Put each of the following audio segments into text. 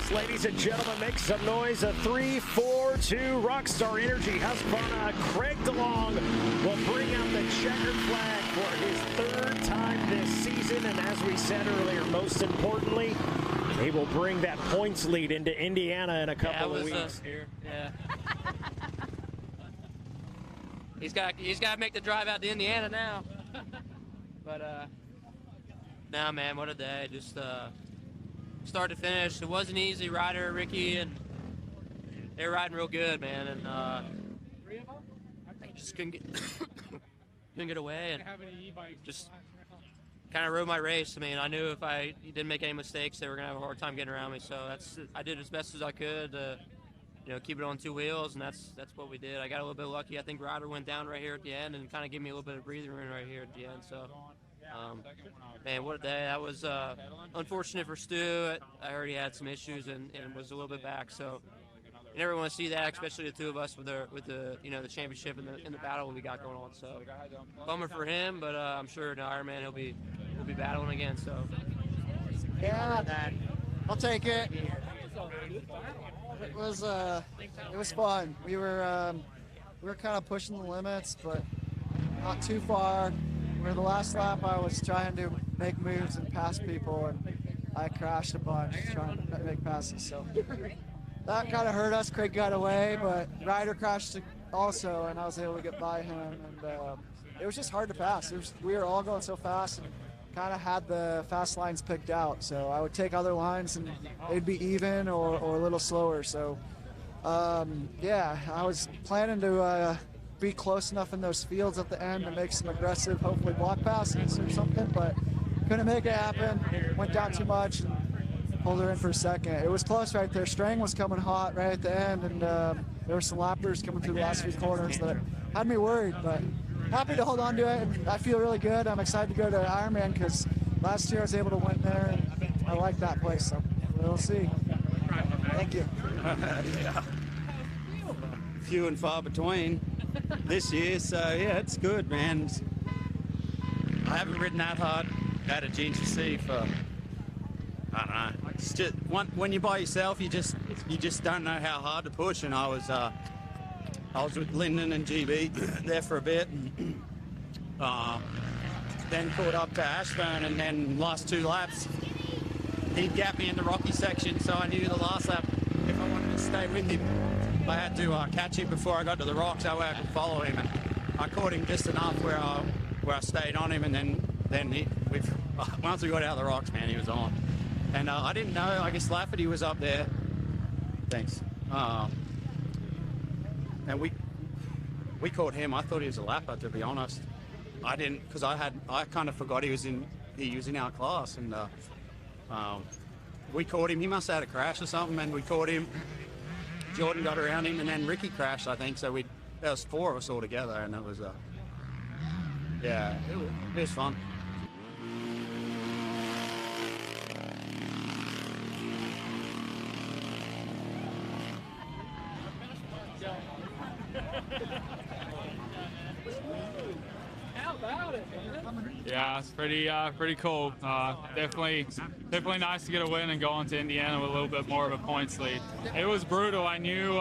us, ladies and gentlemen. Make some noise. A 3-4-2 Rockstar Energy Husqvarna. Craig DeLong will bring out the checkered flag for his third time this season. And as we said earlier, most importantly, he will bring that points lead into Indiana in a couple of weeks. Here. Yeah. He's got to make the drive out to Indiana now. But nah, man, what a day! Just start to finish. It wasn't easy. Ryder, Ricky, and they were riding real good, man. And I just couldn't get away, and just kind of rode my race. I mean, I knew if I didn't make any mistakes, they were gonna have a hard time getting around me. So I did as best as I could to, keep it on two wheels, and that's what we did. I got a little bit lucky. I think Ryder went down right here at the end and kind of gave me a little bit of breathing room right here at the end. So, man, what a day. That was unfortunate for Stu. I heard he had some issues and was a little bit back. So you never want to see that, especially the two of us with the the championship and the battle we got going on. So bummer for him, but I'm sure in Ironman he'll be battling again. So yeah, I'll take it. It was fun. We were kind of pushing the limits, but not too far. Where the last lap I was trying to make moves and pass people, and I crashed a bunch trying to make passes. So that kind of hurt us. Craig got away, but Ryder crashed also, and I was able to get by him. And it was just hard to pass. We were all going so fast, and kind of had the fast lines picked out. So I would take other lines, and they'd be even or a little slower. So yeah, I was planning to be close enough in those fields at the end to make some aggressive, hopefully block passes or something, but couldn't make it happen. Went down too much and pulled her in for a second. It was close right there. Strang was coming hot right at the end, and there were some lappers coming through the last few corners that had me worried, but happy to hold on to it, and I feel really good. I'm excited to go to Ironman because last year I was able to win there, and I like that place, so we'll see. Thank you. Few and far between this year, so yeah, it's good, man. I haven't ridden that hard at a GNCC for, I don't know. It's just when you're by yourself, you just don't know how hard to push. And I was with Lyndon and GB there for a bit, and then caught up to Ashburn, and then last two laps he gapped me in the rocky section, so I knew the last lap, if I wanted to stay with him, I had to catch him before I got to the rocks, that way I could follow him. And I caught him just enough where I stayed on him, and then once we got out of the rocks, man, he was on. And I didn't know, I guess Lafferty was up there. Thanks. And we caught him. I thought he was a lapper, to be honest. I didn't, because I kind of forgot he was in our class, and we caught him. He must have had a crash or something, and we caught him. Jordan got around him, and then Ricky crashed, I think. So there was four of us all together, and it was yeah, it was fun. Yeah, it's pretty cool. Definitely nice to get a win and go on to Indiana with a little bit more of a points lead. It was brutal. I knew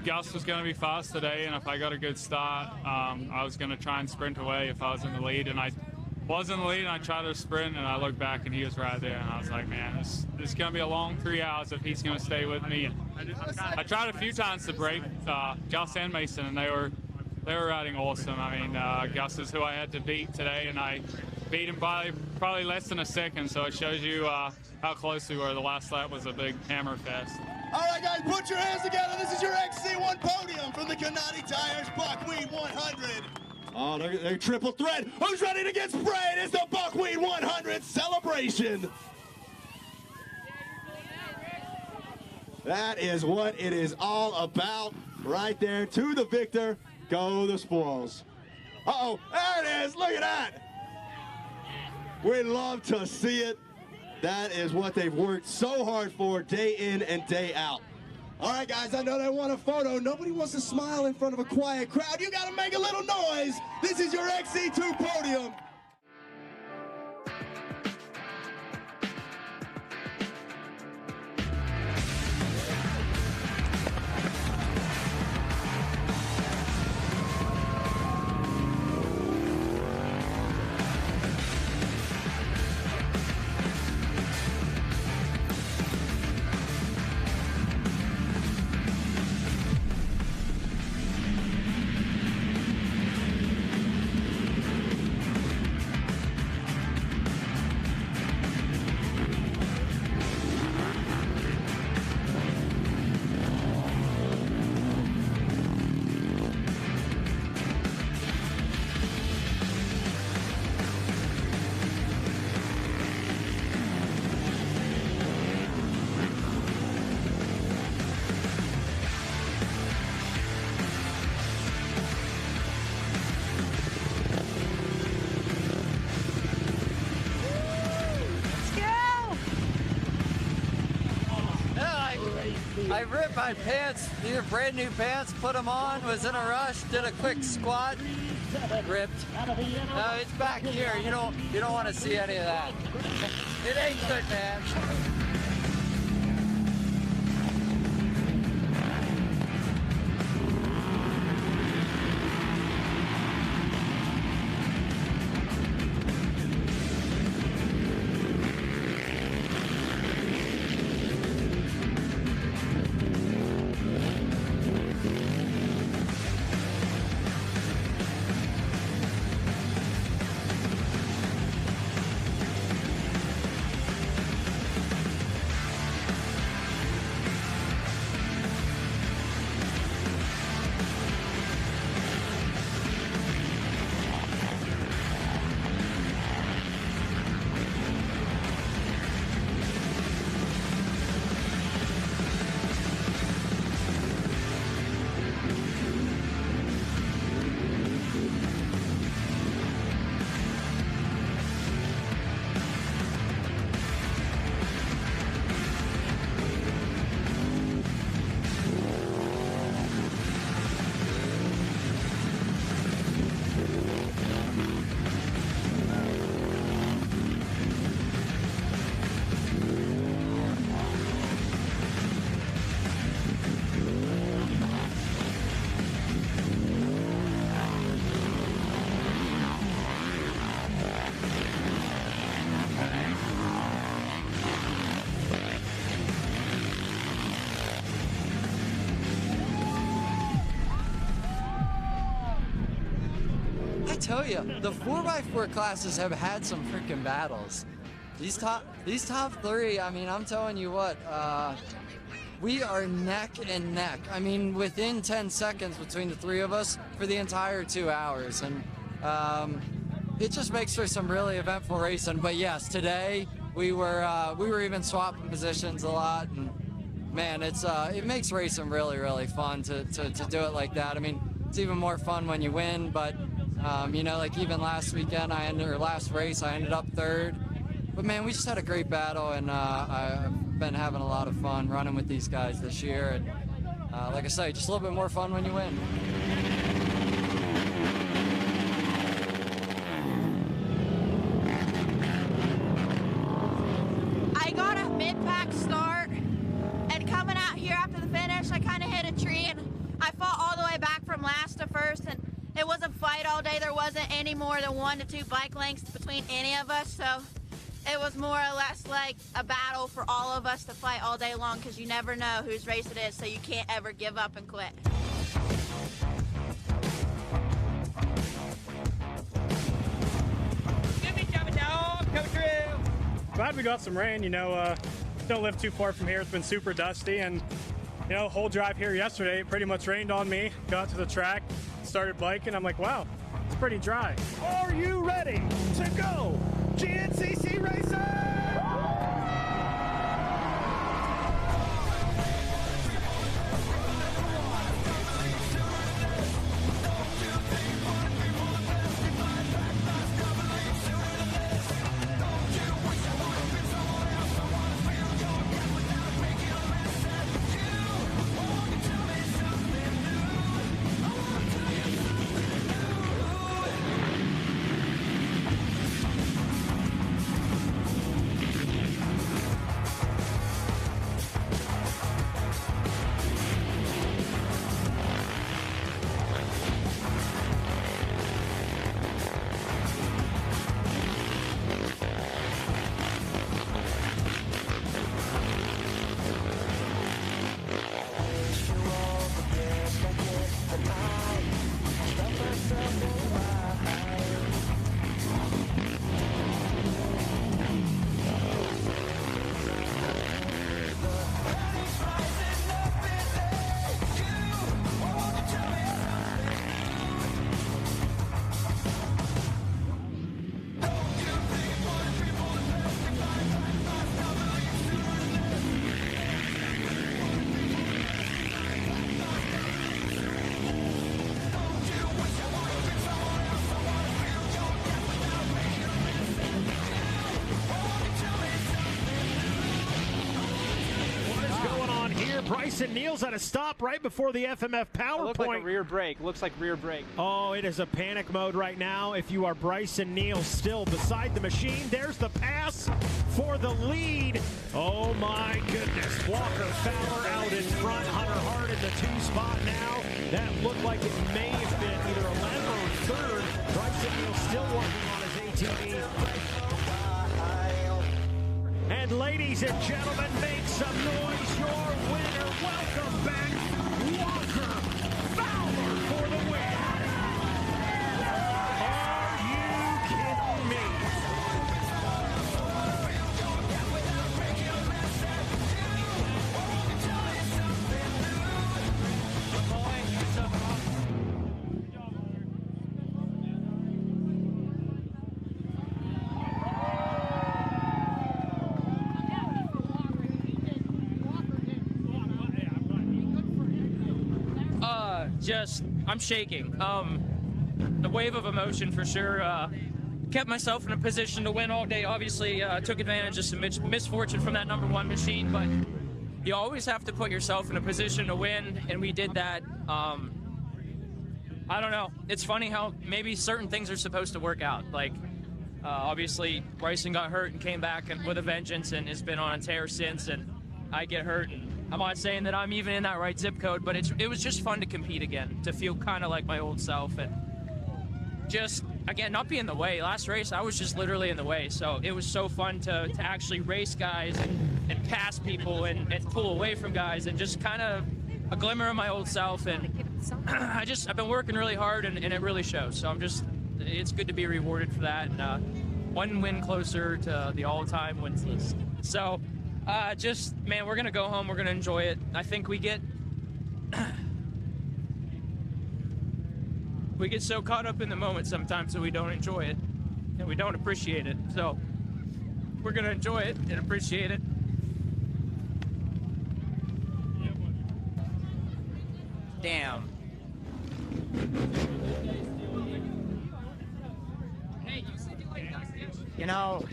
Gus was going to be fast today, and if I got a good start, I was going to try and sprint away if I was in the lead. And I was in the lead, and I tried to sprint, and I looked back, and he was right there. And I was like, man, this is going to be a long 3 hours if he's going to stay with me. And I tried a few times to break Gus and Mason, and they were riding awesome. I mean, Gus is who I had to beat today, and I beat him by probably less than a second, so it shows you how close we were. The last lap was a big hammer fest. All right, guys, put your hands together. This is your XC1 Podium from the Gennady Tires Buckwheat 100. Oh, they're triple threat. Who's ready to get sprayed? It's the Buckwheat 100 celebration. That is what it is all about right there. To the victor go the spoils. Uh-oh, there it is. Look at that. We'd love to see it. That is what they've worked so hard for day in and day out. All right, guys, I know they want a photo. Nobody wants to smile in front of a quiet crowd. You got to make a little noise. This is your XC2 Podium. I ripped my pants, these are brand new pants, put them on, was in a rush, did a quick squat, ripped. No, it's back here. You don't want to see any of that. It ain't good, man. Tell you, the 4x4 classes have had some freaking battles. These top three, I mean, I'm telling you what, we are neck and neck. I mean, within 10 seconds between the three of us for the entire 2 hours. And it just makes for some really eventful racing. But yes, today we were even swapping positions a lot. And man, it makes racing really, really fun to do it like that. I mean, it's even more fun when you win, but you know, like even last weekend, last race, I ended up third. But man, we just had a great battle, and I've been having a lot of fun running with these guys this year. And like I say, just a little bit more fun when you win. I got a mid-pack start, and coming out here after the finish, I kind of hit a tree, and I fought all the way back from last to first, and it was a fight all day. There wasn't any more than 1 to 2 bike lengths between any of us, so it was more or less like a battle for all of us to fight all day long, because you never know whose race it is, so you can't ever give up and quit. Glad we got some rain. You know, don't live too far from here. It's been super dusty, and you know, whole drive here yesterday, it pretty much rained on me. Got to the track, started biking. I'm like, wow, it's pretty dry. Are you ready to go GNCC racing? Bryson Neal's at a stop right before the FMF power Looks point. like a rear brake. Looks like rear brake. Oh, it is a panic mode right now. If you are Bryson Neal still beside the machine, there's the pass for the lead. Oh my goodness. Walker Fowler out in front. Hunter Hart in the 2 spot now. That looked like it may have been either 11 or 3rd. Bryson Neal still working on his ATV. And ladies and gentlemen, make some noise. Your winner. Welcome back, Walker Fowler for the win. Are you kidding me? I'm shaking. The wave of emotion for sure. Kept myself in a position to win all day. Obviously, took advantage of some misfortune from that number 1 machine, but you always have to put yourself in a position to win, and we did that. I don't know. It's funny how maybe certain things are supposed to work out. Like, obviously, Bryson got hurt and came back with a vengeance and has been on a tear since, and I get hurt. And I'm not saying that I'm even in that right zip code, but it was just fun to compete again, to feel kind of like my old self, and just, again, not be in the way. Last race, I was just literally in the way, so it was so fun to actually race guys and pass people and pull away from guys, and just kind of a glimmer of my old self. And I've been working really hard, and it really shows. So it's good to be rewarded for that, and 1 win closer to the all-time wins list. So man, we're gonna go home, we're gonna enjoy it. I think we get so caught up in the moment sometimes that we don't enjoy it and we don't appreciate it. So we're gonna enjoy it and appreciate it. Damn. You know,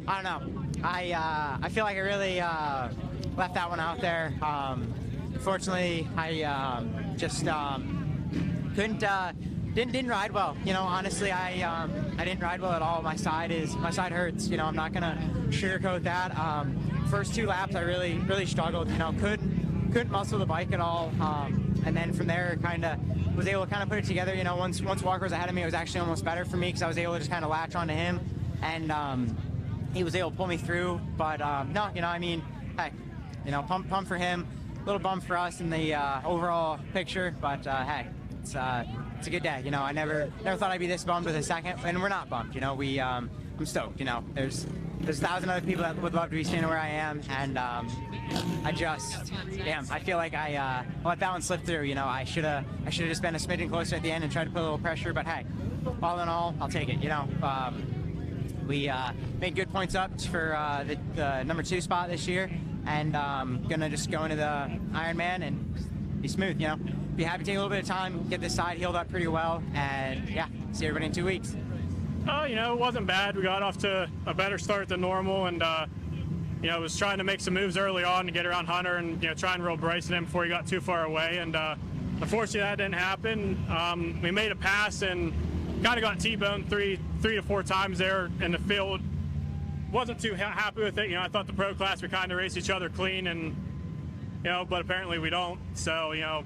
I don't know. I feel like I really left that one out there. Unfortunately, I just didn't ride well. You know, honestly, I didn't ride well at all. My side hurts. You know, I'm not gonna sugarcoat that. First 2 laps, I really struggled. You know, couldn't muscle the bike at all. And then from there, was able to put it together. You know, once Walker was ahead of me, it was actually almost better for me because I was able to just latch onto him, and he was able to pull me through. But no, you know, I mean, heck, you know, pump for him. A little bummed for us in the overall picture, but hey, it's a good day. You know, I never thought I'd be this bummed with a second, and we're not bummed. You know, I'm stoked. You know, there's 1,000 other people that would love to be standing where I am, and I feel like I let that one slip through. You know, I should have just been a smidgen closer at the end and tried to put a little pressure. But hey, all in all, I'll take it. You know, we made good points up for the number 2 spot this year, and gonna just go into the Ironman and be smooth. You know, be happy to take a little bit of time, get this side healed up pretty well, and yeah, see everybody in 2 weeks. Oh, you know, it wasn't bad. We got off to a better start than normal, and you know, was trying to make some moves early on to get around Hunter and, you know, try and roll Bryson in before he got too far away. And unfortunately, that didn't happen. We made a pass and kind of got T-boned three to four times there in the field. Wasn't too happy with it. You know, I thought the pro class would kind of race each other clean, and you know, but apparently we don't. So, you know,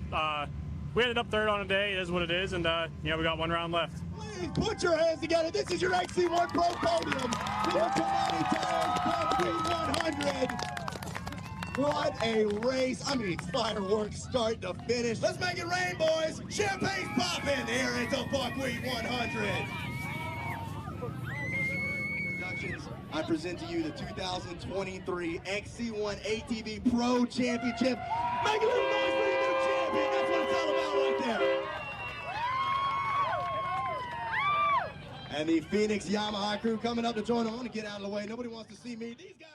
we ended up 3rd on the day. It is what it is, and you know, we got 1 round left. Please put your hands together. This is your XC1 Pro Podium. Your Commodity Tires P100. What a race. I mean, fireworks start to finish. Let's make it rain, boys. Champagne's popping here at the Buckwheat 100. I present to you the 2023 XC1 ATV Pro Championship. Make a little noise for your new champion. That's what it's all about right there. And the Phoenix Yamaha crew coming up to join. I want to get out of the way. Nobody wants to see me. These guys.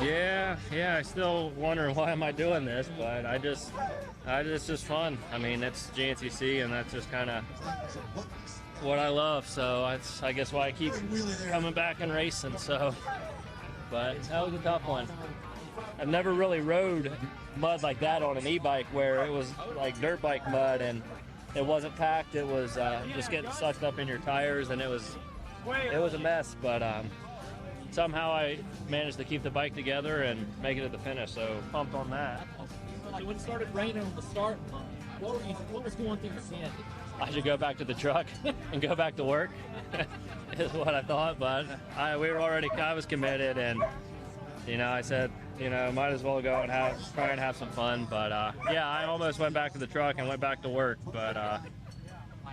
Yeah, I still wondering why am I doing this, but it's just fun. I mean, it's GNCC, and that's just kind of what I love. So that's, I guess, why I keep coming back and racing. So, but that was a tough one. I've never really rode mud like that on an e-bike, where it was like dirt bike mud, and it wasn't packed. It was just getting sucked up in your tires, and it was a mess. But somehow I managed to keep the bike together and make it to the finish, so pumped on that. When it started raining on the start, what was going through your head? I should go back to the truck and go back to work, is what I thought, but I was committed, and, I said, might as well go and try and have some fun, but yeah, I almost went back to the truck and went back to work, but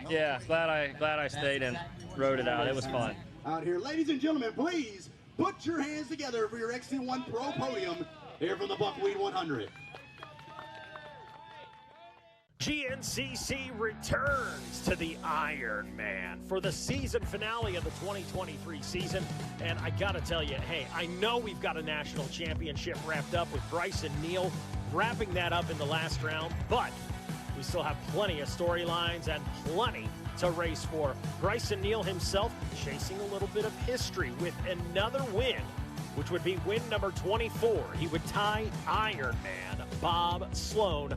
yeah, glad I stayed and rode it out. It was fun. Out here, ladies and gentlemen, please put your hands together for your XC1 Pro Podium here from the Buckwheat 100. GNCC returns to the Ironman for the season finale of the 2023 season. And I got to tell you, hey, I know we've got a national championship wrapped up with Bryson Neal wrapping that up in the last round, but we still have plenty of storylines and plenty to race for. Bryson Neal himself chasing a little bit of history with another win, which would be win number 24. He would tie Ironman Bob Sloan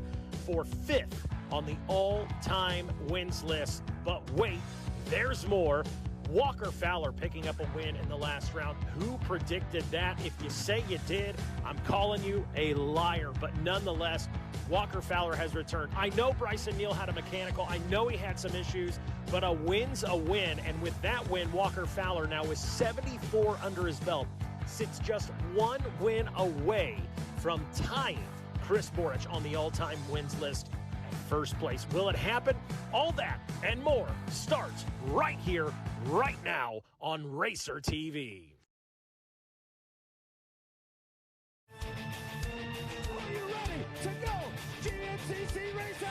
for 5th on the all-time wins list. But wait, there's more. Walker Fowler picking up a win in the last round. Who predicted that? If you say you did, I'm calling you a liar. But nonetheless, Walker Fowler has returned. I know Bryson Neal had a mechanical. I know he had some issues, but a win's a win. And with that win, Walker Fowler now with 74 under his belt sits just one win away from tying Chris Borich on the all-time wins list at first place. Will it happen? All that and more starts right here, right now on Racer TV. Are you ready to go? GNCC Racing!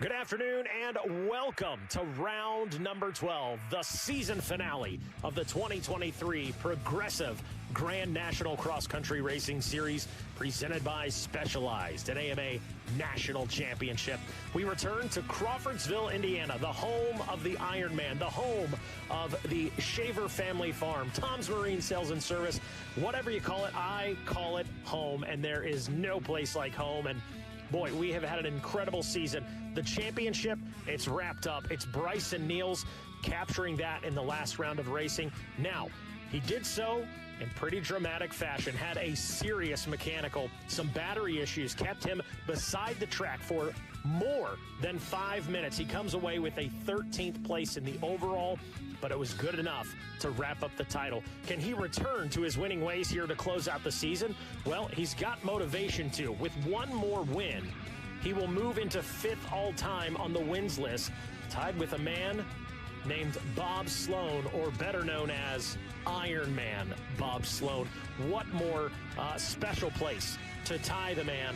Good afternoon and welcome to round number 12, the season finale of the 2023 Progressive Grand National Cross Country Racing Series presented by Specialized, an AMA National Championship. We return to Crawfordsville, Indiana, the home of the Ironman, the home of the Shaver Family Farm, Tom's Marine Sales and Service, whatever you call it, I call it home, and there is no place like home. And boy, we have had an incredible season. The championship, it's wrapped up. It's Bryson Neal's capturing that in the last round of racing. Now, he did so in pretty dramatic fashion, had a serious mechanical, some battery issues, kept him beside the track for more than 5 minutes. He comes away with a 13th place in the overall, but it was good enough to wrap up the title. Can he return to his winning ways here to close out the season? Well, he's got motivation to. With one more win, he will move into 5th all-time on the wins list, tied with a man named Bob Sloan, or better known as Ironman Bob Sloan. What more special place to tie the man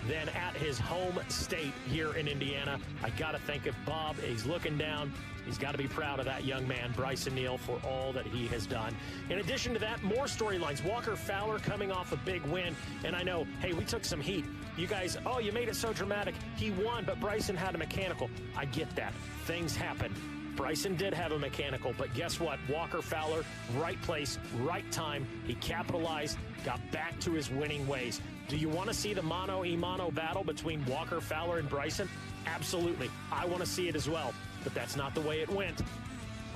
than at his home state here in Indiana? I got to think if Bob is looking down, he's got to be proud of that young man, Bryson Neal, for all that he has done. In addition to that, more storylines. Walker Fowler coming off a big win. And I know, hey, we took some heat. You guys, oh, you made it so dramatic. He won, but Bryson had a mechanical. I get that. Things happen. Bryson did have a mechanical, but guess what? Walker Fowler, right place, right time. He capitalized, got back to his winning ways. Do you want to see the mano-a-mano battle between Walker Fowler and Bryson? Absolutely. I want to see it as well, but that's not the way it went.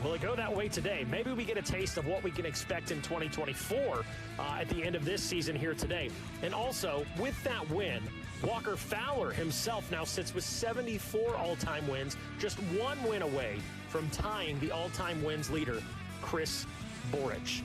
Will it go that way today? Maybe we get a taste of what we can expect in 2024 at the end of this season here today. And also, with that win, Walker Fowler himself now sits with 74 all-time wins, just one win away from tying the all-time wins leader, Chris Borich.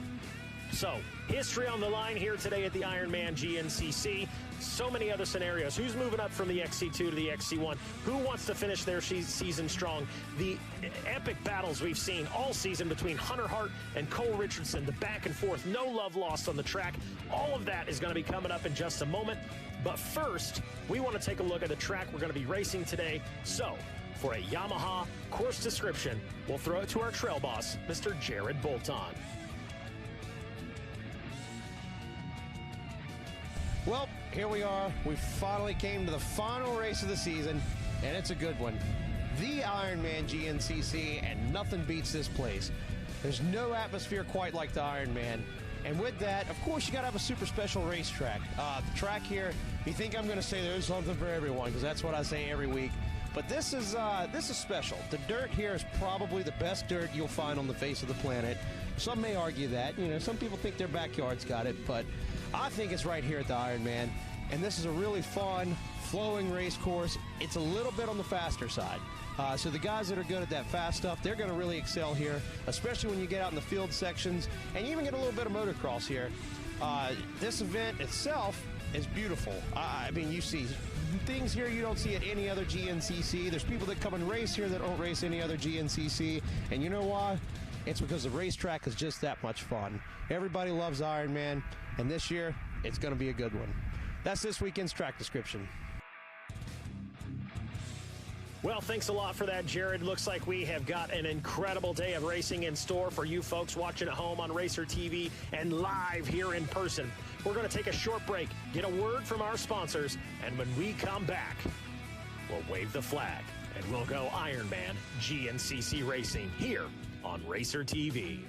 So, history on the line here today at the Ironman GNCC. So many other scenarios. Who's moving up from the XC2 to the XC1? Who wants to finish their season strong? The epic battles we've seen all season between Hunter Hart and Cole Richardson, the back and forth, no love lost on the track. All of that is going to be coming up in just a moment. But first, we want to take a look at the track we're going to be racing today. So, for a Yamaha course description, we'll throw it to our trail boss, Mr. Jared Bolton. Well, here we are. We finally came to the final race of the season, and it's a good one. The Ironman GNCC, and nothing beats this place. There's no atmosphere quite like the Ironman. And with that, of course, you got to have a super special racetrack. The track here, you think I'm going to say there's something for everyone, because that's what I say every week. But this is special. The dirt here is probably the best dirt you'll find on the face of the planet. Some may argue that. You know, some people think their backyard's got it, but I think it's right here at the Ironman. And this is a really fun, flowing race course. It's a little bit on the faster side. So the guys that are good at that fast stuff, they're going to really excel here, especially when you get out in the field sections, and you even get a little bit of motocross here. This event itself is beautiful. I mean, you see things here you don't see at any other GNCC. There's people that come and race here that don't race any other GNCC, and you know why? It's because the racetrack is just that much fun. Everybody loves Ironman, and this year, it's going to be a good one. That's this weekend's track description. Well, thanks a lot for that, Jared. Looks like we have got an incredible day of racing in store for you folks watching at home on Racer TV and live here in person. We're going to take a short break, get a word from our sponsors, and when we come back, we'll wave the flag and we'll go Ironman GNCC Racing here on Racer TV.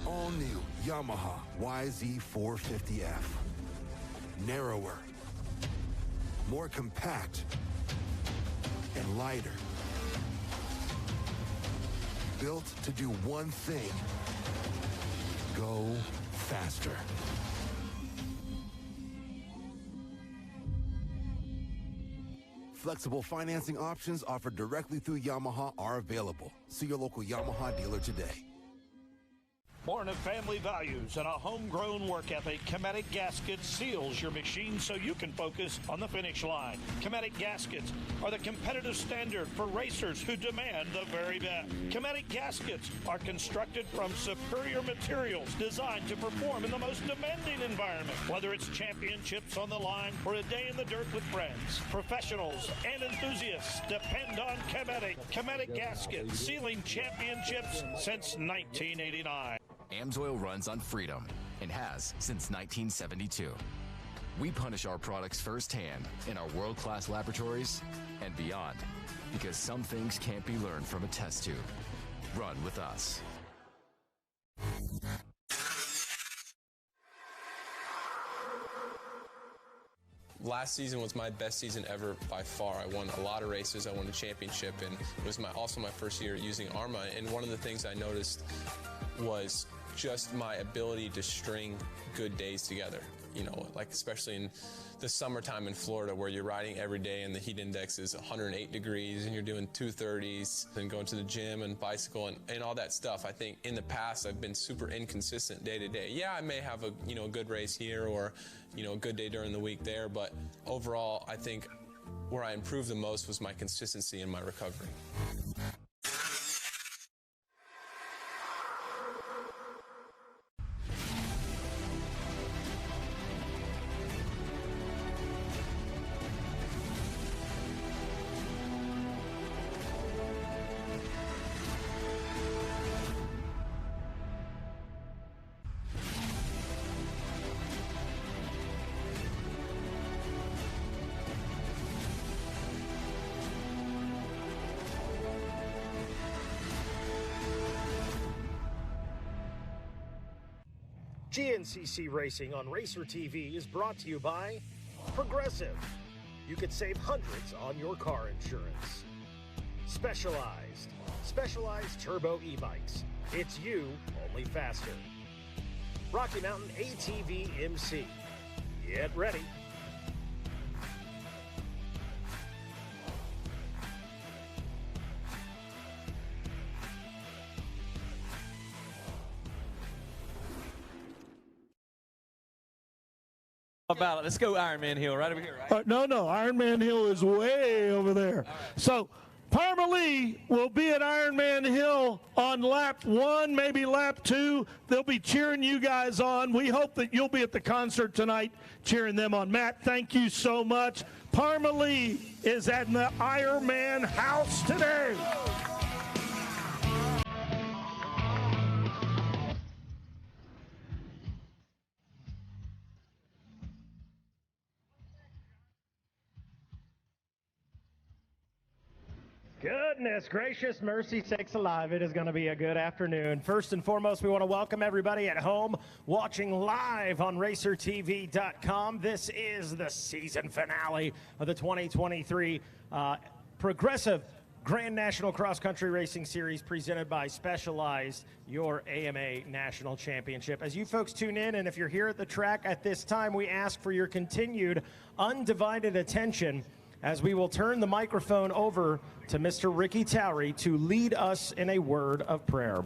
All-new Yamaha YZ450F. Narrower, more compact, and lighter. Built to do one thing: go faster. Flexible financing options offered directly through Yamaha are available. See your local Yamaha dealer today. Born of family values and a homegrown work ethic, Chematic Gaskets seals your machine so you can focus on the finish line. Chematic Gaskets are the competitive standard for racers who demand the very best. Chematic Gaskets are constructed from superior materials designed to perform in the most demanding environment. Whether it's championships on the line or a day in the dirt with friends, professionals and enthusiasts depend on Chematic. Chematic Gaskets, sealing championships since 1989. AMSOIL runs on freedom and has since 1972. We punish our products firsthand in our world-class laboratories and beyond, because some things can't be learned from a test tube. Run with us. Last season was my best season ever by far. I won a lot of races. I won a championship, and it was also my first year using ARMA. And one of the things I noticed was just my ability to string good days together. You know, like especially in the summertime in Florida where you're riding every day and the heat index is 108 degrees and you're doing 230s and going to the gym and bicycle and all that stuff. I think in the past I've been super inconsistent day to day. Yeah, I may have a good race here or a good day during the week there, but overall I think where I improved the most was my consistency and my recovery. GNCC Racing on Racer TV is brought to you by Progressive. You could save hundreds on your car insurance. Specialized Turbo e-bikes. It's you, only faster. Rocky Mountain ATV MC. Get ready. About it. Let's go Ironman Hill right over here, right? No, Ironman Hill is way over there. Right. So Parma Lee will be at Ironman Hill on lap 1, maybe lap 2. They'll be cheering you guys on. We hope that you'll be at the concert tonight cheering them on. Matt, thank you so much. Parma Lee is at the Ironman house today. Goodness gracious, mercy sakes alive. It is going to be a good afternoon. First and foremost, we want to welcome everybody at home watching live on RacerTV.com. This is the season finale of the 2023 Progressive Grand National Cross Country Racing Series presented by Specialized, your AMA National Championship. As you folks tune in, and if you're here at the track at this time, we ask for your continued undivided attention as we will turn the microphone over to Mr. Ricky Towery to lead us in a word of prayer.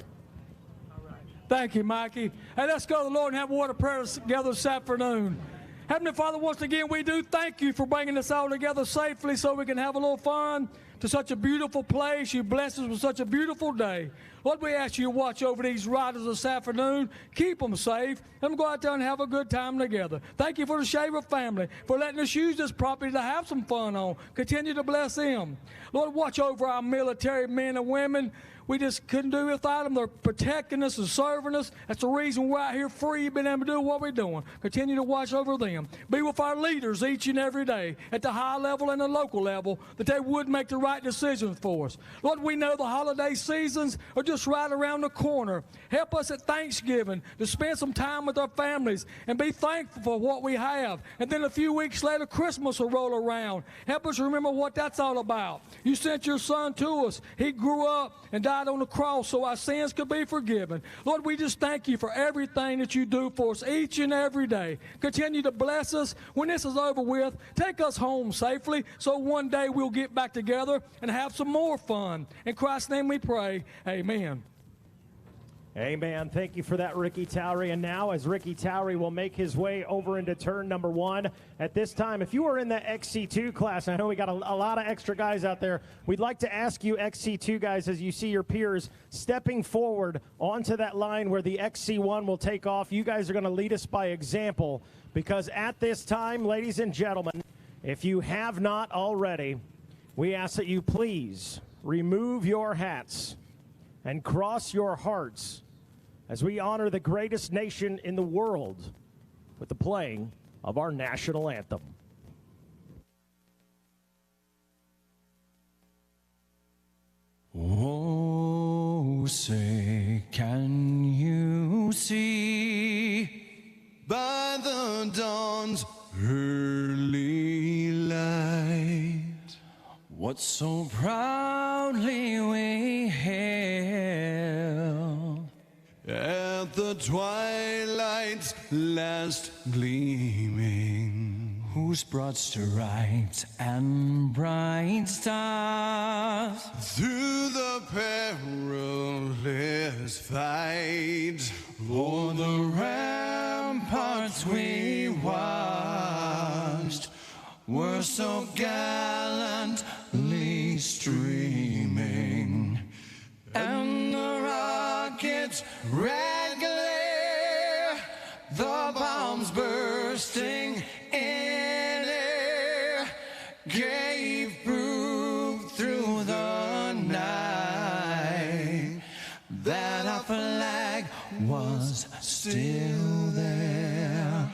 Thank you, Mikey. Hey, let's go to the Lord and have a word of prayer together this afternoon. Heavenly Father, once again, we do thank you for bringing us all together safely so we can have a little fun to such a beautiful place. You bless us with such a beautiful day. Lord, we ask you to watch over these riders this afternoon. Keep them safe. Let them go out there and have a good time together. Thank you for the Shaver family for letting us use this property to have some fun on. Continue to bless them. Lord, watch over our military men and women. We just couldn't do without them. They're protecting us and serving us. That's the reason we're out here free, being able to do what we're doing. Continue to watch over them. Be with our leaders each and every day at the high level and the local level, that they would make the right decisions for us. Lord, we know the holiday seasons are just right around the corner. Help us at Thanksgiving to spend some time with our families and be thankful for what we have. And then a few weeks later, Christmas will roll around. Help us remember what that's all about. You sent your son to us. He grew up and died on the cross so our sins could be forgiven. Lord, we just thank you for everything that you do for us each and every day. Continue to bless us. When this is over with, take us home safely so one day we'll get back together and have some more fun. In Christ's name we pray. Amen. Amen. Thank you for that, Ricky Towery. And now, as Ricky Towery will make his way over into turn number 1, at this time, if you are in the XC2 class, I know we got a lot of extra guys out there, we'd like to ask you, XC2 guys, as you see your peers stepping forward onto that line where the XC1 will take off, you guys are going to lead us by example, because at this time, ladies and gentlemen, if you have not already, we ask that you please remove your hats and cross your hearts as we honor the greatest nation in the world with the playing of our national anthem. Oh, say, can you see by the dawn's early what so proudly we hailed. At the twilight's last gleaming, whose broad stripes and bright stars through the perilous fight o'er the ramparts we watched were so gallantly streaming, and the rockets' red glare, the bombs bursting in air, gave proof through the night that our flag was still there.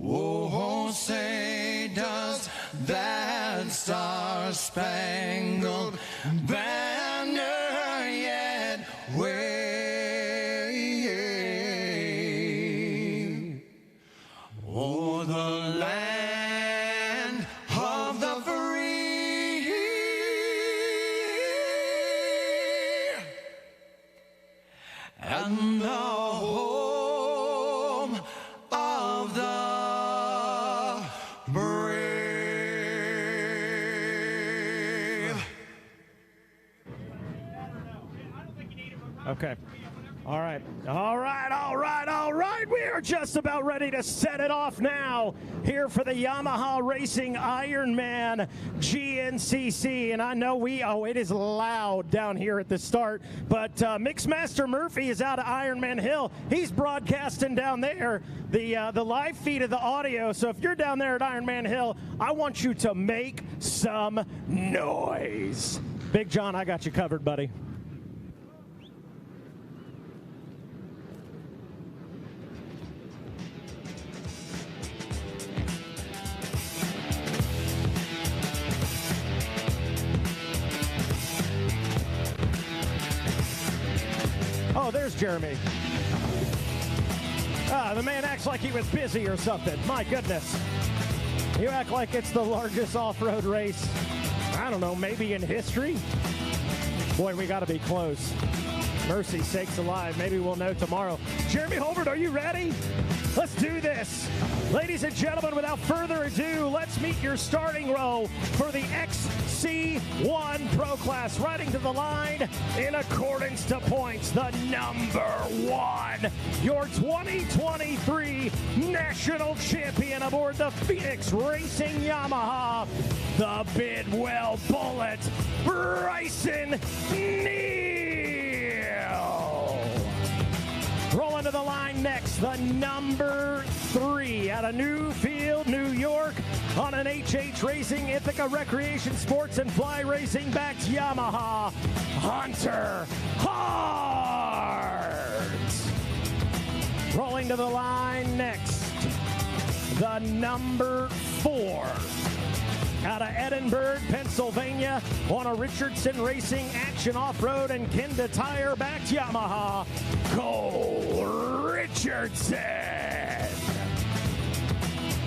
Oh, say does that star-spangled banner yet wave o'er the land of the free and the home of the brave. Okay. All right. All right. All right. All right. We are just about ready to set it off now here for the Yamaha Racing Ironman GNCC. And I know it is loud down here at the start, but Mixmaster Murphy is out of Ironman Hill. He's broadcasting down there the live feed of the audio. So if you're down there at Ironman Hill, I want you to make some noise. Big John, I got you covered, buddy. Oh, there's Jeremy. The man acts like he was busy or something. My goodness. You act like it's the largest off-road race, I don't know, maybe in history? Boy, we got to be close. Mercy sakes alive. Maybe we'll know tomorrow. Jeremy Holbert, are you ready? Let's do this. Ladies and gentlemen, without further ado, let's meet your starting row for the XC1 Pro class. Riding to the line in accordance to points, the number one, your 2023 national champion aboard the Phoenix Racing Yamaha, the Bidwell Bullet, Bryson Neal. Rolling to the line next, the number three out of Newfield, New York, on an HH Racing, Ithaca Recreation Sports and Fly Racing backed Yamaha, Hunter Hart. Rolling to the line next, the number four out of Edinburgh, Pennsylvania, on a Richardson Racing Action Off-Road and Kenda Tire backed Yamaha, Cole Richardson.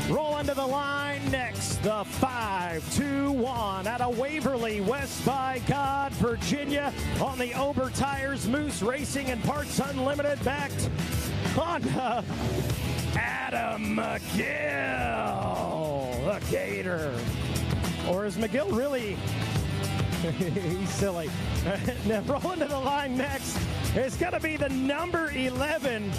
Rolling to the line next, the 5-2-1 out of Waverly, West by God, Virginia, on the Ober Tires Moose Racing and Parts Unlimited backed Honda, Adam McGill, the Gator. Or is McGill really? He's silly. Now rolling to the line next, it's going to be the number 11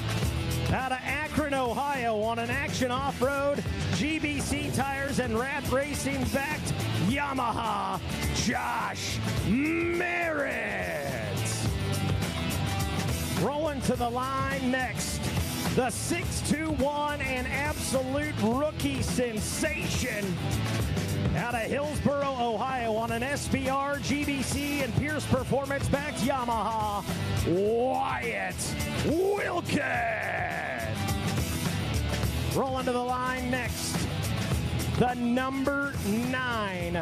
out of Akron, Ohio, on an Action Off-Road, GBC Tires and Rat Racing backed Yamaha, Josh Merritt. Rolling to the line next, the 6-2-1 and absolute rookie sensation out of Hillsboro, Ohio, on an SBR, GBC, and Pierce Performance backed Yamaha, Wyatt Wilkin. Rolling to the line next, the number 9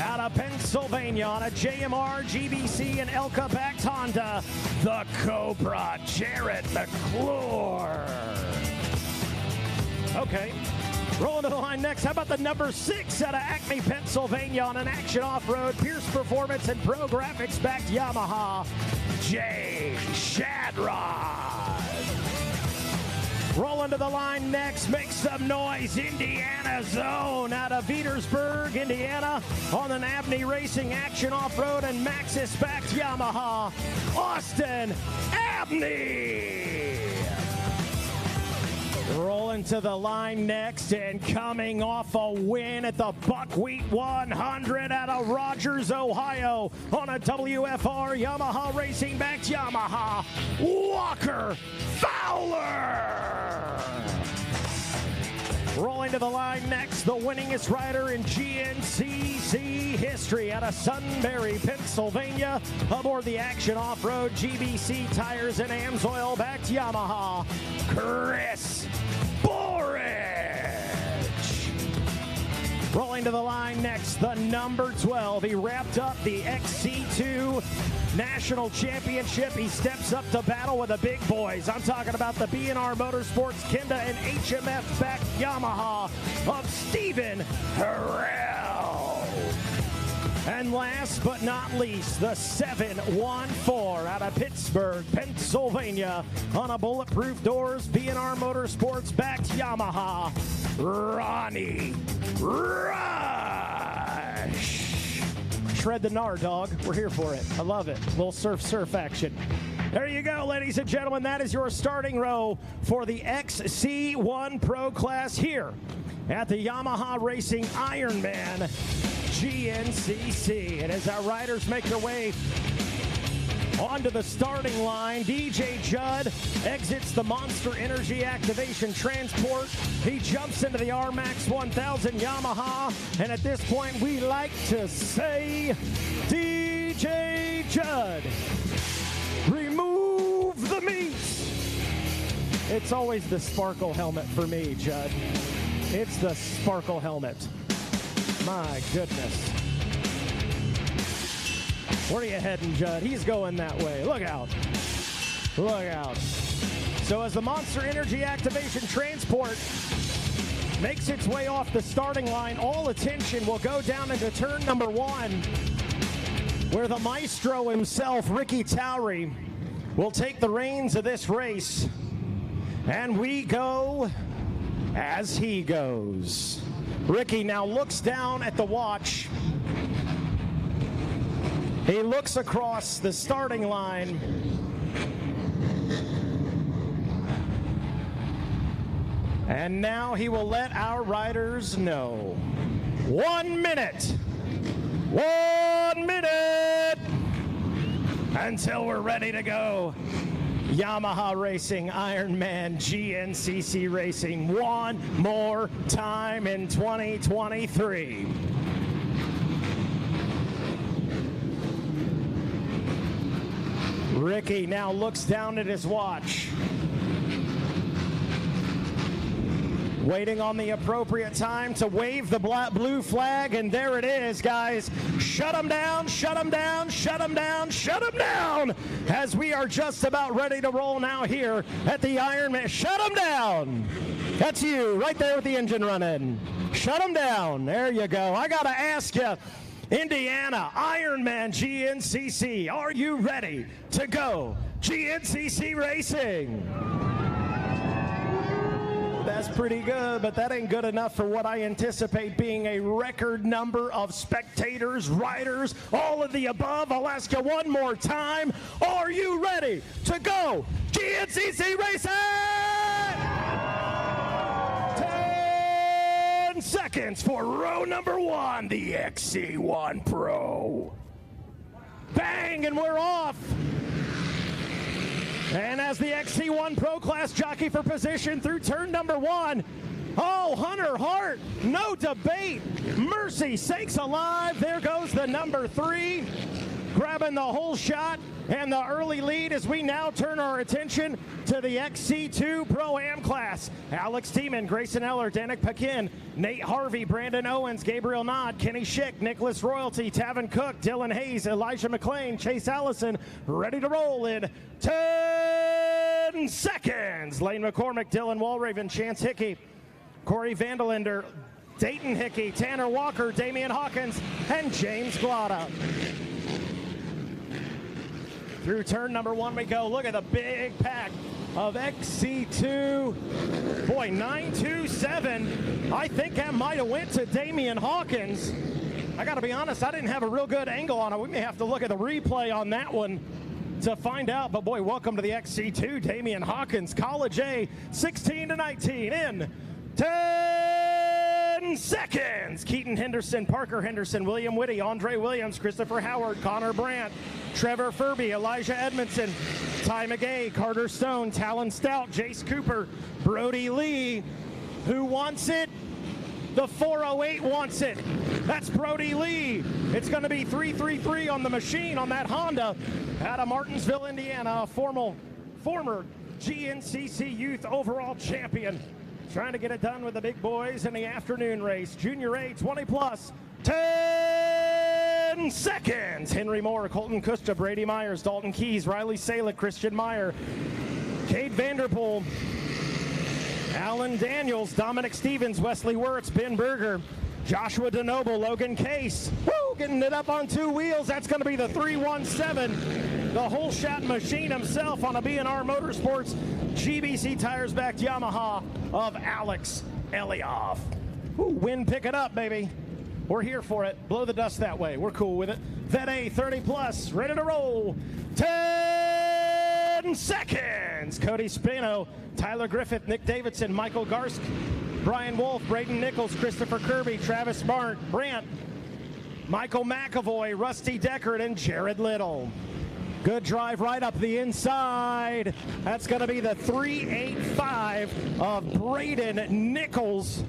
out of Pennsylvania, on a JMR, GBC, and Elka backed Honda, the Cobra, Jared McClure. Okay. Rolling to the line next, how about the number 6 out of Acme, Pennsylvania on an action off-road, Pierce Performance and Pro Graphics backed Yamaha, Jay Shadrod. Rolling to the line next, make some noise, Indiana Zone out of Petersburg, Indiana on an Abney Racing action off-road and Maxxis backed Yamaha, Austin Abney. Rolling to the line next and coming off a win at the Buckwheat 100 out of Rogers, Ohio on a WFR Yamaha Racing backed Yamaha, Walker Fowler. Rolling to the line next, the winningest rider in GNCC history out of Sunbury, Pennsylvania, aboard the Action Off-Road GBC Tires and AMSOIL backed Yamaha, Chris Borich. Rolling to the line next, the number 12. He wrapped up the XC2 National Championship. He steps up to battle with the big boys. I'm talking about the B&R Motorsports Kenda and HMF backed Yamaha of Stephen Harrell. And last but not least, the 714 out of Pittsburgh, Pennsylvania on a Bulletproof Doors B&R Motorsports backed Yamaha, Ronnie Rush. Shred the gnar, dog. We're here for it. I love it. Little surf action. There you go, ladies and gentlemen. That is your starting row for the XC1 Pro class here at the Yamaha Racing Ironman GNCC. And as our riders make their way onto the starting line, DJ Judd exits the Monster Energy Activation Transport. He jumps into the RMAX 1000 Yamaha. And at this point, we like to say, DJ Judd, remove the meat. It's always the sparkle helmet for me, Judd. It's the sparkle helmet. My goodness. Where are you heading, Judd? He's going that way. Look out. Look out. So as the Monster Energy Activation Transport makes its way off the starting line, all attention will go down into turn number 1, where the maestro himself, Ricky Towery, will take the reins of this race. And we go as he goes. Ricky now looks down at the watch. He looks across the starting line. And now he will let our riders know. 1 minute. 1 minute until we're ready to go. Yamaha Racing, Ironman, GNCC Racing, one more time in 2023. Ricky now looks down at his watch, waiting on the appropriate time to wave the blue flag, and there it is, guys. Shut them down, shut them down, shut them down, shut them down, as we are just about ready to roll now here at the Ironman. Shut them down. That's you, right there with the engine running. Shut them down. There you go. I got to ask you, Indiana, Ironman GNCC, are you ready to go GNCC Racing? That's pretty good, but that ain't good enough for what I anticipate being a record number of spectators, riders, all of the above. I'll ask you one more time. Are you ready to go GNCC Racing? 10 seconds for row number 1, the XC1 Pro. Bang, and we're off. And as the XC1 Pro class jockey for position through turn number 1, oh, Hunter Hart, no debate. Mercy sakes alive. There goes the number 3, grabbing the whole shot and the early lead as we now turn our attention to the XC2 Pro-Am class. Alex Tiemann, Grayson Eller, Danik Paquin, Nate Harvey, Brandon Owens, Gabriel Nod, Kenny Schick, Nicholas Royalty, Tavin Cook, Dylan Hayes, Elijah McLean, Chase Allison, ready to roll in 10 seconds. Lane McCormick, Dylan Walraven, Chance Hickey, Corey Vandelender, Dayton Hickey, Tanner Walker, Damian Hawkins, and James Glotta. Through turn number 1 we go. Look at the big pack of XC2. Boy, 927. I think that might have went to Damian Hawkins. I got to be honest, I didn't have a real good angle on it. We may have to look at the replay on that one to find out. But boy, welcome to the XC2, Damian Hawkins. College A, 16-19 in 10 seconds. Keaton Henderson, Parker Henderson, William Whitty, Andre Williams, Christopher Howard, Connor Brandt, Trevor Furby, Elijah Edmondson, Ty McGay, Carter Stone, Talon Stout, Jace Cooper, Brody Lee. Who wants it? The 408 wants it. That's Brody Lee. It's going to be 333 on the machine on that Honda out of Martinsville, Indiana, former GNCC Youth Overall Champion. Trying to get it done with the big boys in the afternoon race. Junior A, 20 plus, 10 seconds. Henry Moore, Colton Kusta, Brady Myers, Dalton Keys, Riley Salick, Christian Meyer, Cade Vanderpool, Alan Daniels, Dominic Stevens, Wesley Wirtz, Ben Berger, Joshua DeNoble, Logan Case. Woo, getting it up on 2 wheels. That's going to be the 317. The whole shot machine himself on a B&R Motorsports GBC Tires backed Yamaha of Alex Elioff. Ooh, wind pick it up, baby. We're here for it. Blow the dust that way. We're cool with it. Vet A, 30 plus, ready to roll. 10 seconds. Cody Spino, Tyler Griffith, Nick Davidson, Michael Garsk, Brian Wolf, Braden Nichols, Christopher Kirby, Travis Brandt, Michael McAvoy, Rusty Deckard, and Jared Little. Good drive right up the inside. That's going to be the 385 of Braden Nichols.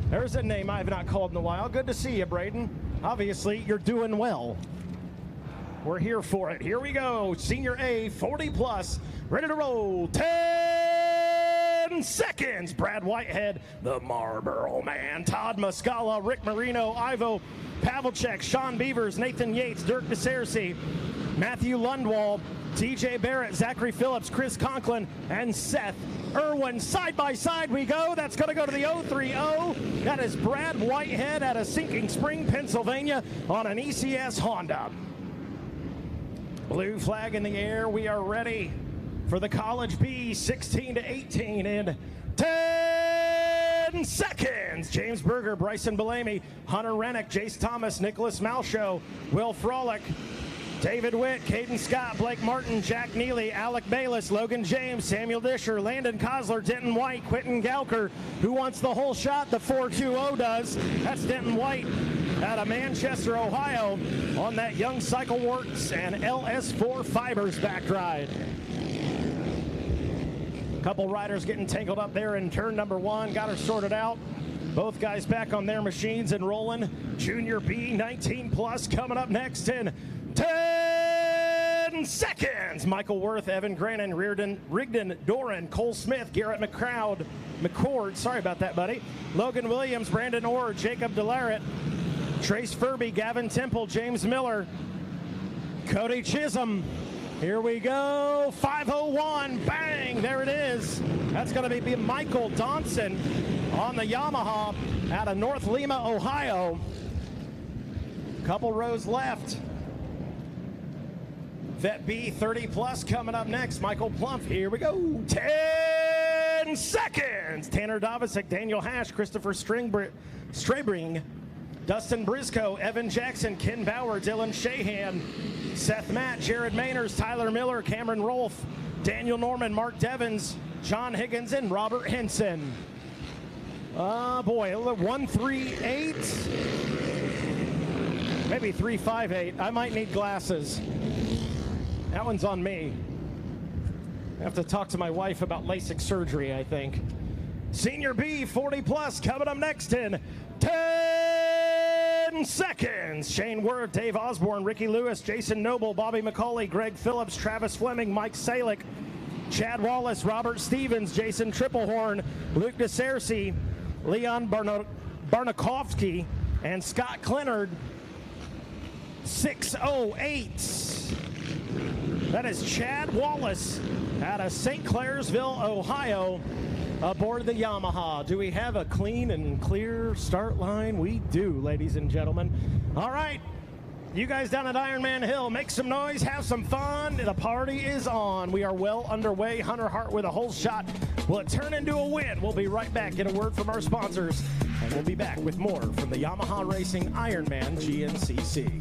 There's a name I've not called in a while. Good to see you, Braden. Obviously, you're doing well. We're here for it. Here we go. Senior A, 40 plus, ready to roll. 10 seconds. Brad Whitehead, the Marlboro Man. Todd Muscala, Rick Marino, Ivo Pavlicek, Sean Beavers, Nathan Yates, Dirk DeSersi, Matthew Lundwall, TJ Barrett, Zachary Phillips, Chris Conklin, and Seth Irwin. Side by side we go. That's going to go to the 030. That is Brad Whitehead out of Sinking Spring, Pennsylvania on an ECS Honda. Blue flag in the air. We are ready for the College B, 16-18 in 10 seconds. James Berger, Bryson Bellamy, Hunter Rennick, Jace Thomas, Nicholas Malshow, Will Frolick, David Witt, Caden Scott, Blake Martin, Jack Neely, Alec Bayless, Logan James, Samuel Disher, Landon Kosler, Denton White, Quentin Gauker. Who wants the whole shot? The 420 does. That's Denton White out of Manchester, Ohio on that Young Cycle Works and LS4 Fibers back ride. Couple riders getting tangled up there in turn number 1. Got her sorted out. Both guys back on their machines and rolling. Junior B, 19 plus, coming up next in 10 seconds. Michael Worth, Evan Grannon, Rigdon Doran, Cole Smith, Garrett McCord, sorry about that, buddy. Logan Williams, Brandon Orr, Jacob Delaret, Trace Furby, Gavin Temple, James Miller, Cody Chisholm. Here we go, 501, bang, there it is. That's going to be Michael Donson on the Yamaha out of North Lima, Ohio. Couple rows left. Vet B, 30 plus, coming up next. Michael Plump, here we go. 10 seconds. Tanner Davisic, Daniel Hash, Christopher Strabring, Dustin Briscoe, Evan Jackson, Ken Bauer, Dylan Shahan, Seth Matt, Jared Mainers, Tyler Miller, Cameron Rolfe, Daniel Norman, Mark Devins, John Higgins, and Robert Henson. Oh boy, 138, maybe 358. I might need glasses. That one's on me. I have to talk to my wife about LASIK surgery, I think. Senior B, 40 plus, coming up next in 10 seconds. Shane Worth, Dave Osborne, Ricky Lewis, Jason Noble, Bobby McCauley, Greg Phillips, Travis Fleming, Mike Salick, Chad Wallace, Robert Stevens, Jason Triplehorn, Luke DeSersi, Leon Barnakovsky, and Scott Clinard. 608. That is Chad Wallace out of St. Clairsville, Ohio aboard the Yamaha. Do we have a clean and clear start line? We do, ladies and gentlemen. All right, you guys down at Ironman Hill, make some noise, have some fun. The party is on. We are well underway. Hunter Hart with a whole shot. Will it turn into a win? We'll be right back. Get a word from our sponsors, and we'll be back with more from the Yamaha Racing Ironman GNCC.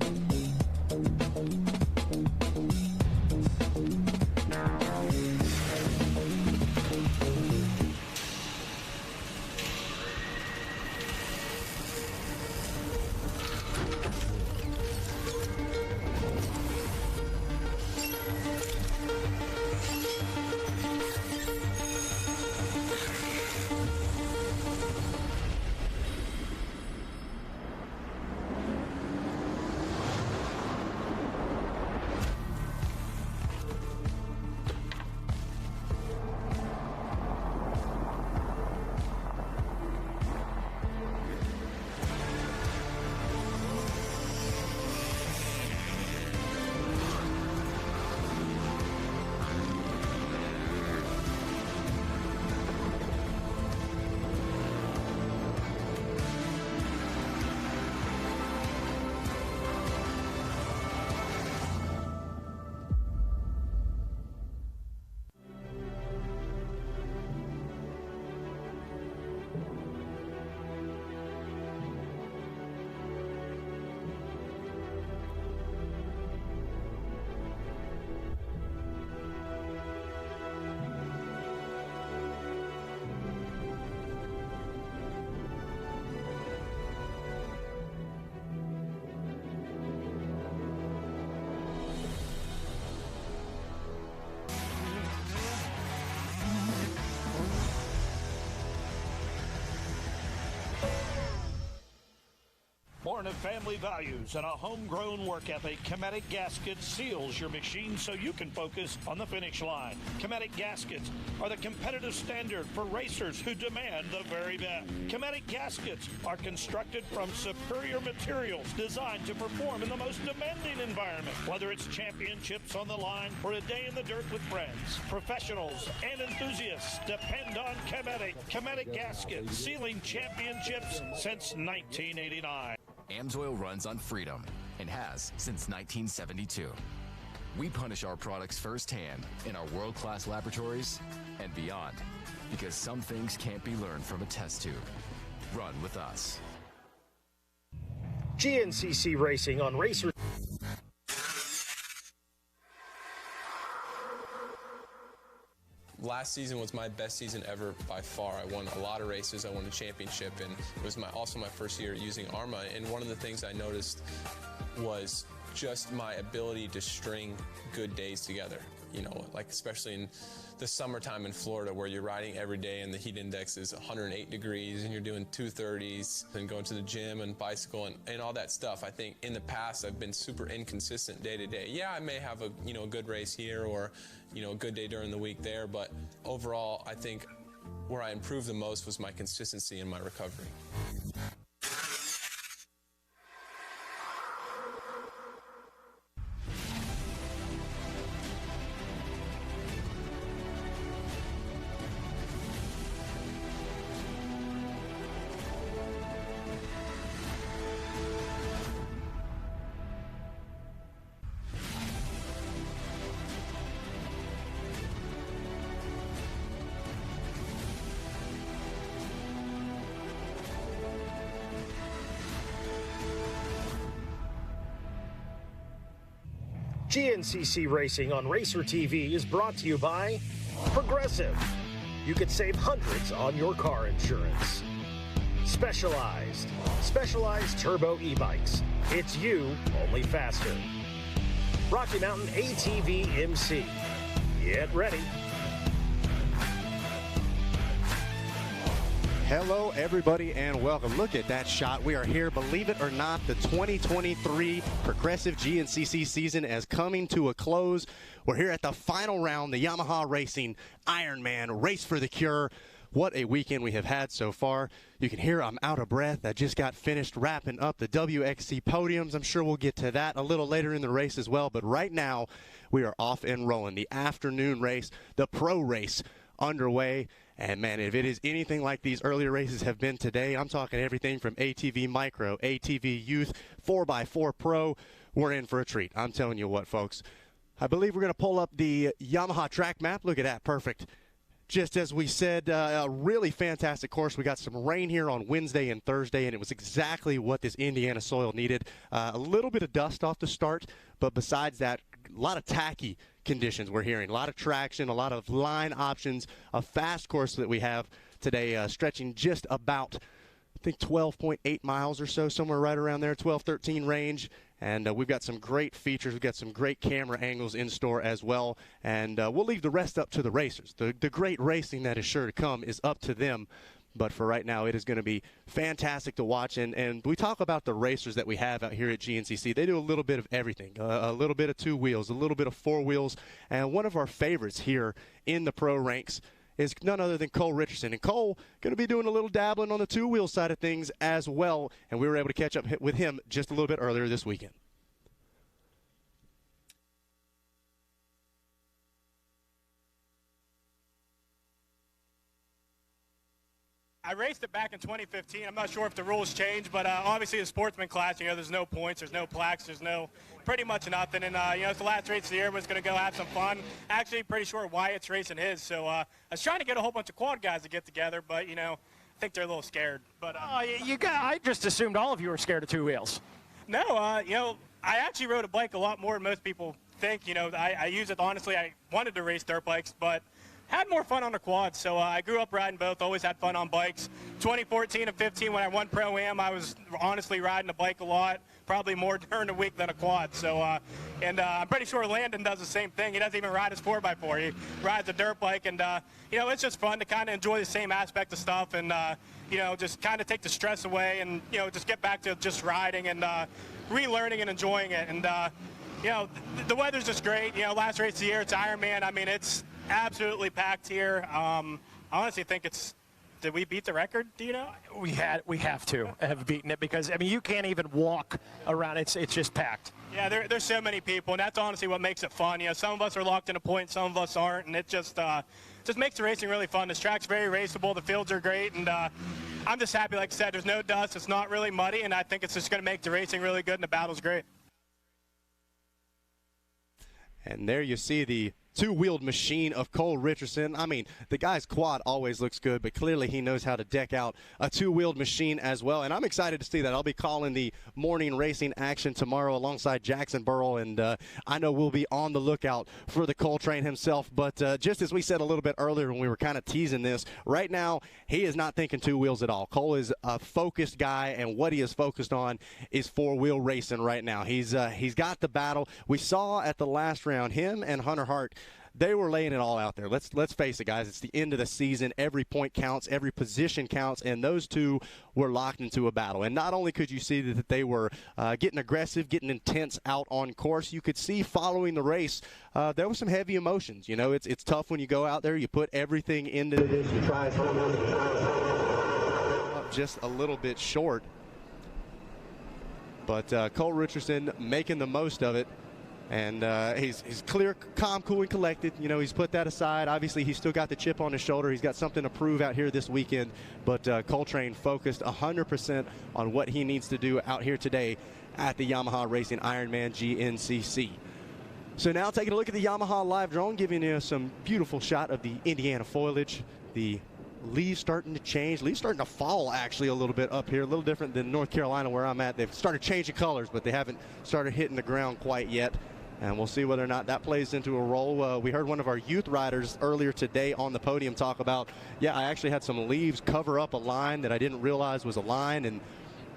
Born of family values and a homegrown work ethic, Cometic Gaskets seals your machine so you can focus on the finish line. Cometic Gaskets are the competitive standard for racers who demand the very best. Cometic Gaskets are constructed from superior materials designed to perform in the most demanding environment, whether it's championships on the line or a day in the dirt with friends. Professionals and enthusiasts depend on Cometic. Cometic Gaskets, sealing championships since 1989. Amsoil runs on freedom and has since 1972. We punish our products firsthand in our world-class laboratories and beyond, because some things can't be learned from a test tube. Run with us. GNCC Racing on Racer. Last season was my best season ever by far. I won a lot of races. I won a championship, and it was also my first year using ARMA. And one of the things I noticed was just my ability to string good days together. You know, like especially in the summertime in Florida where you're riding every day and the heat index is 108 degrees and you're doing 230s and going to the gym and bicycle and all that stuff. I think in the past I've been super inconsistent day to day. Yeah, I may have a good race here or a good day during the week there, but overall I think where I improved the most was my consistency in my recovery. GNCC Racing on Racer TV is brought to you by Progressive. You could save hundreds on your car insurance. Specialized turbo e-bikes. It's you, only faster. Rocky Mountain ATV MC. Get ready. Hello, everybody, and welcome. Look at that shot. We are here, believe it or not, the 2023 Progressive GNCC season is coming to a close. We're here at the final round, the Yamaha Racing Ironman Race for the Cure. What a weekend we have had so far. You can hear I'm out of breath. I just got finished wrapping up the WXC Podiums. I'm sure we'll get to that a little later in the race as well, but right now we are off and rolling. The afternoon race, the pro race, underway. And, man, if it is anything like these earlier races have been today, I'm talking everything from ATV Micro, ATV Youth, 4x4 Pro. We're in for a treat. I'm telling you what, folks. I believe we're going to pull up the Yamaha track map. Look at that. Perfect. Just as we said, a really fantastic course. We got some rain here on Wednesday and Thursday, and it was exactly what this Indiana soil needed. A little bit of dust off the start, but besides that, a lot of tacky conditions we're hearing. A lot of traction, a lot of line options, a fast course that we have today stretching just about, I think, 12.8 miles or so, somewhere right around there, 12, 13 range. And we've got some great features. We've got some great camera angles in store as well. And we'll leave the rest up to the racers. The great racing that is sure to come is up to them. But for right now, it is going to be fantastic to watch. And we talk about the racers that we have out here at GNCC. They do a little bit of everything, a little bit of two wheels, a little bit of four wheels. And one of our favorites here in the pro ranks is none other than Cole Richardson. And Cole going to be doing a little dabbling on the two-wheel side of things as well. And we were able to catch up with him just a little bit earlier this weekend. I raced it back in 2015. I'm not sure if the rules changed, but obviously the sportsman class, there's no points, there's no plaques, there's pretty much nothing. And, it's the last race of the year. Everyone's going to go have some fun. Actually, pretty sure Wyatt's racing his. So I was trying to get a whole bunch of quad guys to get together, but, I think they're a little scared. But I just assumed all of you were scared of two wheels. No, I actually rode a bike a lot more than most people think. I use it, honestly. I wanted to race dirt bikes, but had more fun on the quad. So I grew up riding both, always had fun on bikes. 2014 and 15 when I won Pro-Am, I was honestly riding a bike a lot, probably more during the week than a quad. So, I'm pretty sure Landon does the same thing. He doesn't even ride his 4x4. He rides a dirt bike, and, it's just fun to kind of enjoy the same aspect of stuff and, just kind of take the stress away and, just get back to just riding and relearning and enjoying it. And, the weather's just great. Last race of the year, it's Ironman. I mean, it's absolutely packed here. I honestly think did we beat the record? Do you know? We have to have beaten it because, you can't even walk around. It's just packed. Yeah, there's so many people, and that's honestly what makes it fun. Some of us are locked in a point, some of us aren't, and it just makes the racing really fun. This track's very raceable. The fields are great, and I'm just happy, like I said, there's no dust. It's not really muddy, and I think it's just going to make the racing really good, and the battle's great. And there you see the two-wheeled machine of Cole Richardson. The guy's quad always looks good, but clearly he knows how to deck out a two-wheeled machine as well. And I'm excited to see that. I'll be calling the morning racing action tomorrow alongside Jackson Burrell, and I know we'll be on the lookout for the Cole train himself. But just as we said a little bit earlier when we were kind of teasing this, right now he is not thinking two wheels at all. Cole is a focused guy, and what he is focused on is four-wheel racing right now. He's got the battle. We saw at the last round him and Hunter Hart. They were laying it all out there. Let's face it, guys. It's the end of the season. Every point counts. Every position counts. And those two were locked into a battle. And not only could you see that they were getting aggressive, getting intense out on course, you could see following the race there was some heavy emotions. It's tough when you go out there. You put everything into this. You try just a little bit short. But Cole Richardson making the most of it. And he's clear, calm, cool, and collected. He's put that aside. Obviously, he's still got the chip on his shoulder. He's got something to prove out here this weekend. But Coltrane focused 100% on what he needs to do out here today at the Yamaha Racing Ironman GNCC. So now taking a look at the Yamaha live drone, giving you some beautiful shot of the Indiana foliage. The leaves starting to change. Leaves starting to fall, actually, a little bit up here. A little different than North Carolina where I'm at. They've started changing colors, but they haven't started hitting the ground quite yet. And we'll see whether or not that plays into a role. We heard one of our youth riders earlier today on the podium talk about, I actually had some leaves cover up a line that I didn't realize was a line. And,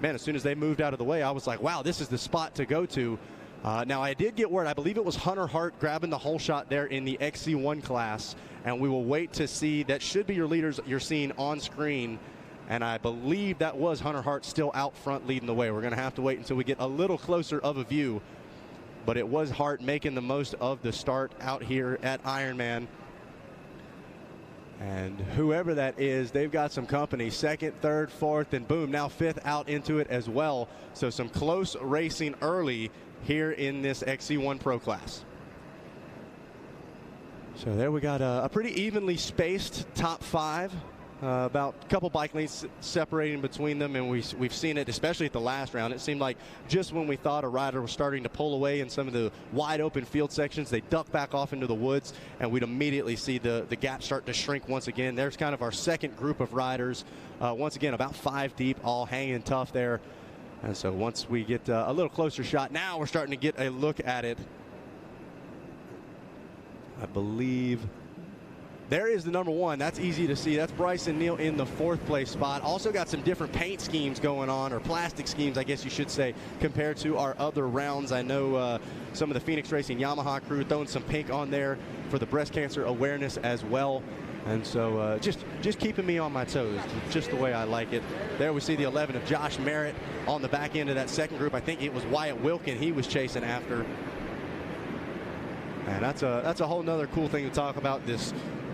man, as soon as they moved out of the way, I was like, wow, this is the spot to go to. Now, I did get word. I believe it was Hunter Hart grabbing the whole shot there in the XC1 class. And we will wait to see. That should be your leaders you're seeing on screen. And I believe that was Hunter Hart still out front leading the way. We're going to have to wait until we get a little closer of a view. But it was Hart making the most of the start out here at Ironman. And whoever that is, they've got some company. Second, third, fourth, and boom, now fifth out into it as well. So some close racing early here in this XC1 Pro class. So there we got a pretty evenly spaced top 5. About a couple bike lanes separating between them, and we've seen it, especially at the last round. It seemed like just when we thought a rider was starting to pull away in some of the wide open field sections, they duck back off into the woods, and we'd immediately see the gap start to shrink once again. There's kind of our second group of riders, once again about 5 deep, all hanging tough there. And so once we get a little closer shot, now we're starting to get a look at it. I believe there is the number 1. That's easy to see. That's Bryson Neal in the 4th place spot. Also got some different paint schemes going on, or plastic schemes, I guess you should say, compared to our other rounds. I know some of the Phoenix Racing Yamaha crew throwing some pink on there for the breast cancer awareness as well. And so just keeping me on my toes, just the way I like it. There we see the 11 of Josh Merritt on the back end of that second group. I think it was Wyatt Wilkin he was chasing after. And that's a whole nother cool thing to talk about, this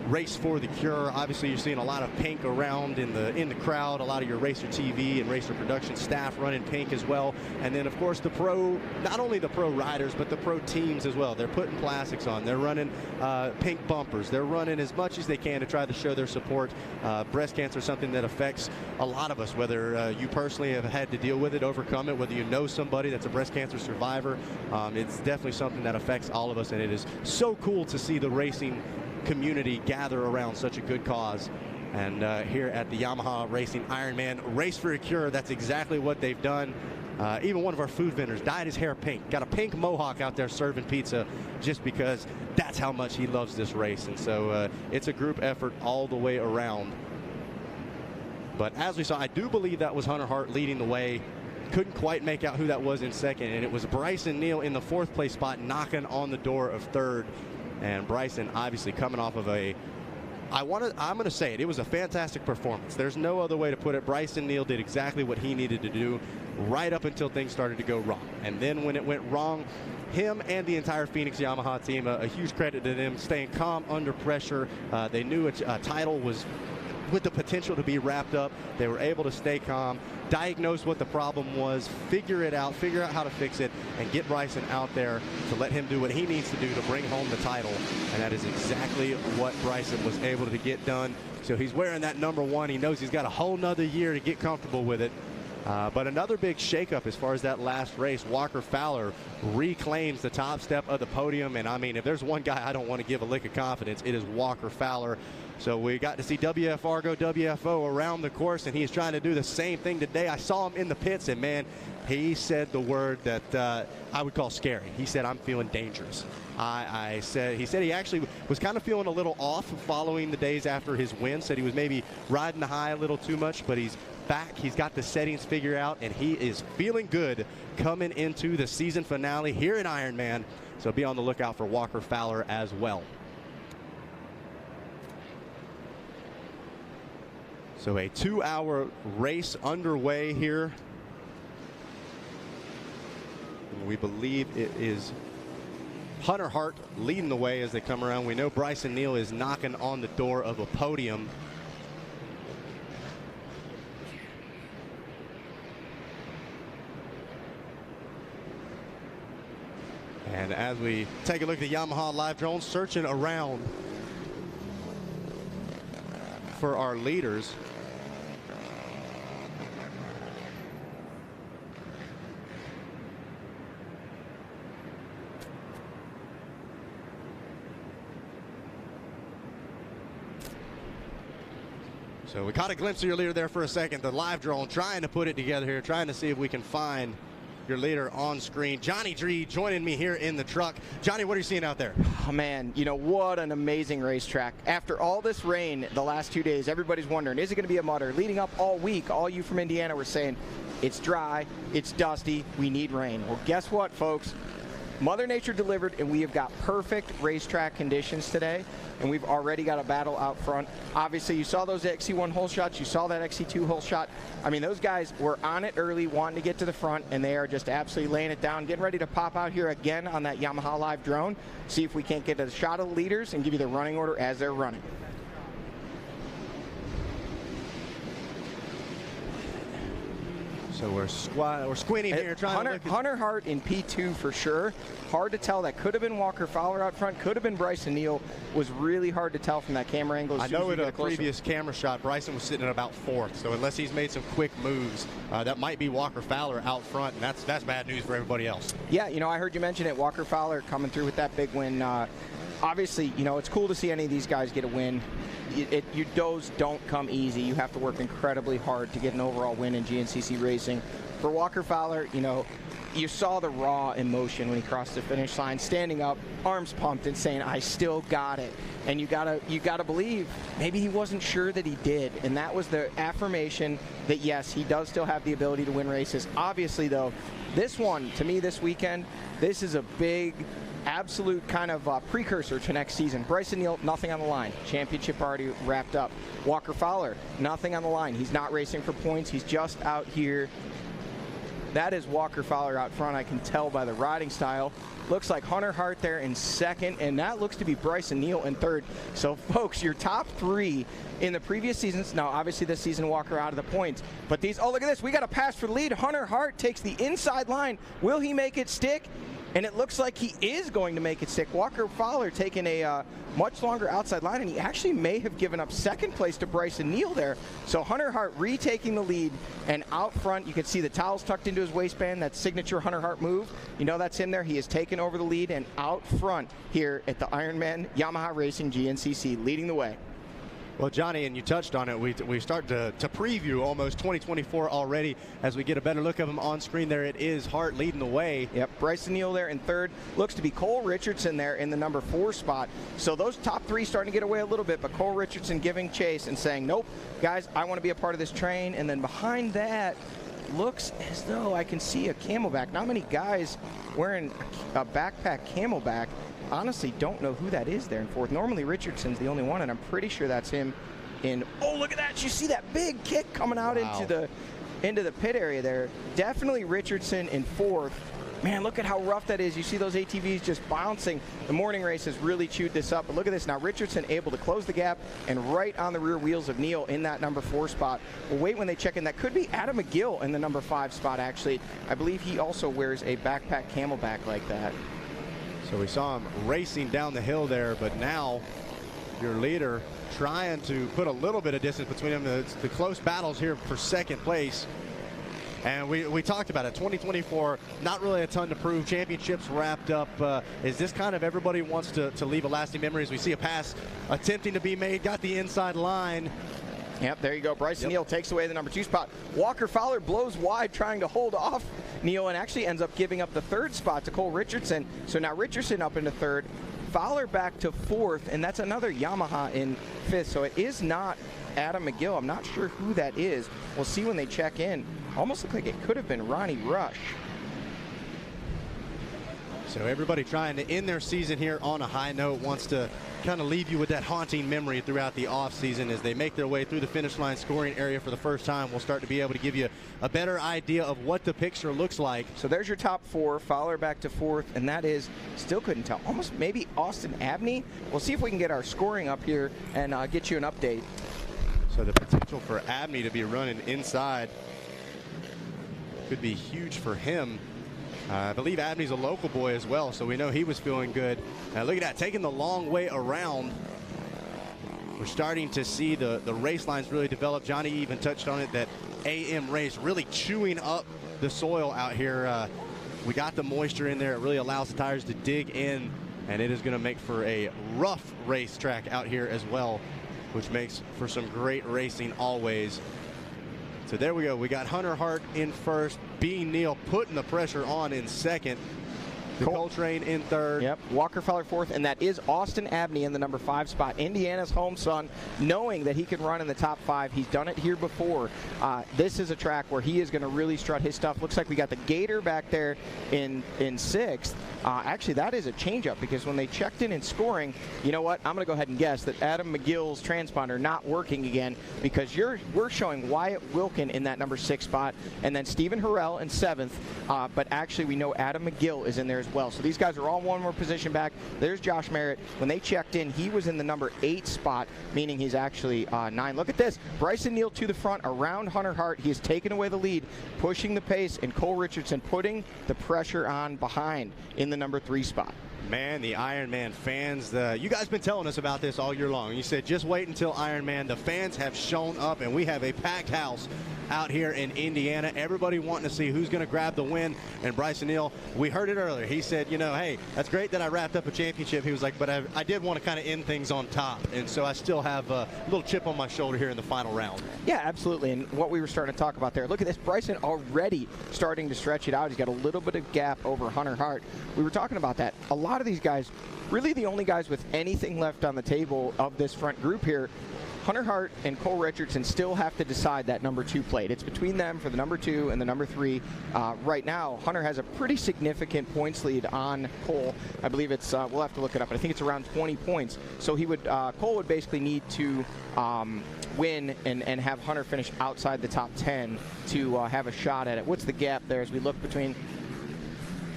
race for the cure. Obviously, you're seeing a lot of pink around in the crowd. A lot of your Racer TV and Racer production staff running pink as well. And then, of course, the pro, not only the pro riders, but the pro teams as well. They're putting plastics on. They're running pink bumpers. They're running as much as they can to try to show their support. Breast cancer is something that affects a lot of us, whether you personally have had to deal with it, overcome it, whether you know somebody that's a breast cancer survivor. It's definitely something that affects all of us, and it is so cool to see the racing community gather around such a good cause. And here at the Yamaha Racing Ironman Race for a Cure, that's exactly what they've done. Even one of our food vendors dyed his hair pink, got a pink mohawk out there serving pizza, just because that's how much he loves this race. And so it's a group effort all the way around. But as we saw, I do believe that was Hunter Hart leading the way. Couldn't quite make out who that was in second, and it was Bryson Neal in the 4th place spot, knocking on the door of 3rd. And Bryson obviously coming off of I'm going to say it was a fantastic performance. There's no other way to put it. Bryson Neal did exactly what he needed to do right up until things started to go wrong. And then when it went wrong, him and the entire Phoenix Yamaha team, a huge credit to them, staying calm under pressure. They knew a title was with the potential to be wrapped up. They were able to stay calm, diagnose what the problem was, figure out how to fix it, and get Bryson out there to let him do what he needs to do to bring home the title. And that is exactly what Bryson was able to get done. So he's wearing that number 1. He knows he's got a whole nother year to get comfortable with it. But another big shakeup as far as that last race. Walker Fowler reclaims the top step of the podium. And I mean, if there's one guy I don't want to give a lick of confidence, it is Walker Fowler. So we got to see WF Argo, WFO around the course, and he's trying to do the same thing today. I saw him in the pits, and man, he said the word that I would call scary. He said, "I'm feeling dangerous." He said he actually was kind of feeling a little off following the days after his win. Said he was maybe riding the high a little too much, but he's back. He's got the settings figured out, and he is feeling good coming into the season finale here in Ironman. So be on the lookout for Walker Fowler as well. So a 2-hour race underway here. We believe it is Hunter Hart leading the way as they come around. We know Bryson Neal is knocking on the door of a podium. And as we take a look at the Yamaha live drone, searching around for our leaders. So we caught a glimpse of your leader there for a second. The live drone trying to put it together here, trying to see if we can find your leader on screen. Johnny Dree joining me here in the truck. Johnny, what are you seeing out there? Oh, man, you know, what an amazing racetrack. After all this rain the last 2 days, everybody's wondering, is it going to be a mudder? Leading up all week, all you from Indiana were saying, it's dry, it's dusty, we need rain. Well, guess what, folks? Mother Nature delivered, and we have got perfect racetrack conditions today, and we've already got a battle out front. Obviously, you saw those XC1 hole shots. You saw that XC2 hole shot. I mean, those guys were on it early, wanting to get to the front, and they are just absolutely laying it down, getting ready to pop out here again on that Yamaha live drone, see if we can't get a shot of the leaders and give you the running order as they're running. So we're squinting here, trying to look at Hunter Hart in P2 for sure. Hard to tell. That could have been Walker Fowler out front. Could have been Bryson Neal. Was really hard to tell from that camera angle. I know in a previous camera shot, Bryson was sitting at about 4th. So unless he's made some quick moves, that might be Walker Fowler out front, and that's bad news for everybody else. Yeah, you know, I heard you mention it. Walker Fowler coming through with that big win. Obviously, you know, it's cool to see any of these guys get a win. Those don't come easy. You have to work incredibly hard to get an overall win in GNCC racing. For Walker Fowler, you know, you saw the raw emotion when he crossed the finish line, standing up, arms pumped, and saying, "I still got it." And you gotta believe maybe he wasn't sure that he did, and that was the affirmation that yes, he does still have the ability to win races. Obviously, though, this one to me this weekend, this is a big, absolute kind of precursor to next season. Bryson Neal, nothing on the line. Championship already wrapped up. Walker Fowler, nothing on the line. He's not racing for points. He's just out here. That is Walker Fowler out front. I can tell by the riding style. Looks like Hunter Hart there in 2nd, and that looks to be Bryson Neal in 3rd. So, folks, your top 3 in the previous seasons. Now, obviously, this season, Walker out of the points. But these, oh, look at this. We got a pass for the lead. Hunter Hart takes the inside line. Will he make it stick? And it looks like he is going to make it stick. Walker Fowler taking a much longer outside line, and he actually may have given up 2nd place to Bryson Neal there. So Hunter Hart retaking the lead, and out front, you can see the towels tucked into his waistband, that signature Hunter Hart move. You know that's him there. He has taken over the lead, and out front here at the Ironman Yamaha Racing GNCC, leading the way. Well, Johnny, and you touched on it, we start to preview almost 2024 already as we get a better look of him on screen there. It is Hart leading the way. Yep, Bryson Neal there in 3rd. Looks to be Cole Richardson there in the number 4 spot. So those top 3 starting to get away a little bit, but Cole Richardson giving chase and saying, nope, guys, I want to be a part of this train. And then behind that, looks as though I can see a Camelback. Not many guys wearing a backpack Camelback. Honestly, don't know who that is there in 4th. Normally Richardson's the only one, and I'm pretty sure that's him in. Oh, look at that! You see that big kick coming out into the pit area there. Definitely Richardson in 4th. Man, look at how rough that is. You see those ATVs just bouncing. The morning race has really chewed this up. But look at this now. Richardson able to close the gap and right on the rear wheels of Neal in that number 4 spot. We'll wait when they check in. That could be Adam McGill in the number 5 spot, actually. I believe he also wears a backpack Camelback like that. So we saw him racing down the hill there, but now your leader trying to put a little bit of distance between them. The close battles here for 2nd place. And we talked about it. 2024, not really a ton to prove. Championships wrapped up. Is this kind of everybody wants to leave a lasting memory as we see a pass attempting to be made, got the inside line. Yep, there you go. Bryson Neal takes away the number 2 spot. Walker Fowler blows wide trying to hold off Neal and actually ends up giving up the 3rd spot to Cole Richardson. So now Richardson up into 3rd, Fowler back to 4th, and that's another Yamaha in 5th. So it is not Adam McGill. I'm not sure who that is. We'll see when they check in. Almost look like it could have been Ronnie Rush. So everybody trying to end their season here on a high note, wants to kind of leave you with that haunting memory throughout the offseason as they make their way through the finish line scoring area for the first time. We'll start to be able to give you a better idea of what the picture looks like. So there's your top 4. Fowler back to 4th, and that is, still couldn't tell, almost maybe Austin Abney. We'll see if we can get our scoring up here and get you an update. So the potential for Abney to be running inside could be huge for him. I believe Abney's a local boy as well, so we know he was feeling good. Look at that, taking the long way around. We're starting to see the race lines really develop. Johnny even touched on it, that AM race really chewing up the soil out here. We got the moisture in there. It really allows the tires to dig in, and it is going to make for a rough racetrack out here as well, which makes for some great racing always. So there we go. We got Hunter Hart in 1st, B. Neal putting the pressure on in 2nd. Coltrane in 3rd. Yep, Walker Fowler 4th, and that is Austin Abney in the number 5 spot. Indiana's home son, knowing that he can run in the top 5. He's done it here before. This is a track where he is going to really strut his stuff. Looks like we got the Gator back there in 6th. Actually, that is a changeup, because when they checked in scoring, you know what? I'm going to go ahead and guess that Adam McGill's transponder not working again, because we're showing Wyatt Wilkin in that number 6 spot, and then Stephen Harrell in 7th. But actually, we know Adam McGill is in there as well. So these guys are all one more position back. There's Josh Merritt. When they checked in, he was in the number 8 spot, meaning he's actually 9. Look at this. Bryson Neal to the front around Hunter Hart. He has taken away the lead, pushing the pace, and Cole Richardson putting the pressure on behind in the number 3 spot. Man, the Ironman fans, you guys been telling us about this all year long. You said just wait until Ironman. The fans have shown up, and we have a packed house out here in Indiana. Everybody wanting to see who's going to grab the win. And Bryson Neal, we heard it earlier. He said, you know, hey, that's great that I wrapped up a championship. He was like, but I did want to kind of end things on top. And so I still have a little chip on my shoulder here in the final round. Yeah, absolutely. And what we were starting to talk about there, look at this. Bryson already starting to stretch it out. He's got a little bit of gap over Hunter Hart. We were talking about that. A lot of these guys, really the only guys with anything left on the table of this front group here, Hunter Hart and Cole Richardson still have to decide that number 2 plate. It's between them for the number 2 and the number 3. Right now, Hunter has a pretty significant points lead on Cole. I believe it's, we'll have to look it up, but I think it's around 20 points. So he would, Cole would basically need to win and have Hunter finish outside the top 10 to have a shot at it. What's the gap there as we look between?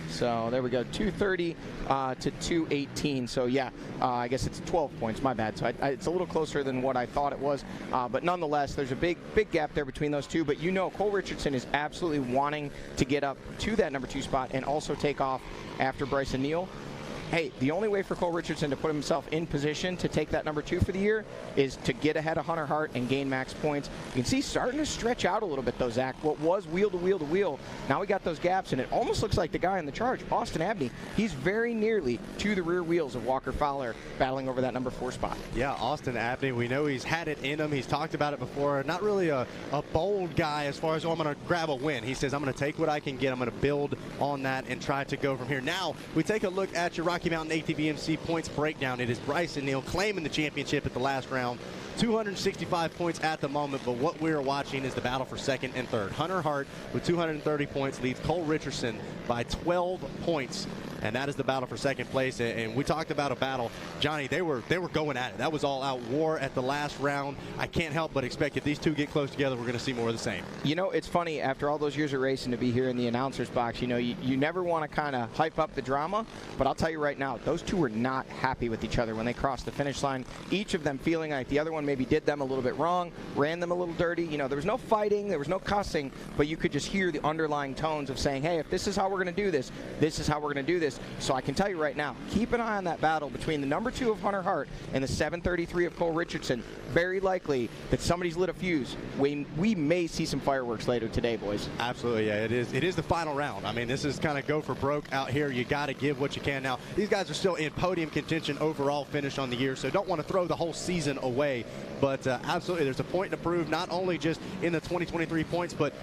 So there we go, 230 to 218. So yeah, I guess it's 12 points. My bad. So it's a little closer than what I thought it was. But nonetheless, there's a big gap there between those two. But you know, Cole Richardson is absolutely wanting to get up to that number 2 spot and also take off after Bryson Neal. Hey, the only way for Cole Richardson to put himself in position to take that number 2 for the year is to get ahead of Hunter Hart and gain max points. You can see starting to stretch out a little bit though, Zach. What was wheel to wheel to wheel, now we got those gaps, and it almost looks like the guy in the charge, Austin Abney, he's very nearly to the rear wheels of Walker Fowler battling over that number 4 spot. Yeah, Austin Abney, we know he's had it in him. He's talked about it before. Not really a bold guy as far as, I'm going to grab a win. He says, I'm going to take what I can get. I'm going to build on that and try to go from here. Now, we take a look at your Rocky Mountain ATVMC points breakdown. It is Bryson Neal claiming the championship at the last round. 265 points at the moment, but what we're watching is the battle for second and third. Hunter Hart with 230 points leads Cole Richardson by 12 points, and that is the battle for second place. And we talked about a battle, Johnny, they were going at it. That was all out war at the last round. I can't help but expect if these two get close together, we're going to see more of the same. You know, it's funny, after all those years of racing, to be here in the announcer's box, you know, you never want to kind of hype up the drama, but I'll tell you right now, those two were not happy with each other when they crossed the finish line, each of them feeling like the other one maybe did them a little bit wrong, ran them a little dirty. You know, there was no fighting, there was no cussing, but you could just hear the underlying tones of saying, hey, if this is how we're going to do this, this is how we're going to do this. So I can tell you right now, keep an eye on that battle between the number 2 of Hunter Hart and the 733 of Cole Richardson. Very likely that somebody's lit a fuse. We may see some fireworks later today, boys. Absolutely, yeah, it is the final round. I mean, this is kind of go for broke out here. You got to give what you can. Now, these guys are still in podium contention overall finish on the year, so don't want to throw the whole season away. But absolutely, there's a point to prove, not only just in the 2023 points, but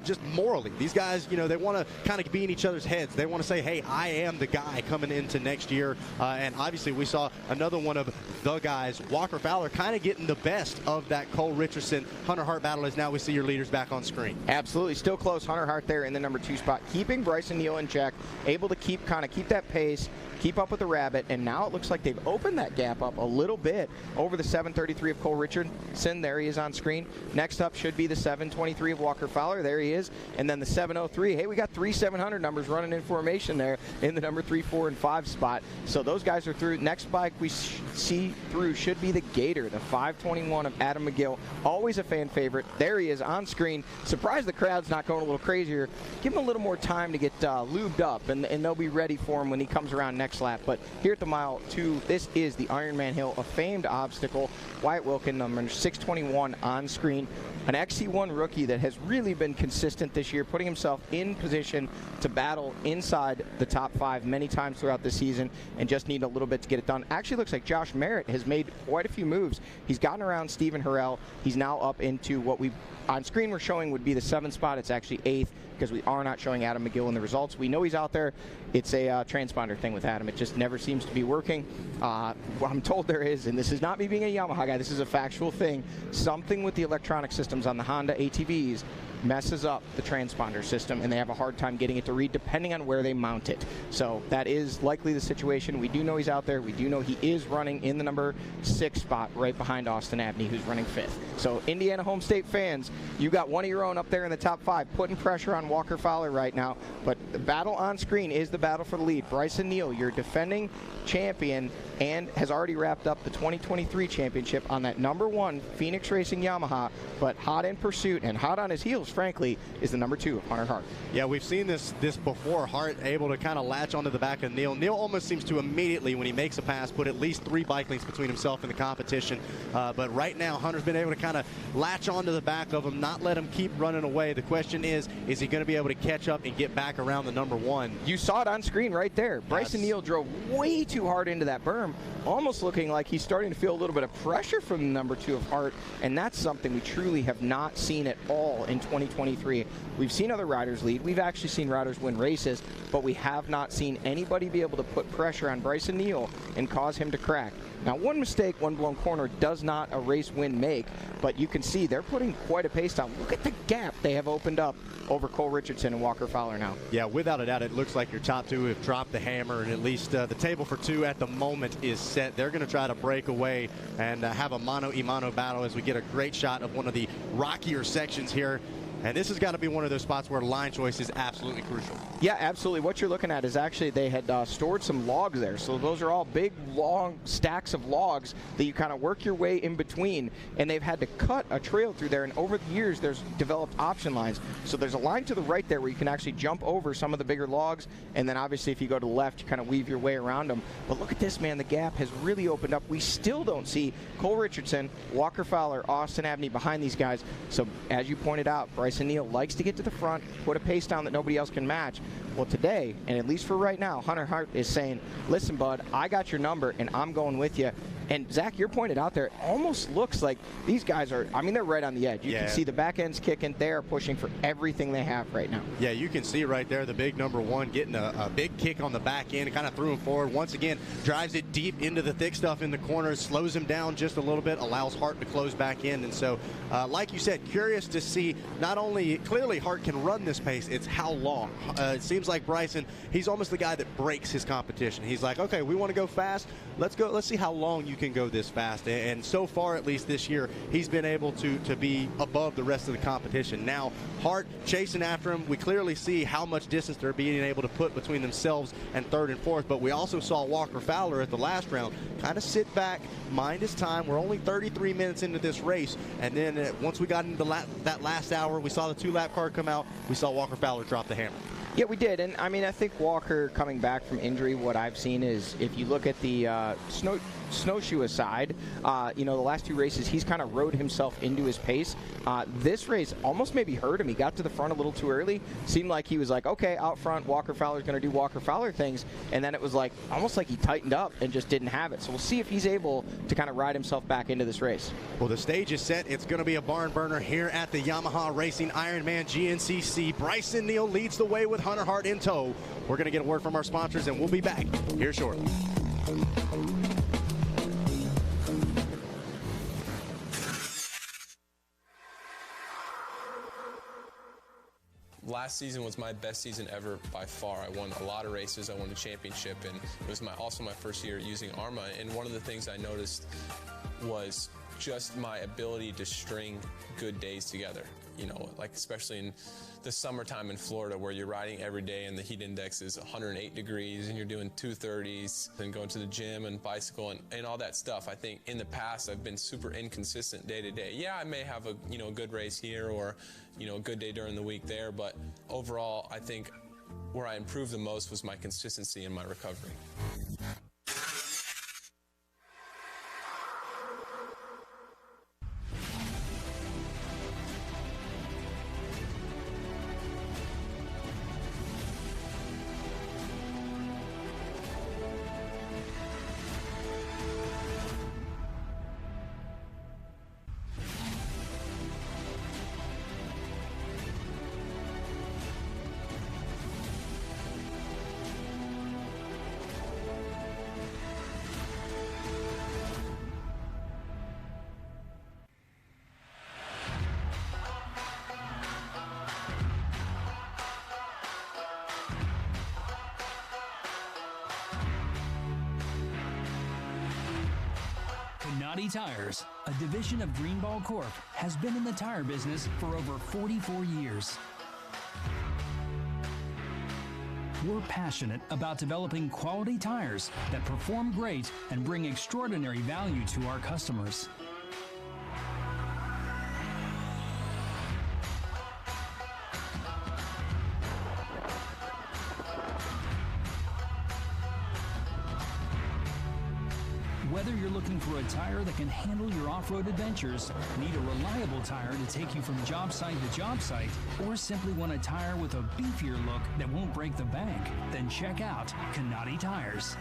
just morally. These guys, you know, they want to kind of be in each other's heads. They want to say, hey, I am the guy coming into next year. And obviously, we saw another one of the guys, Walker Fowler, kind of getting the best of that Cole Richardson Hunter Hart battle as now we see your leaders back on screen. Absolutely, still close. Hunter Hart there in the number 2 spot, keeping Bryson Neal in check, able to keep that pace, keep up with the rabbit, and now it looks like they've opened that gap up a little bit over the 733 of Cole Richardson. There he is on screen. Next up should be the 723 of Walker Fowler. There he is. And then the 703. Hey, we got 3 700 numbers running in formation there in the number 3, 4, and 5 spot. So those guys are through. Next bike we see through should be the Gator, the 521 of Adam McGill. Always a fan favorite. There he is on screen. Surprised the crowd's not going a little crazier. Give him a little more time to get lubed up, and they'll be ready for him when he comes around next lap. But here at the mile 2, this is the Ironman Hill, a famed obstacle. Wyatt Wilkin, number 621 on screen. An XC1 rookie that has really been consistent this year, putting himself in position to battle inside the top 5 many times throughout the season, and just need a little bit to get it done. Actually looks like Josh Merritt has made quite a few moves. He's gotten around Stephen Harrell. He's now up into what we on screen we're showing would be the 7th spot. It's actually 8th because we are not showing Adam McGill in the results. We know he's out there. It's a transponder thing with Adam. It just never seems to be working. What I'm told there is, and this is not me being a Yamaha guy, this is a factual thing, something with the electronic systems on the Honda ATVs messes up the transponder system, and they have a hard time getting it to read depending on where they mount it. So that is likely the situation. We do know he's out there. We do know he is running in the number 6 spot right behind Austin Abney, who's running 5th. So Indiana Home State fans, you got one of your own up there in the top 5, putting pressure on Walker Fowler right now. But the battle on screen is the battle for the lead. Bryson Neal, your defending champion, and has already wrapped up the 2023 championship on that number 1 Phoenix Racing Yamaha, but hot in pursuit and hot on his heels, frankly, is the number 2, Hunter Hart. Yeah, we've seen this before. Hart able to kind of latch onto the back of Neal. Neal almost seems to immediately, when he makes a pass, put at least 3 bike links between himself and the competition. But right now, Hunter's been able to kind of latch onto the back of him, not let him keep running away. The question is he going to be able to catch up and get back around the number 1? You saw it on screen right there. Bryson Neal drove way too hard into that berm, almost looking like he's starting to feel a little bit of pressure from the number 2 of Hart, and that's something we truly have not seen at all in 2023. We've seen other riders lead. We've actually seen riders win races, but we have not seen anybody be able to put pressure on Bryson Neal and cause him to crack. Now, one mistake, one blown corner does not a race win make, but you can see they're putting quite a pace down. Look at the gap they have opened up over Cole Richardson and Walker Fowler now. Yeah, without a doubt, it looks like your top 2 have dropped the hammer, and at least the table for 2 at the moment is set. They're going to try to break away and have a mano-a-mano battle as we get a great shot of one of the rockier sections here. And this has got to be one of those spots where line choice is absolutely crucial. Yeah, absolutely. What you're looking at is actually they had stored some logs there. So those are all big, long stacks of logs that you kind of work your way in between. And they've had to cut a trail through there. And over the years, there's developed option lines. So there's a line to the right there where you can actually jump over some of the bigger logs. And then obviously if you go to the left, you kind of weave your way around them. But look at this, man. The gap has really opened up. We still don't see Cole Richardson, Walker Fowler, Austin Abney behind these guys. So as you pointed out, Bryson Neal likes to get to the front, put a pace down that nobody else can match. Well, today, and at least for right now, Hunter Hart is saying, listen, bud, I got your number, and I'm going with you. And, Zach, you're pointed out there, it almost looks like these guys are, I mean, they're right on the edge. You can see the back end's kicking. They are pushing for everything they have right now. Yeah, you can see right there the big number 1 getting a big kick on the back end, kind of threw him forward. Once again, drives it deep into the thick stuff in the corners, slows him down just a little bit, allows Hart to close back in. And so, like you said, curious to see not only clearly Hart can run this pace, it's how long. It seems like Bryson, he's almost the guy that breaks his competition. He's like, okay, we want to go fast. Let's see how long you can go this fast. And so far, at least this year, he's been able to be above the rest of the competition. Now, Hart chasing after him. We clearly see how much distance they're being able to put between themselves and 3rd and 4th. But we also saw Walker Fowler at the last round kind of sit back, mind his time. We're only 33 minutes into this race. And then once we got into that last hour, we saw the 2-lap car come out. We saw Walker Fowler drop the hammer. Yeah, we did. And, I mean, I think Walker coming back from injury, what I've seen is if you look at the snowshoe aside, the last 2 races, he's kind of rode himself into his pace. This race almost maybe hurt him. He got to the front a little too early. Seemed like he was like, okay, out front, Walker Fowler's going to do Walker Fowler things. And then it was like almost like he tightened up and just didn't have it. So we'll see if he's able to kind of ride himself back into this race. Well, the stage is set. It's going to be a barn burner here at the Yamaha Racing Ironman GNCC. Bryson Neal leads the way with Hunter Hart in tow. We're going to get a word from our sponsors, and we'll be back here shortly. Last season was my best season ever by far. I won a lot of races. I won a championship, and it was also my first year using ARMA. And one of the things I noticed was just my ability to string good days together. Like especially in the summertime in Florida where you're riding every day and the heat index is 108 degrees and you're doing 230s and going to the gym and bicycle and all that stuff. I think in the past I've been super inconsistent day to day. Yeah, I may have a good race here or a good day during the week there, but overall I think where I improved the most was my consistency in my recovery. Canati Tires, a division of Greenball Corp, has been in the tire business for over 44 years. We're passionate about developing quality tires that perform great and bring extraordinary value to our customers. Whether you're looking for a tire that can handle your off-road adventures, need a reliable tire to take you from job site to job site, or simply want a tire with a beefier look that won't break the bank, then check out Canati Tires.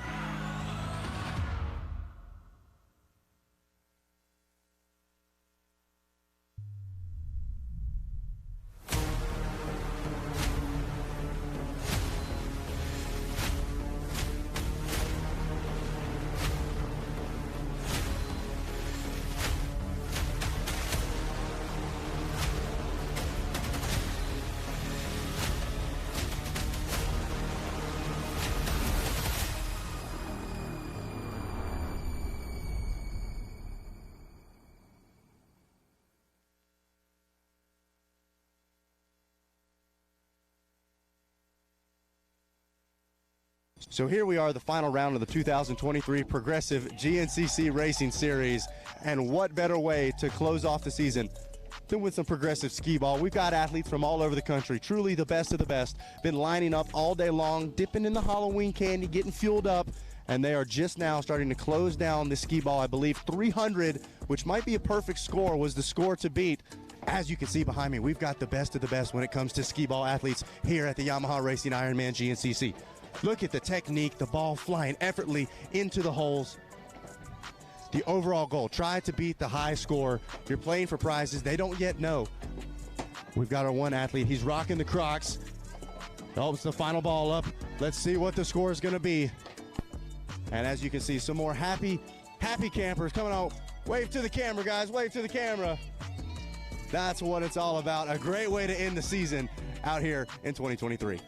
So here we are, the final round of the 2023 Progressive GNCC Racing Series. And what better way to close off the season than with some Progressive skee ball. We've got athletes from all over the country, truly the best of the best, been lining up all day long, dipping in the Halloween candy, getting fueled up, and they are just now starting to close down the skee ball. I believe 300, which might be a perfect score, was the score to beat. As you can see behind me, we've got the best of the best when it comes to skee ball athletes here at the Yamaha Racing Ironman GNCC. Look at the technique, the ball flying effortlessly into the holes. The overall goal, try to beat the high score. You're playing for prizes they don't yet know. We've got our one athlete, he's rocking the Crocs. Helps the final ball up. Let's see what the score is gonna be. And as you can see, some more happy campers coming out. Wave to the camera, guys, wave to the camera. That's what it's all about. A great way to end the season out here in 2023.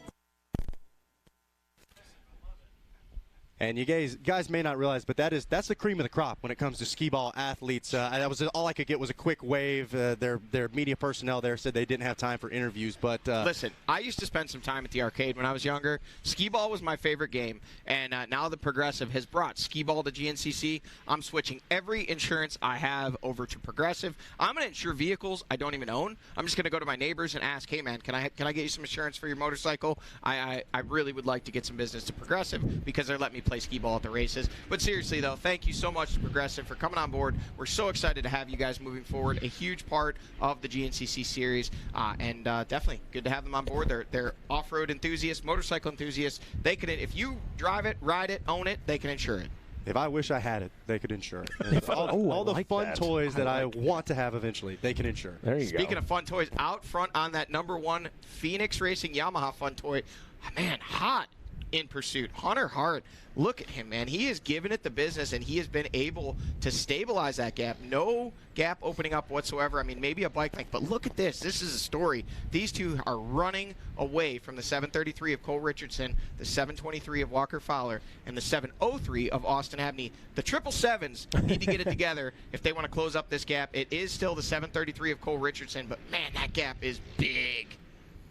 And you guys may not realize, but that's the cream of the crop when it comes to skee ball athletes. That was all I could get was a quick wave. Their media personnel there said they didn't have time for interviews. But listen, I used to spend some time at the arcade when I was younger. Skee ball was my favorite game, and now the Progressive has brought skee ball to GNCC. I'm switching every insurance I have over to Progressive. I'm going to insure vehicles I don't even own. I'm just going to go to my neighbors and ask, hey man, can I get you some insurance for your motorcycle? I really would like to get some business to Progressive because they're letting me play skee ball at the races. But seriously though, thank you so much to Progressive for coming on board. We're so excited to have you guys moving forward. A huge part of the GNCC series, and definitely good to have them on board. They're off-road enthusiasts, motorcycle enthusiasts. They can, if you drive it, ride it, own it, they can insure it. If I wish I had it, they could insure it. all the fun toys that I want to have eventually, they can insure it. There you go. Speaking of fun toys, out front on that #1 Phoenix Racing Yamaha fun toy, man, hot in pursuit. Hunter Hart, look at him, man. He has given it the business, and he has been able to stabilize that gap. No gap opening up whatsoever. I mean, maybe a bike length, but look at this. This is a story. These two are running away from the 733 of Cole Richardson, the 723 of Walker Fowler, and the 703 of Austin Abney. The 777s need to get it together if they want to close up this gap. It is still the 733 of Cole Richardson, but man, that gap is big.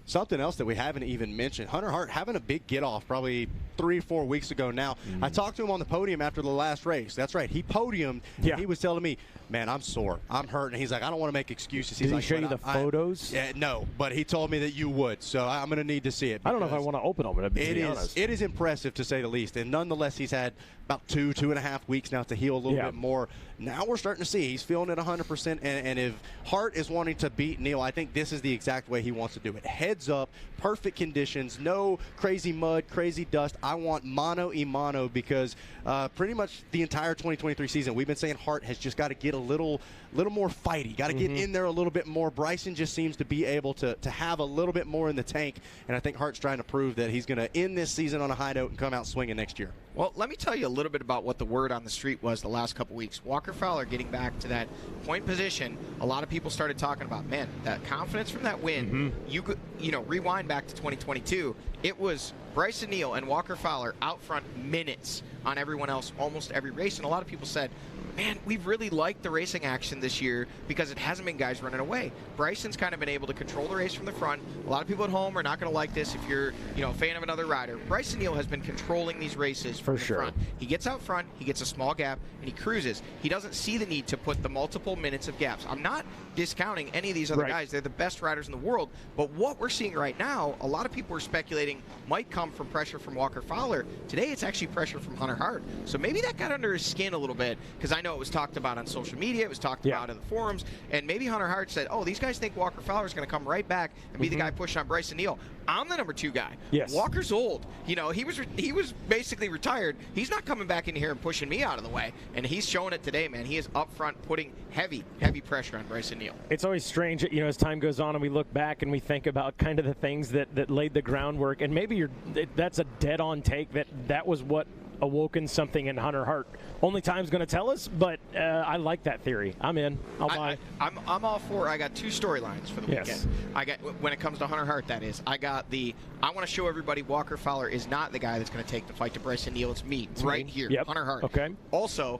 Something else that we haven't even mentioned, Hunter Hart having a big get-off probably 3 or 4 weeks ago now. I talked to him on the podium after the last race. That's right, he podiumed. Yeah. He was telling me, man, I'm sore, I'm hurt. And he's like, I don't want to make excuses. He's Did like, he show you the photos? Yeah, no, but he told me that you would, so I'm going to need to see it. I don't know if I want to open them, to be honest. It is impressive, to say the least. And nonetheless, he's had about 2.5 weeks now to heal a little bit more. Now we're starting to see he's feeling it 100%. And if Hart is wanting to beat Neil, I think this is the exact way he wants to do it. Heads up, perfect conditions, no crazy mud, crazy dust. I want mano a mano, because pretty much the entire 2023 season, we've been saying Hart has just got to get a little more fighty, got to get in there a little bit more. Bryson just seems to be able to have a little bit more in the tank, and I think Hart's trying to prove that he's going to end this season on a high note and come out swinging next year. Well, let me tell you a little bit about what the word on the street was the last couple weeks. Walker Fowler getting back to that point position. A lot of people started talking about, man, that confidence from that win. You could, rewind back to 2022. It was Bryson Neal and Walker Fowler out front minutes on everyone else almost every race, and a lot of people said, man, we've really liked the racing action this year because it hasn't been guys running away. Bryson's kind of been able to control the race from the front. A lot of people at home are not going to like this if you're, a fan of another rider. Bryson Neal has been controlling these races from the front. He gets out front, he gets a small gap, and he cruises. He doesn't see the need to put the multiple minutes of gaps. I'm not discounting any of these other guys. They're the best riders in the world. But what we're seeing right now, a lot of people are speculating might come from pressure from Walker Fowler. Today, it's actually pressure from Hunter Hart. So maybe that got under his skin a little bit, because I know it was talked about on social media, it was talked about in the forums, and maybe Hunter Hart said, oh, these guys think Walker Fowler's going to come right back and be the guy pushing on Bryson Neal. I'm the number 2 guy. Yes. Walker's old. He was basically retired. He's not coming back in here and pushing me out of the way, and he's showing it today, man. He is up front putting heavy pressure on Bryson Neal. It's always strange, as time goes on and we look back and we think about kind of the things that laid the groundwork, and maybe that's a dead-on take that was what awoken something in Hunter Hart. Only time's going to tell us, but I like that theory. I'm in. I'll buy. I'm all for. I got 2 storylines for the weekend. I got, when it comes to Hunter Hart, that is. I got I want to show everybody Walker Fowler is not the guy that's going to take the fight to Bryson Neal. It's me right here, Hunter Hart. Okay. Also,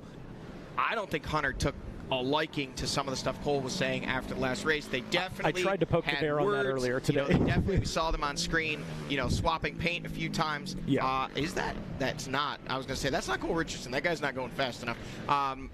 I don't think Hunter took a liking to some of the stuff Cole was saying after the last race. They definitely I tried to poke the bear on that earlier today. They definitely saw them on screen, swapping paint a few times. Yeah. That's not, I was going to say, that's not Cole Richardson. That guy's not going fast enough.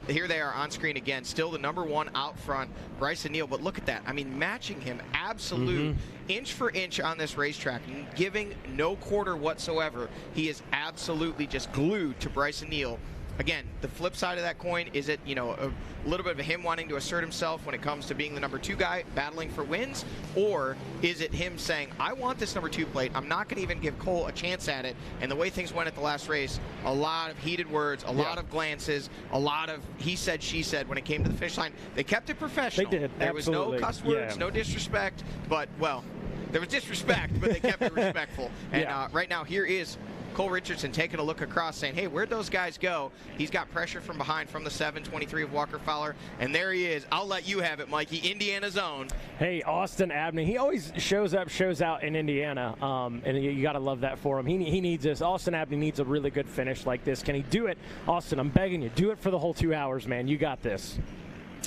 Here they are on screen again, still the number 1 out front, Bryson Neal. But look at that. I mean, matching him absolute inch for inch on this racetrack, giving no quarter whatsoever. He is absolutely just glued to Bryson Neal. Again, the flip side of that coin, is it, a little bit of him wanting to assert himself when it comes to being the number 2 guy, battling for wins? Or is it him saying, I want this number 2 plate, I'm not going to even give Cole a chance at it? And the way things went at the last race, a lot of heated words, a lot of glances, a lot of he said, she said when it came to the finish line. They kept it professional. They did, There was no cuss words, no disrespect, but, well, there was disrespect, but they kept it respectful. And right now, here is Cole Richardson taking a look across, saying, hey, where'd those guys go? He's got pressure from behind from the 723 of Walker Fowler, and there he is. I'll let you have it, Mikey. Indiana's own. Hey, Austin Abney. He always shows up, shows out in Indiana, and you got to love that for him. He needs this. Austin Abney needs a really good finish like this. Can he do it? Austin, I'm begging you, do it for the whole 2 hours, man. You got this.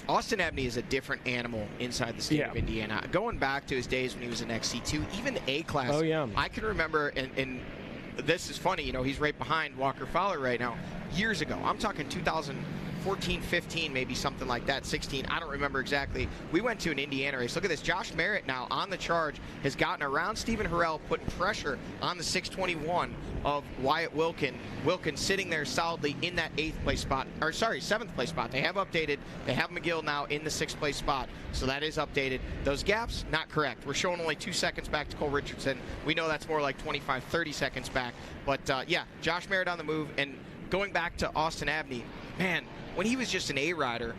Austin Abney is a different animal inside the state of Indiana. Going back to his days when he was in XC2, even the A-Class, I can remember, and this is funny, he's right behind Walker Fowler right now. Years ago, I'm talking 2014, 15, maybe something like that, 16, I don't remember exactly. We went to an Indiana race. Look at this. Josh Merritt now on the charge has gotten around Stephen Harrell, putting pressure on the 621 of Wyatt Wilkin. Wilkin sitting there solidly in that 7th place spot. They have updated. They have McGill now in the 6th place spot, so that is updated. Those gaps, not correct. We're showing only 2 seconds back to Cole Richardson. We know that's more like 25, 30 seconds back. But Josh Merritt on the move. And going back to Austin Abney, man, when he was just an A rider,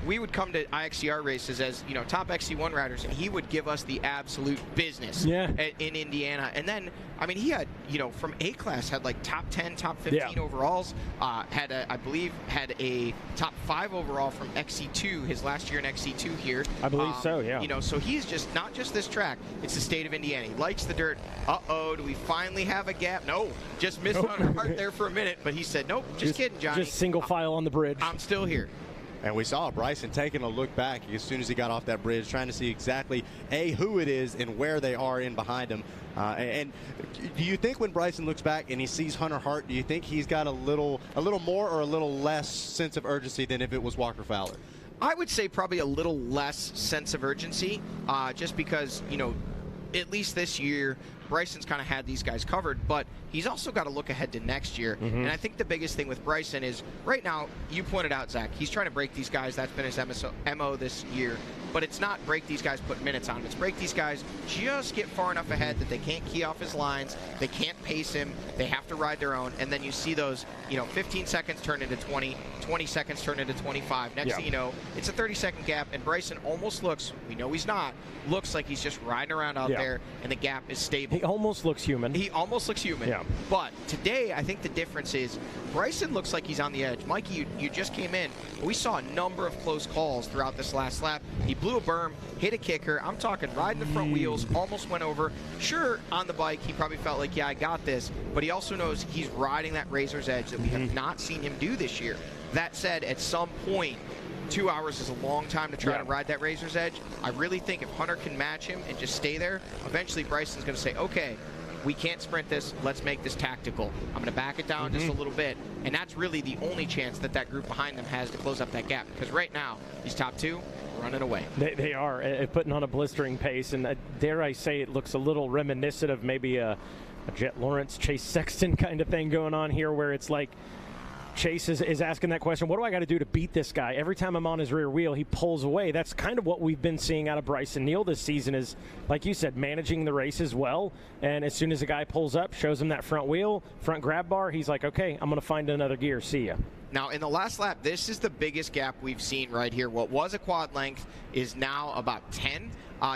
we would come to IXCR races as top XC1 riders, and he would give us the absolute business in Indiana. And then, I mean, he had from A class had like top 10, top 15 overalls. I believe had a top 5 overall from XC2 his last year in XC2 here. I believe so. Yeah. So he's just not just this track; it's the state of Indiana. He likes the dirt. Do we finally have a gap? No, just missed on Hart there for a minute, but he said, nope, just kidding, Johnny. Just single file on the bridge. I'm still here. And we saw Bryson taking a look back as soon as he got off that bridge, trying to see exactly, who it is and where they are in behind him. And do you think when Bryson looks back and he sees Hunter Hart, do you think he's got a little more or a little less sense of urgency than if it was Walker Fowler? I would say probably a little less sense of urgency, just because, at least this year, Bryson's kind of had these guys covered, but he's also got to look ahead to next year. And I think the biggest thing with Bryson is, right now, you pointed out, Zach, he's trying to break these guys. That's been his MO this year. But it's not break these guys, put minutes on them. It's break these guys, just get far enough ahead that they can't key off his lines, they can't pace him, they have to ride their own, and then you see those, 15 seconds turn into 20, 20 seconds turn into 25. Next thing you know, it's a 30-second gap, and Bryson almost looks, we know he's not, looks like he's just riding around out there, and the gap is stable. He almost looks human. He almost looks human. Yeah. But today, I think the difference is Bryson looks like he's on the edge. Mikey, you just came in. We saw a number of close calls throughout this last lap. He blew a berm, hit a kicker. I'm talking riding the front wheels, almost went over. Sure, on the bike, he probably felt like, yeah, I got this. But he also knows he's riding that razor's edge that we have not seen him do this year. That said, at some point, 2 hours is a long time to try to ride that razor's edge. I really think if Hunter can match him and just stay there, eventually Bryson's going to say, okay, we can't sprint this. Let's make this tactical. I'm going to back it down just a little bit. And that's really the only chance that that group behind them has to close up that gap. Because right now, these top two running away. They are putting on a blistering pace. And dare I say, it looks a little reminiscent of maybe a Jet Lawrence, Chase Sexton kind of thing going on here, where it's like, Chase is asking that question, what do I got to do to beat this guy? Every time I'm on his rear wheel, he pulls away. That's kind of what we've been seeing out of Bryson Neal this season is, like you said, managing the race as well. And as soon as a guy pulls up, shows him that front wheel, front grab bar, he's like, okay, I'm going to find another gear. See ya. Now, in the last lap, this is the biggest gap we've seen right here. What was a quad length is now about 10.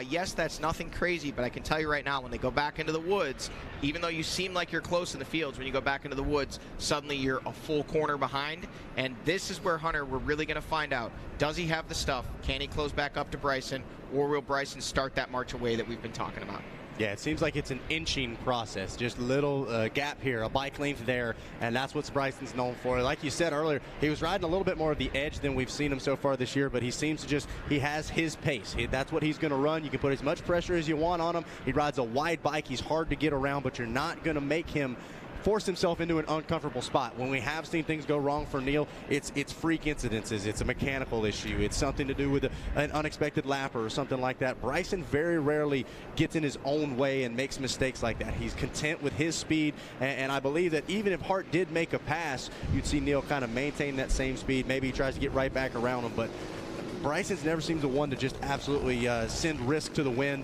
Yes, that's nothing crazy, but I can tell you right now, when they go back into the woods, even though you seem like you're close in the fields, when you go back into the woods, suddenly you're a full corner behind. And this is where Hunter, we're really going to find out, does he have the stuff? Can he close back up to Bryson? Or will Bryson start that march away that we've been talking about? Yeah, it seems like it's an inching process, just a little gap here, a bike length there, and that's what Bryson's known for. Like you said earlier, he was riding a little bit more of the edge than we've seen him so far this year, but he seems to he has his pace. That's what he's going to run. You can put as much pressure as you want on him. He rides a wide bike. He's hard to get around, but you're not going to make him force himself into an uncomfortable spot. When we have seen things go wrong for Neal, it's freak incidences. It's a mechanical issue. It's something to do with an unexpected lapper or something like that. Bryson very rarely gets in his own way and makes mistakes like that. He's content with his speed, and I believe that even if Hart did make a pass, you'd see Neal kind of maintain that same speed. Maybe he tries to get right back around him, but Bryson's never seems the one to just absolutely send risk to the wind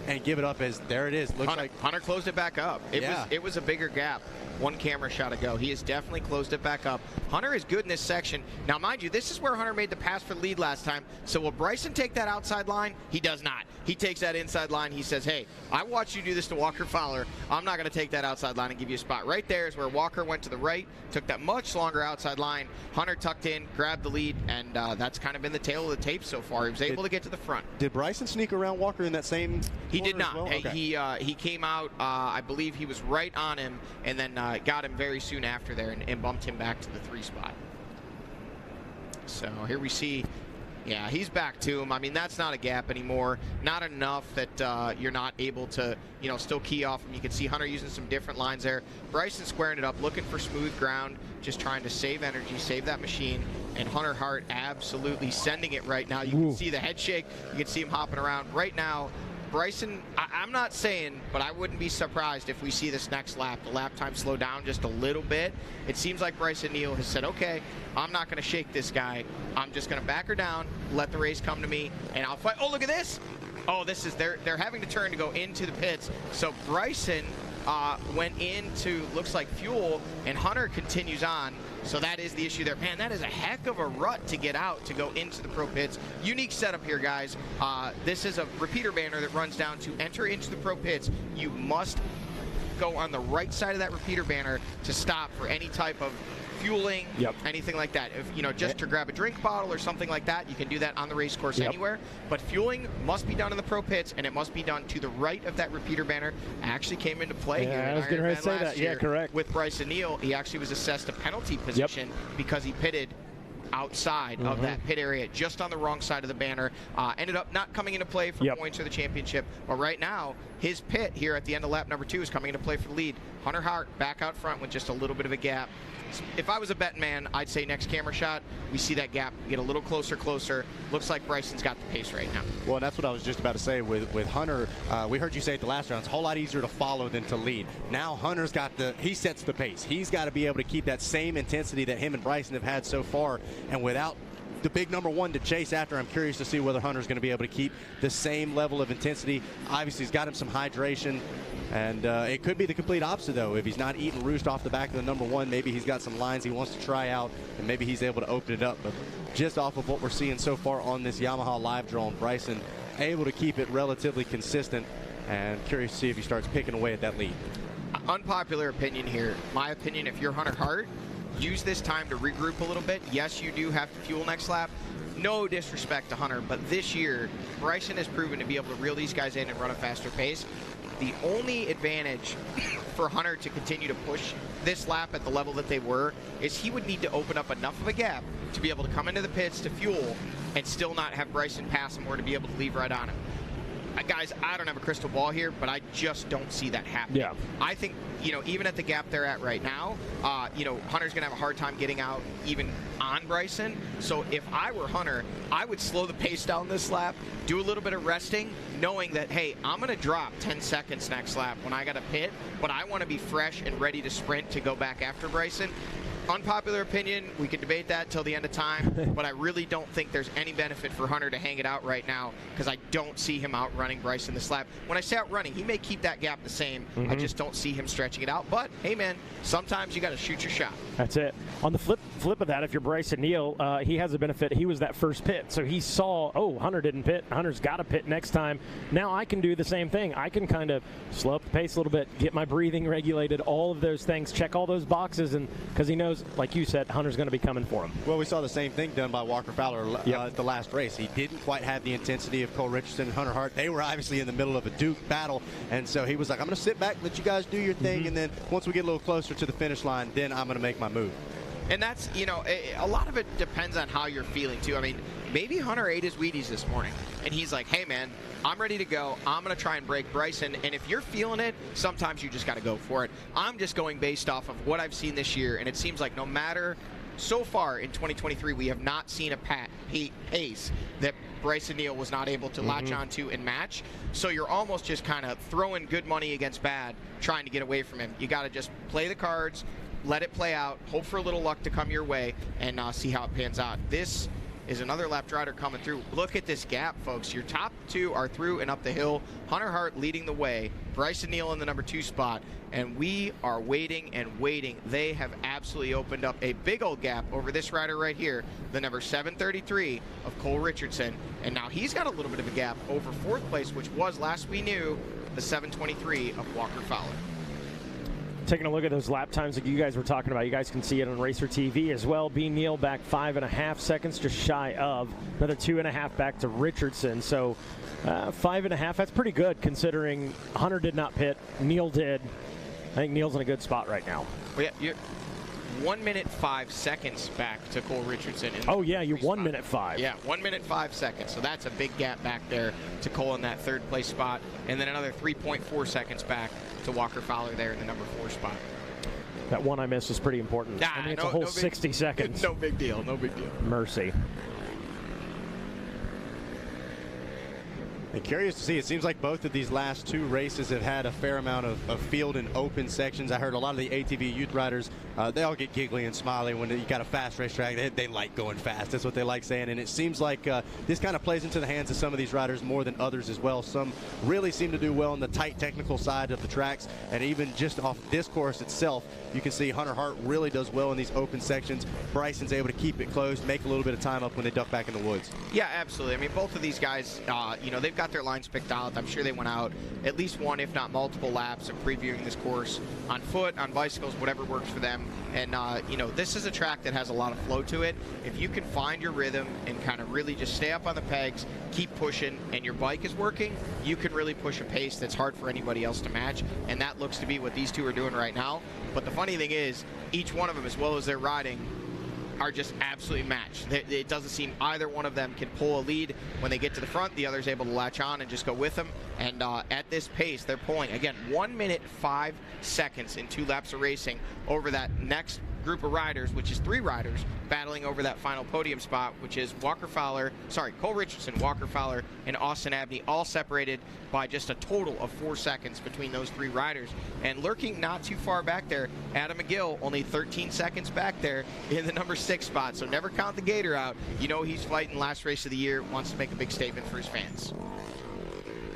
and give it up as there it is. Looks like Hunter closed it back up. It was a bigger gap. One camera shot ago. He has definitely closed it back up. Hunter is good in this section. Now, mind you, this is where Hunter made the pass for the lead last time. So will Bryson take that outside line? He does not. He takes that inside line. He says, hey, I watched you do this to Walker Fowler. I'm not going to take that outside line and give you a spot. Right there is where Walker went to the right, took that much longer outside line. Hunter tucked in, grabbed the lead, and that's kind of been the tail of the tape so far. He was able to get to the front. Did Bryson sneak around Walker in that same He did not. Well? Okay. He came out, I believe he was right on him, and then got him very soon after there and bumped him back to the 3 spot. So here we see, yeah, he's back to him. I mean, that's not a gap anymore. Not enough that you're not able to, still key off him. You can see Hunter using some different lines there. Bryson squaring it up, looking for smooth ground, just trying to save energy, save that machine. And Hunter Hart absolutely sending it right now. You can see the head shake. You can see him hopping around. Right now, Bryson, I'm not saying, but I wouldn't be surprised if we see this next lap, the lap time slow down just a little bit. It seems like Bryson Neal has said, okay, I'm not going to shake this guy. I'm just going to back her down, let the race come to me, and I'll fight. Oh, look at this. Oh, this is, they're having to turn to go into the pits. So Bryson went into, looks like fuel, and Hunter continues on. So that is the issue there. Man, that is a heck of a rut to get out to go into the pro pits. Unique setup here, guys. This is a repeater banner that runs down. To enter into the pro pits, you must go on the right side of that repeater banner to stop for any type of fueling, anything like that. If just to grab a drink bottle or something like that, you can do that on the race course anywhere. But fueling must be done in the pro pits, and it must be done to the right of that repeater banner. Actually came into play here in Ironman last year. Correct. With Bryson Neal. He actually was assessed a penalty position because he pitted outside of that pit area, just on the wrong side of the banner. Ended up not coming into play for points for the championship, but right now his pit here at the end of lap number 2 is coming into play for the lead. Hunter Hart back out front with just a little bit of a gap. If I was a betting man, I'd say next camera shot, we see that gap get a little closer. Looks like Bryson's got the pace right now. Well, that's what I was just about to say with Hunter. We heard you say at the last round, it's a whole lot easier to follow than to lead. Now Hunter's got he sets the pace. He's got to be able to keep that same intensity that him and Bryson have had so far, and without the big number 1 to chase after, I'm curious to see whether Hunter's going to be able to keep the same level of intensity. Obviously, he's got him some hydration, and it could be the complete opposite, though. If he's not eating roost off the back of the number 1, maybe he's got some lines he wants to try out, and maybe he's able to open it up. But just off of what we're seeing so far on this Yamaha live drone, Bryson able to keep it relatively consistent. and curious to see if he starts picking away at that lead. Unpopular opinion here. My opinion, if you're Hunter Hart, use this time to regroup a little bit. Yes, you do have to fuel next lap. No disrespect to Hunter, but this year, Bryson has proven to be able to reel these guys in and run a faster pace. The only advantage for Hunter to continue to push this lap at the level that they were is he would need to open up enough of a gap to be able to come into the pits to fuel and still not have Bryson pass him or to be able to leave right on him. Guys, I don't have a crystal ball here, but I just don't see that happening. Yeah. I think, even at the gap they're at right now, Hunter's going to have a hard time getting out even on Bryson. So if I were Hunter, I would slow the pace down this lap, do a little bit of resting, knowing that, hey, I'm going to drop 10 seconds next lap when I got to pit, but I want to be fresh and ready to sprint to go back after Bryson. Unpopular opinion, we can debate that till the end of time, but I really don't think there's any benefit for Hunter to hang it out right now because I don't see him outrunning Bryson this lap. When I say outrunning, he may keep that gap the same. I just don't see him stretching it out. But, hey, man, sometimes you got to shoot your shot. That's it. On the flip of that, if you're Bryson Neal, he has a benefit. He was that first pit, so he saw, oh, Hunter didn't pit. Hunter's got to pit next time. Now I can do the same thing. I can kind of slow up the pace a little bit, get my breathing regulated, all of those things, check all those boxes, and because he knows, like you said, Hunter's going to be coming for him. Well, we saw the same thing done by Walker Fowler at the last race. He didn't quite have the intensity of Cole Richardson and Hunter Hart. They were obviously in the middle of a Duke battle, and so he was like, I'm going to sit back, let you guys do your thing, and then once we get a little closer to the finish line, then I'm going to make my move. And that's, a lot of it depends on how you're feeling, too. I mean, maybe Hunter ate his Wheaties this morning, and he's like, hey, man, I'm ready to go. I'm going to try and break Bryson. And if you're feeling it, sometimes you just got to go for it. I'm just going based off of what I've seen this year, and it seems like no matter so far in 2023, we have not seen a pace that Bryson Neal was not able to latch onto and match. So you're almost just kind of throwing good money against bad, trying to get away from him. You got to just play the cards, let it play out, hope for a little luck to come your way, and see how it pans out. This is another left rider coming through. Look at this gap, folks. Your top two are through and up the hill. Hunter Hart leading the way. Bryson Neal in the number 2 spot. And we are waiting and waiting. They have absolutely opened up a big old gap over this rider right here, the number 733 of Cole Richardson. And now he's got a little bit of a gap over 4th place, which was, last we knew, the 723 of Walker Fowler. Taking a look at those lap times that you guys were talking about, you guys can see it on Racer TV as well. B. Neal back 5.5 seconds, just shy of. Another 2.5 back to Richardson. So 5.5, that's pretty good considering Hunter did not pit, Neal did. I think Neal's in a good spot right now. Well, yeah, you're 1 minute 5 seconds back to Cole Richardson. Oh, yeah, you're 1 minute 5. Yeah, 1 minute 5 seconds. So that's a big gap back there to Cole in that 3rd place spot. And then another 3.4 seconds back to Walker Fowler there in the number 4 spot. That one I missed was pretty important. I mean, it's a whole 60 seconds. No big deal. No big deal. Mercy. And curious to see, it seems like both of these last 2 races have had a fair amount of field and open sections. I heard a lot of the ATV youth riders, they all get giggly and smiley when you got a fast racetrack. They like going fast. That's what they like saying. And it seems like this kind of plays into the hands of some of these riders more than others as well. Some really seem to do well on the tight technical side of the tracks. And even just off this course itself, you can see Hunter Hart really does well in these open sections. Bryson's able to keep it closed, make a little bit of time up when they duck back in the woods. Yeah, absolutely. I mean, both of these guys, they've got their lines picked out. I'm sure they went out at least one, if not multiple laps of previewing this course on foot, on bicycles, whatever works for them. And, this is a track that has a lot of flow to it. If you can find your rhythm and kind of really just stay up on the pegs, keep pushing, and your bike is working, you can really push a pace that's hard for anybody else to match. And that looks to be what these two are doing right now. But the funny thing is, each one of them, as well as they're riding, are just absolutely matched. It doesn't seem either one of them can pull a lead. When they get to the front, the other's able to latch on and just go with them. And at this pace, they're pulling, again, 1 minute 5 seconds in 2 laps of racing over that next group of riders, which is 3 riders battling over that final podium spot, which is Cole Richardson, Walker Fowler, and Austin Abney, all separated by just a total of 4 seconds between those 3 riders. And lurking not too far back there, Adam McGill, only 13 seconds back there in the number 6 spot. So never count the Gator out. You know he's fighting last race of the year, wants to make a big statement for his fans.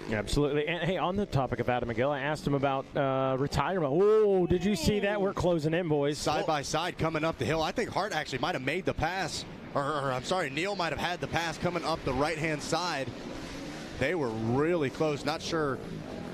Absolutely. And hey, on the topic of Adam McGill, I asked him about retirement. Oh, did you see that? We're closing in, boys. Side by side coming up the hill. I think Hart actually might have made the pass, Neal might have had the pass coming up the right-hand side. They were really close. Not sure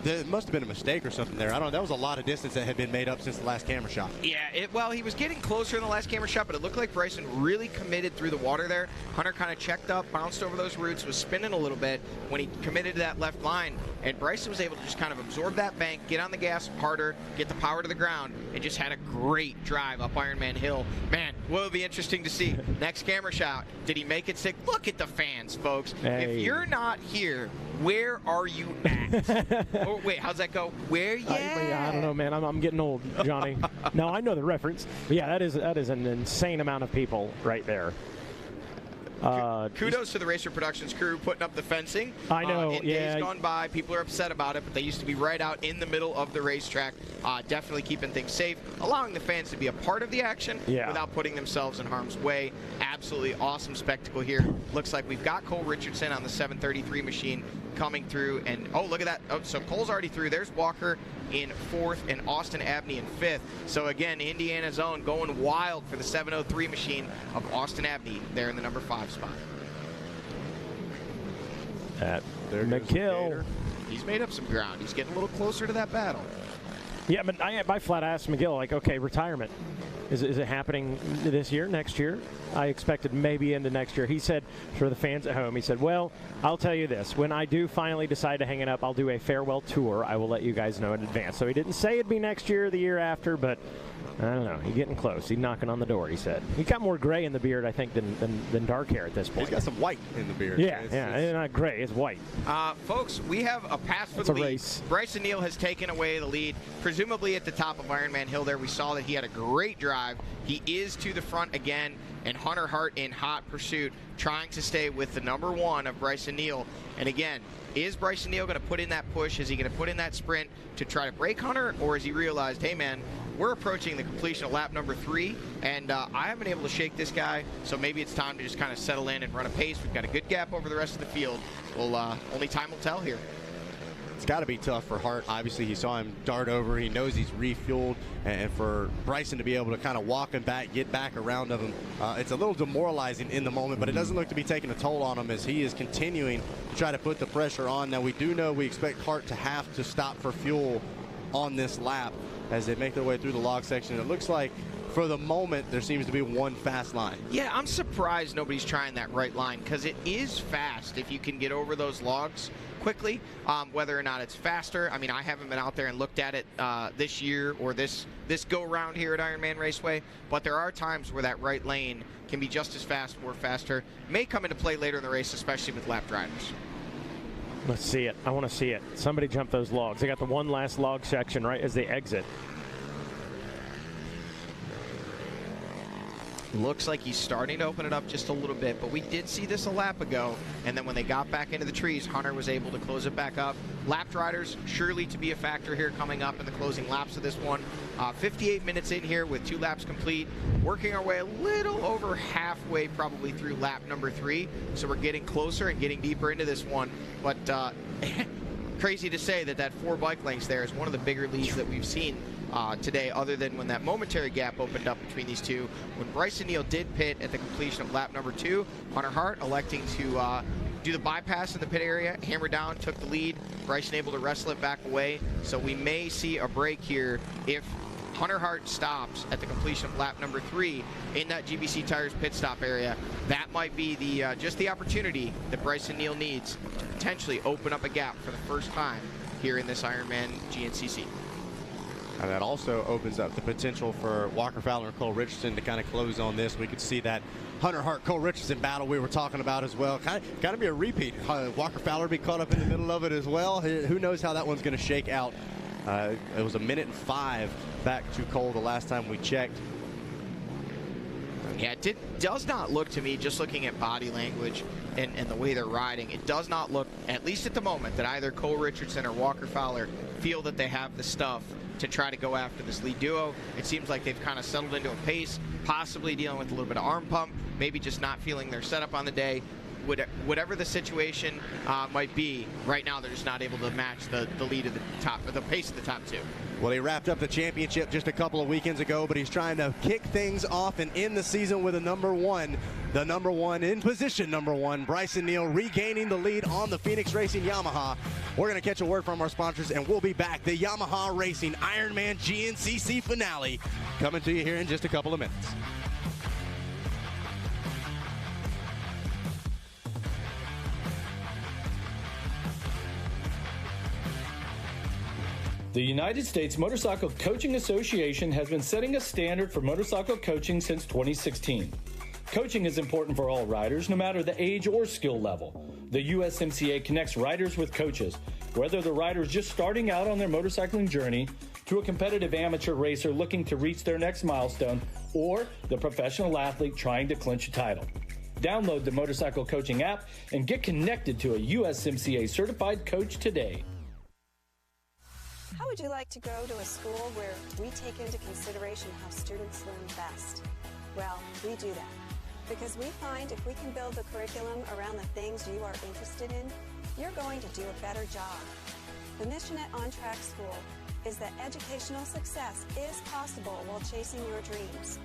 There must have been a mistake or something there. I don't know. That was a lot of distance that had been made up since the last camera shot. Yeah, well, he was getting closer in the last camera shot, but it looked like Bryson really committed through the water there. Hunter kind of checked up, bounced over those roots, was spinning a little bit when he committed to that left line, and Bryson was able to just kind of absorb that bank, get on the gas harder, get the power to the ground, and just had a great drive up Ironman Hill. Man, will be interesting to see. Next camera shot, did he make it stick? Look at the fans, folks. Hey. If you're not here, where are you at? Oh, wait, how's that go? Where you I don't know, man. I'm getting old, Johnny. No, I know the reference. But yeah, that is an insane amount of people right there. Kudos to the Racer Productions crew putting up the fencing. I know, in days gone by, people are upset about it, but they used to be right out in the middle of the racetrack, definitely keeping things safe, allowing the fans to be a part of the action without putting themselves in harm's way. Absolutely awesome spectacle here. Looks like we've got Cole Richardson on the 733 machine coming through, and oh, look at that. Oh, so Cole's already through. There's Walker in 4th and Austin Abney in 5th. So again, Indiana's own going wild for the 703 machine of Austin Abney there in the number 5 spot. McGill. He's made up some ground. He's getting a little closer to that battle. Yeah, but I flat asked McGill, like, okay, retirement. Is it happening this year, next year? I expected maybe into next year. He said, for the fans at home, he said, well, I'll tell you this. When I do finally decide to hang it up, I'll do a farewell tour. I will let you guys know in advance. So he didn't say it'd be next year or the year after, but I don't know. He's getting close. He's knocking on the door, he said. He got more gray in the beard, I think, than dark hair at this point. He's got some white in the beard. Yeah, it's not gray. It's white. Folks, we have a pass for the lead. Race. Bryson Neal has taken away the lead, presumably at the top of Ironman Hill there. We saw that he had a great drive. He is to the front again, and Hunter Hart in hot pursuit, trying to stay with the number 1 of Bryson Neal. And again, is Bryson Neal going to put in that push? Is he going to put in that sprint to try to break Hunter? Or has he realized, hey, man, we're approaching the completion of lap number 3, and I haven't been able to shake this guy, so maybe it's time to just kind of settle in and run a pace. We've got a good gap over the rest of the field. Well, only time will tell here. It's got to be tough for Hart. Obviously, he saw him dart over. He knows he's refueled. And for Bryson to be able to kind of walk him back, get back around of him, it's a little demoralizing in the moment, but it doesn't look to be taking a toll on him as he is continuing to try to put the pressure on. Now, we do know we expect Hart to have to stop for fuel on this lap as they make their way through the log section. It looks like for the moment there seems to be one fast line. Yeah, I'm surprised nobody's trying that right line because it is fast if you can get over those logs quickly. Whether or not it's faster, I mean, I haven't been out there and looked at it this year or this go round here at Ironman Raceway, but there are times where that right lane can be just as fast or faster. May come into play later in the race, especially with lap drivers. Let's see it. I want to see it. Somebody jump those logs. They got the one last log section right as they exit. Looks like he's starting to open it up just a little bit, but we did see this a lap ago, and then when they got back into the trees, Hunter was able to close it back up. Lap riders surely to be a factor here coming up in the closing laps of this one. 58 minutes in here with 2 laps complete, working our way a little over halfway probably through lap number 3, so we're getting closer and getting deeper into this one, but crazy to say that 4 bike lengths there is one of the bigger leads that we've seen today, other than when that momentary gap opened up between these two. When Bryson Neal did pit at the completion of lap number 2, Hunter Hart electing to do the bypass in the pit area, hammer down, took the lead. Bryson able to wrestle it back away. So we may see a break here if Hunter Hart stops at the completion of lap number 3 in that GBC Tires pit stop area. That might be the just the opportunity that Bryson Neal needs to potentially open up a gap for the first time here in this Ironman GNCC. And that also opens up the potential for Walker Fowler and Cole Richardson to kind of close on this. We could see that Hunter Hart, Cole Richardson battle we were talking about as well. Kind of be a repeat. Walker Fowler be caught up in the middle of it as well. Who knows how that one's going to shake out. It was 1:05 minutes back to Cole the last time we checked. Yeah, it does not look to me, just looking at body language and the way they're riding, it does not look, at least at the moment, that either Cole Richardson or Walker Fowler feel that they have the stuff to try to go after this lead duo. It seems like they've kind of settled into a pace, possibly dealing with a little bit of arm pump, maybe just not feeling their setup on the day. whatever the situation might be, right now they're just not able to match the lead of the top, or the pace of the top two. Well, he wrapped up the championship just a couple of weekends ago, but he's trying to kick things off and end the season with a number one. The number one in position, number one, Bryson Neal regaining the lead on the Phoenix Racing Yamaha. We're going to catch a word from our sponsors, and we'll be back. The Yamaha Racing Ironman GNCC finale coming to you here in just a couple of minutes. The United States Motorcycle Coaching Association has been setting a standard for motorcycle coaching since 2016. Coaching is important for all riders, no matter the age or skill level. The USMCA connects riders with coaches, whether the rider is just starting out on their motorcycling journey, to a competitive amateur racer looking to reach their next milestone, or the professional athlete trying to clinch a title. Download the Motorcycle Coaching app and get connected to a USMCA certified coach today. How would you like to go to a school where we take into consideration how students learn best? Well, we do that because we find if we can build the curriculum around the things you are interested in, you're going to do a better job. The mission at On Track School is that educational success is possible while chasing your dreams.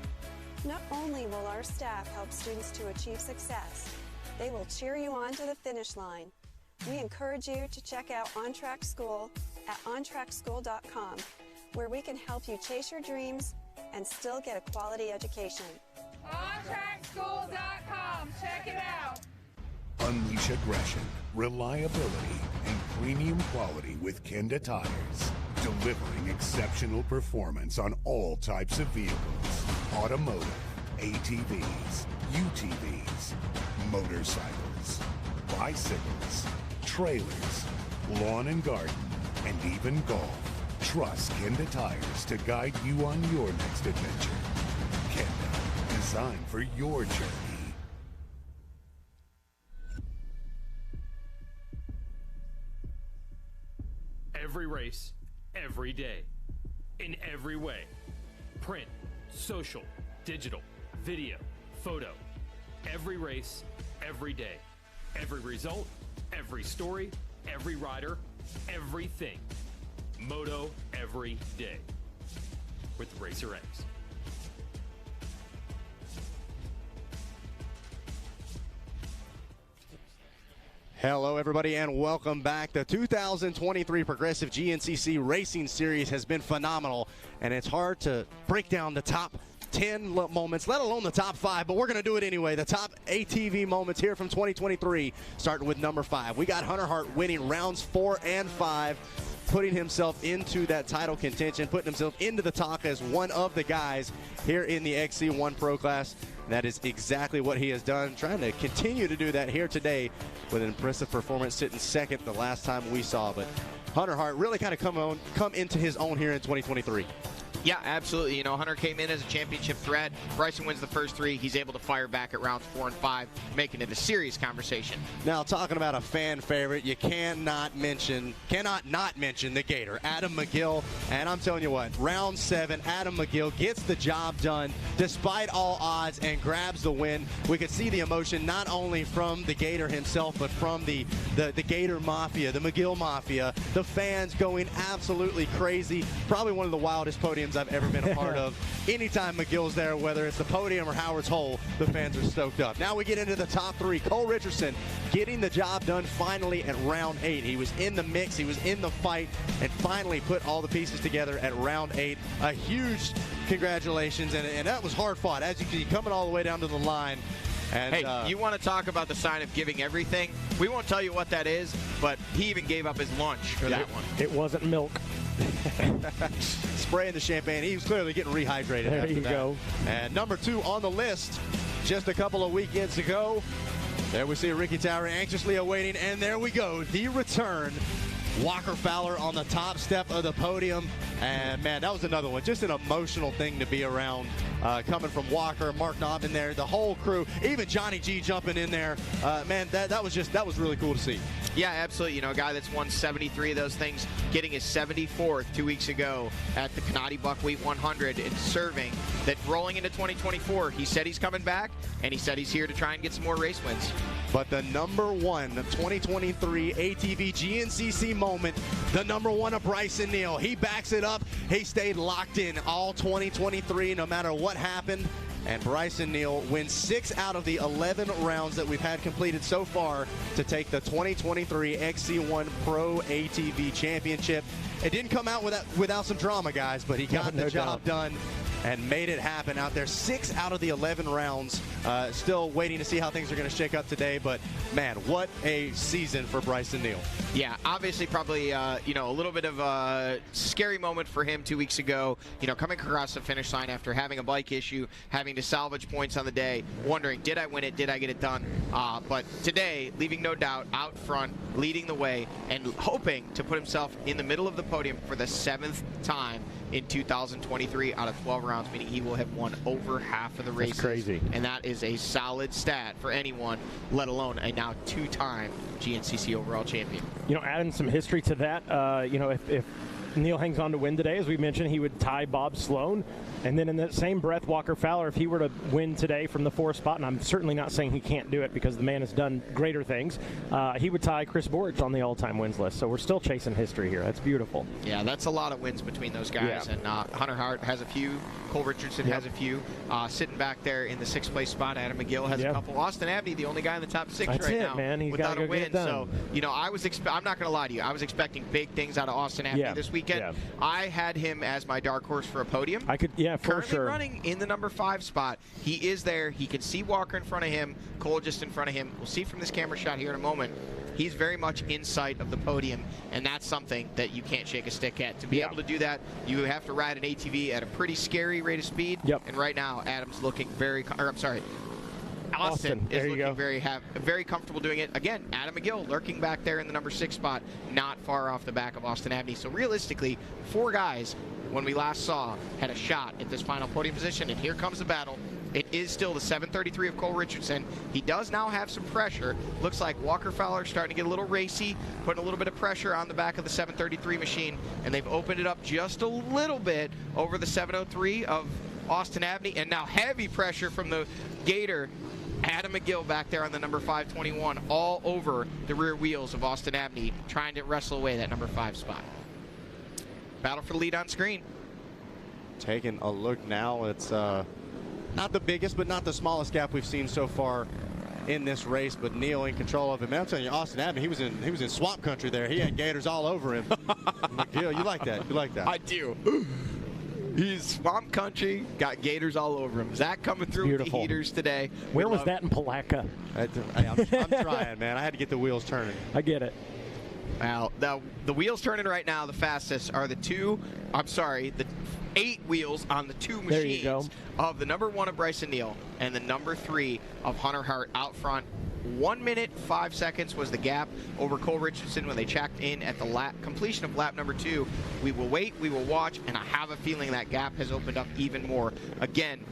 Not only will our staff help students to achieve success, they will cheer you on to the finish line. We encourage you to check out On Track School at ontrackschool.com, where we can help you chase your dreams and still get a quality education. OnTrackSchool.com. Check it out. Unleash aggression, reliability, and premium quality with Kenda tires, delivering exceptional performance on all types of vehicles: automotive, ATVs, UTVs, motorcycles, bicycles, trailers, lawn and garden, and even golf. Trust Kenda tires to guide you on your next adventure. Kenda, designed for your journey. Every race, every day, in every way. Print, social, digital, video, photo. Every race, every day. Every result, every story, every rider, everything. Moto every day with Racer X. Hello, everybody, and welcome back. The 2023 Progressive GNCC Racing Series has been phenomenal, and it's hard to break down the top 10 moments, let alone the top 5, but we're going to do it anyway. The top ATV moments here from 2023, starting with number 5. We got Hunter Hart winning rounds 4 and 5, putting himself into that title contention, putting himself into the talk as one of the guys here in the XC1 Pro class. That is exactly what he has done, trying to continue to do that here today with an impressive performance, sitting second the last time we saw. But Hunter Hart really kind of come into his own here in 2023. Yeah, absolutely. You know, Hunter came in as a championship threat. Bryson wins the first 3. He's able to fire back at rounds 4 and 5, making it a serious conversation. Now, talking about a fan favorite, you cannot not mention the Gator, Adam McGill. And I'm telling you what, round 7, Adam McGill gets the job done despite all odds and grabs the win. We could see the emotion not only from the Gator himself, but from the Gator Mafia, the McGill Mafia, the fans going absolutely crazy. Probably one of the wildest podiums I've ever been a part of. Anytime McGill's there, whether it's the podium or Howard's Hole, the fans are stoked up. Now we get into the top 3. Cole Richardson getting the job done finally at round 8. He was in the mix, he was in the fight, and finally put all the pieces together at round 8. A huge congratulations, and that was hard fought. As you can see, coming all the way down to the line. And, hey, you want to talk about the sign of giving everything? We won't tell you what that is, but he even gave up his lunch for that one. It wasn't milk. Spraying the champagne. He was clearly getting rehydrated. There you go. And number 2 on the list, just a couple of weekends ago, there we see Ricky Tower anxiously awaiting, and there we go, the return. Walker Fowler on the top step of the podium, and man, that was another one. Just an emotional thing to be around. coming from Walker, Mark Knob in there, the whole crew, even Johnny G jumping in there. Man, that was really cool to see. Yeah, absolutely. You know, a guy that's won 73 of those things, getting his 74th 2 weeks ago at the Canadi Buckwheat 100 and serving, that rolling into 2024, he said he's coming back, and he said he's here to try and get some more race wins. But the number one, the 2023 ATV GNCC moment, the number one of Bryson Neal. He backs it up. He stayed locked in all 2023, no matter what happened. And Bryson Neal wins 6 out of the 11 rounds that we've had completed so far to take the 2023 XC1 Pro ATV Championship. It didn't come out without some drama, guys, but he got the job done and made it happen out there. 6 out of the 11 rounds. Still waiting to see how things are going to shake up today, but man, what a season for Bryson Neal. Yeah, obviously probably, you know, a little bit of a scary moment for him 2 weeks ago, you know, coming across the finish line after having a bike issue, having to salvage points on the day, wondering, did I win it? Did I get it done? But today, leaving no doubt out front, leading the way, and hoping to put himself in the middle of the podium for the 7th time in 2023 out of 12 rounds, meaning he will have won over half of the races. That's crazy. And that is a solid stat for anyone, let alone a now 2-time GNCC overall champion. You know, adding some history to that, you know, if Neal hangs on to win today, as we mentioned, he would tie Bob Sloan. And then in that same breath, Walker Fowler, if he were to win today from the 4th spot, and I'm certainly not saying he can't do it because the man has done greater things, he would tie Chris Borich on the all-time wins list. So we're still chasing history here. That's beautiful. Yeah, that's a lot of wins between those guys. Yeah. And Hunter Hart has a few. Cole Richardson has a few. Sitting back there in the 6th place spot, Adam McGill has a couple. Austin Abney, the only guy in the top 6 that's right it, now man. He's without gotta a go get win. it done. So, you know, I'm not going to lie to you. I was expecting big things out of Austin Abney this weekend. Yeah. I had him as my dark horse for a podium. I could, for Currently sure. running in the number 5 spot. He is there. He can see Walker in front of him, Cole just in front of him. We'll see from this camera shot here in a moment. He's very much in sight of the podium, and that's something that you can't shake a stick at. To be able to do that, you have to ride an ATV at a pretty scary rate of speed. Yep. And right now, Adam's looking Austin is looking very comfortable doing it. Again, Adam McGill lurking back there in the number 6 spot, not far off the back of Austin Abney. So realistically, 4 guys, when we last saw, had a shot at this final podium position, and here comes the battle. It is still the 733 of Cole Richardson. He does now have some pressure. Looks like Walker Fowler starting to get a little racy, putting a little bit of pressure on the back of the 733 machine, and they've opened it up just a little bit over the 703 of Austin Abney, and now heavy pressure from the Gator, Adam McGill, back there on the number 521, all over the rear wheels of Austin Abney, trying to wrestle away that number 5 spot. Battle for the lead on screen. Taking a look now, it's not the biggest, but not the smallest gap we've seen so far in this race, but Neal in control of it. Man, I'm telling you, Austin Abney, he was in swamp country there. He had gators all over him. McGill, you like that? You like that? I do. He's swamp country, got gators all over him. Zach coming through with the heaters today. Where was that in Palatka? I'm trying, man. I had to get the wheels turning. I get it. Well, the wheels turning right now, the fastest are the 8 wheels on the 2 machines of the number 1 of Bryson Neal and the number 3 of Hunter Hart out front. 1 minute, 5 seconds was the gap over Cole Richardson when they checked in at the completion of lap number 2. We will wait, we will watch, and I have a feeling that gap has opened up even more. Again,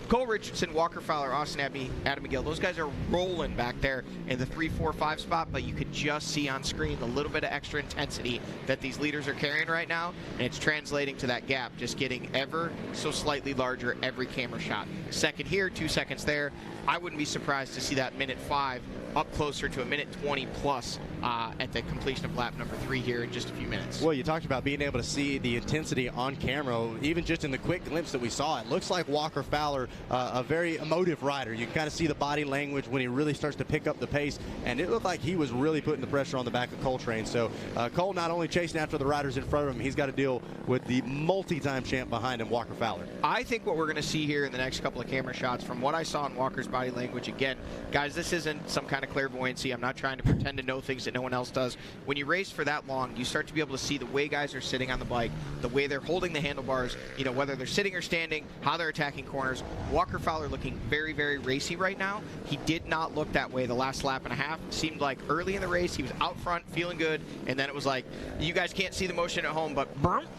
Cole Richardson, Walker Fowler, Austin Abney, Adam McGill, those guys are rolling back there in the 3, 4, 5 spot, but you could just see on screen the little bit of extra intensity that these leaders are carrying right now, and it's translating to that gap, just getting ever so slightly larger every camera shot. Second here, 2 seconds there. I wouldn't be surprised to see that minute 5 up closer to a minute 20 plus at the completion of lap number 3 here in just a few minutes. Well, you talked about being able to see the intensity on camera, even just in the quick glimpse that we saw. It looks like Walker Fowler, a very emotive rider. You can kind of see the body language when he really starts to pick up the pace, and it looked like he was really putting the pressure on the back of Coltrane. So Cole not only chasing after the riders in front of him, he's got to deal with the multi-time champ behind him, Walker Fowler. I think what we're going to see here in the next couple of camera shots, from what I saw in Walker's body language, again, guys, this isn't some kind of clairvoyancy. I'm not trying to pretend to know things that no one else does. When you race for that long, you start to be able to see the way guys are sitting on the bike, the way they're holding the handlebars, you know, whether they're sitting or standing, how they're attacking corners. Walker Fowler looking very, very racy right now. He did not look that way the last lap and a half. Seemed like early in the race he was out front, feeling good, and then it was like, you guys can't see the motion at home, but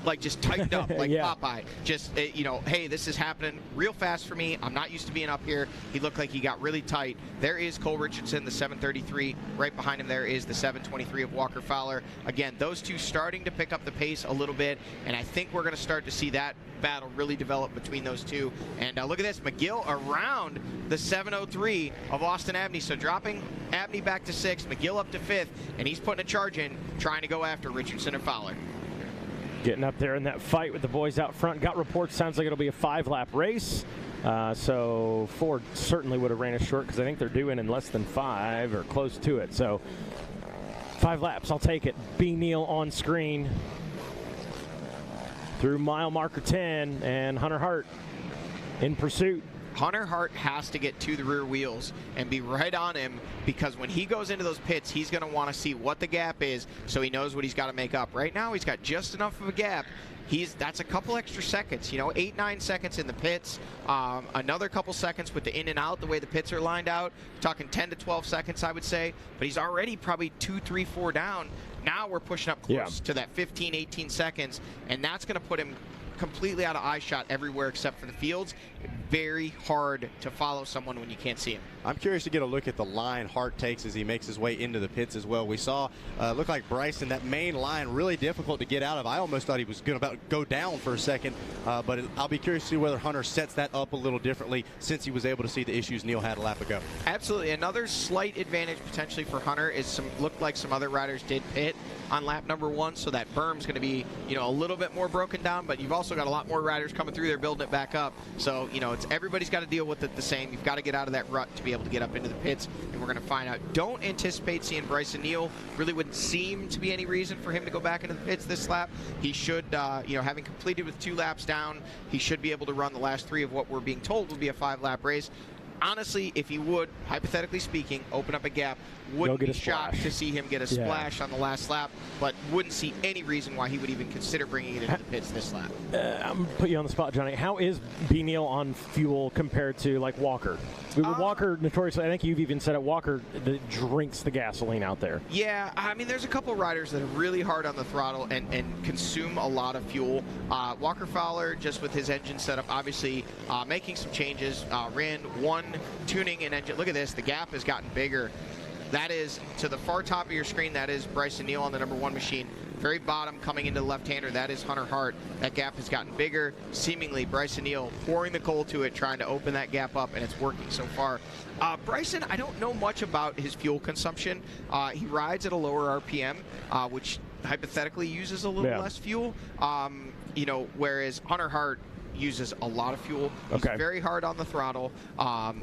like just tightened up like Popeye. Just, hey, this is happening real fast for me. I'm not used to being up here. He looked like he got really tight. There is Cole Richardson, the 733. Right behind him there is the 723 of Walker Fowler. Again, those two starting to pick up the pace a little bit, and I think we're going to start to see that battle really develop between those two. And look at this, McGill around the 703 of Austin Abney. So dropping Abney back to 6th, McGill up to 5th, and he's putting a charge in, trying to go after Richardson and Fowler. Getting up there in that fight with the boys out front. Got reports, sounds like it'll be a 5-lap race. So Ford certainly would have ran it short because I think they're doing in less than 5 or close to it. So 5 laps, I'll take it. B. Neal on screen through mile marker 10, and Hunter Hart in pursuit. Hunter Hart has to get to the rear wheels and be right on him, because when he goes into those pits, he's going to want to see what the gap is so he knows what he's got to make up. Right now, he's got just enough of a gap. That's a couple extra seconds, 8-9 seconds in the pits, another couple seconds with the in and out, the way the pits are lined out. Talking 10 to 12 seconds, I would say, but he's already probably 2, 3, 4 down. Now we're pushing up close to that 15, 18 seconds, and that's going to put him completely out of eye shot everywhere except for the fields. Very hard to follow someone when you can't see him. I'm curious to get a look at the line Hart takes as he makes his way into the pits as well. We saw, look like Bryson, that main line really difficult to get out of. I almost thought he was going to go down for a second, but I'll be curious to see whether Hunter sets that up a little differently since he was able to see the issues Neal had a lap ago. Absolutely. Another slight advantage potentially for Hunter is looked like some other riders did pit on lap number 1, so that berm's going to be, a little bit more broken down, but you've also got a lot more riders coming through there building it back up. So, everybody's got to deal with it the same. You've got to get out of that rut to be able to get up into the pits, and we're going to find out. Don't anticipate seeing Bryson Neal. Really wouldn't seem to be any reason for him to go back into the pits this lap. He should, having completed with 2 laps down, he should be able to run the last 3 of what we're being told will be a 5-lap race. Honestly, if he would, hypothetically speaking, open up a gap, wouldn't be shocked to see him get a splash on the last lap, but wouldn't see any reason why he would even consider bringing it into the pits this lap. I'm going to put you on the spot, Johnny. How is B. Neal on fuel compared to, like, Walker? Walker, notoriously, I think you've even said it, Walker drinks the gasoline out there. Yeah, I mean, there's a couple riders that are really hard on the throttle and consume a lot of fuel. Walker Fowler, just with his engine setup, obviously making some changes, ran 1 tuning and engine. Look at this, the gap has gotten bigger. That is, to the far top of your screen, that is Bryson Neal on the number 1 machine. Very bottom, coming into the left-hander, that is Hunter Hart. That gap has gotten bigger. Seemingly, Bryson Neal pouring the coal to it, trying to open that gap up, and it's working so far. Bryson, I don't know much about his fuel consumption. He rides at a lower RPM, which hypothetically uses a little less fuel. Whereas Hunter Hart uses a lot of fuel. He's very hard on the throttle.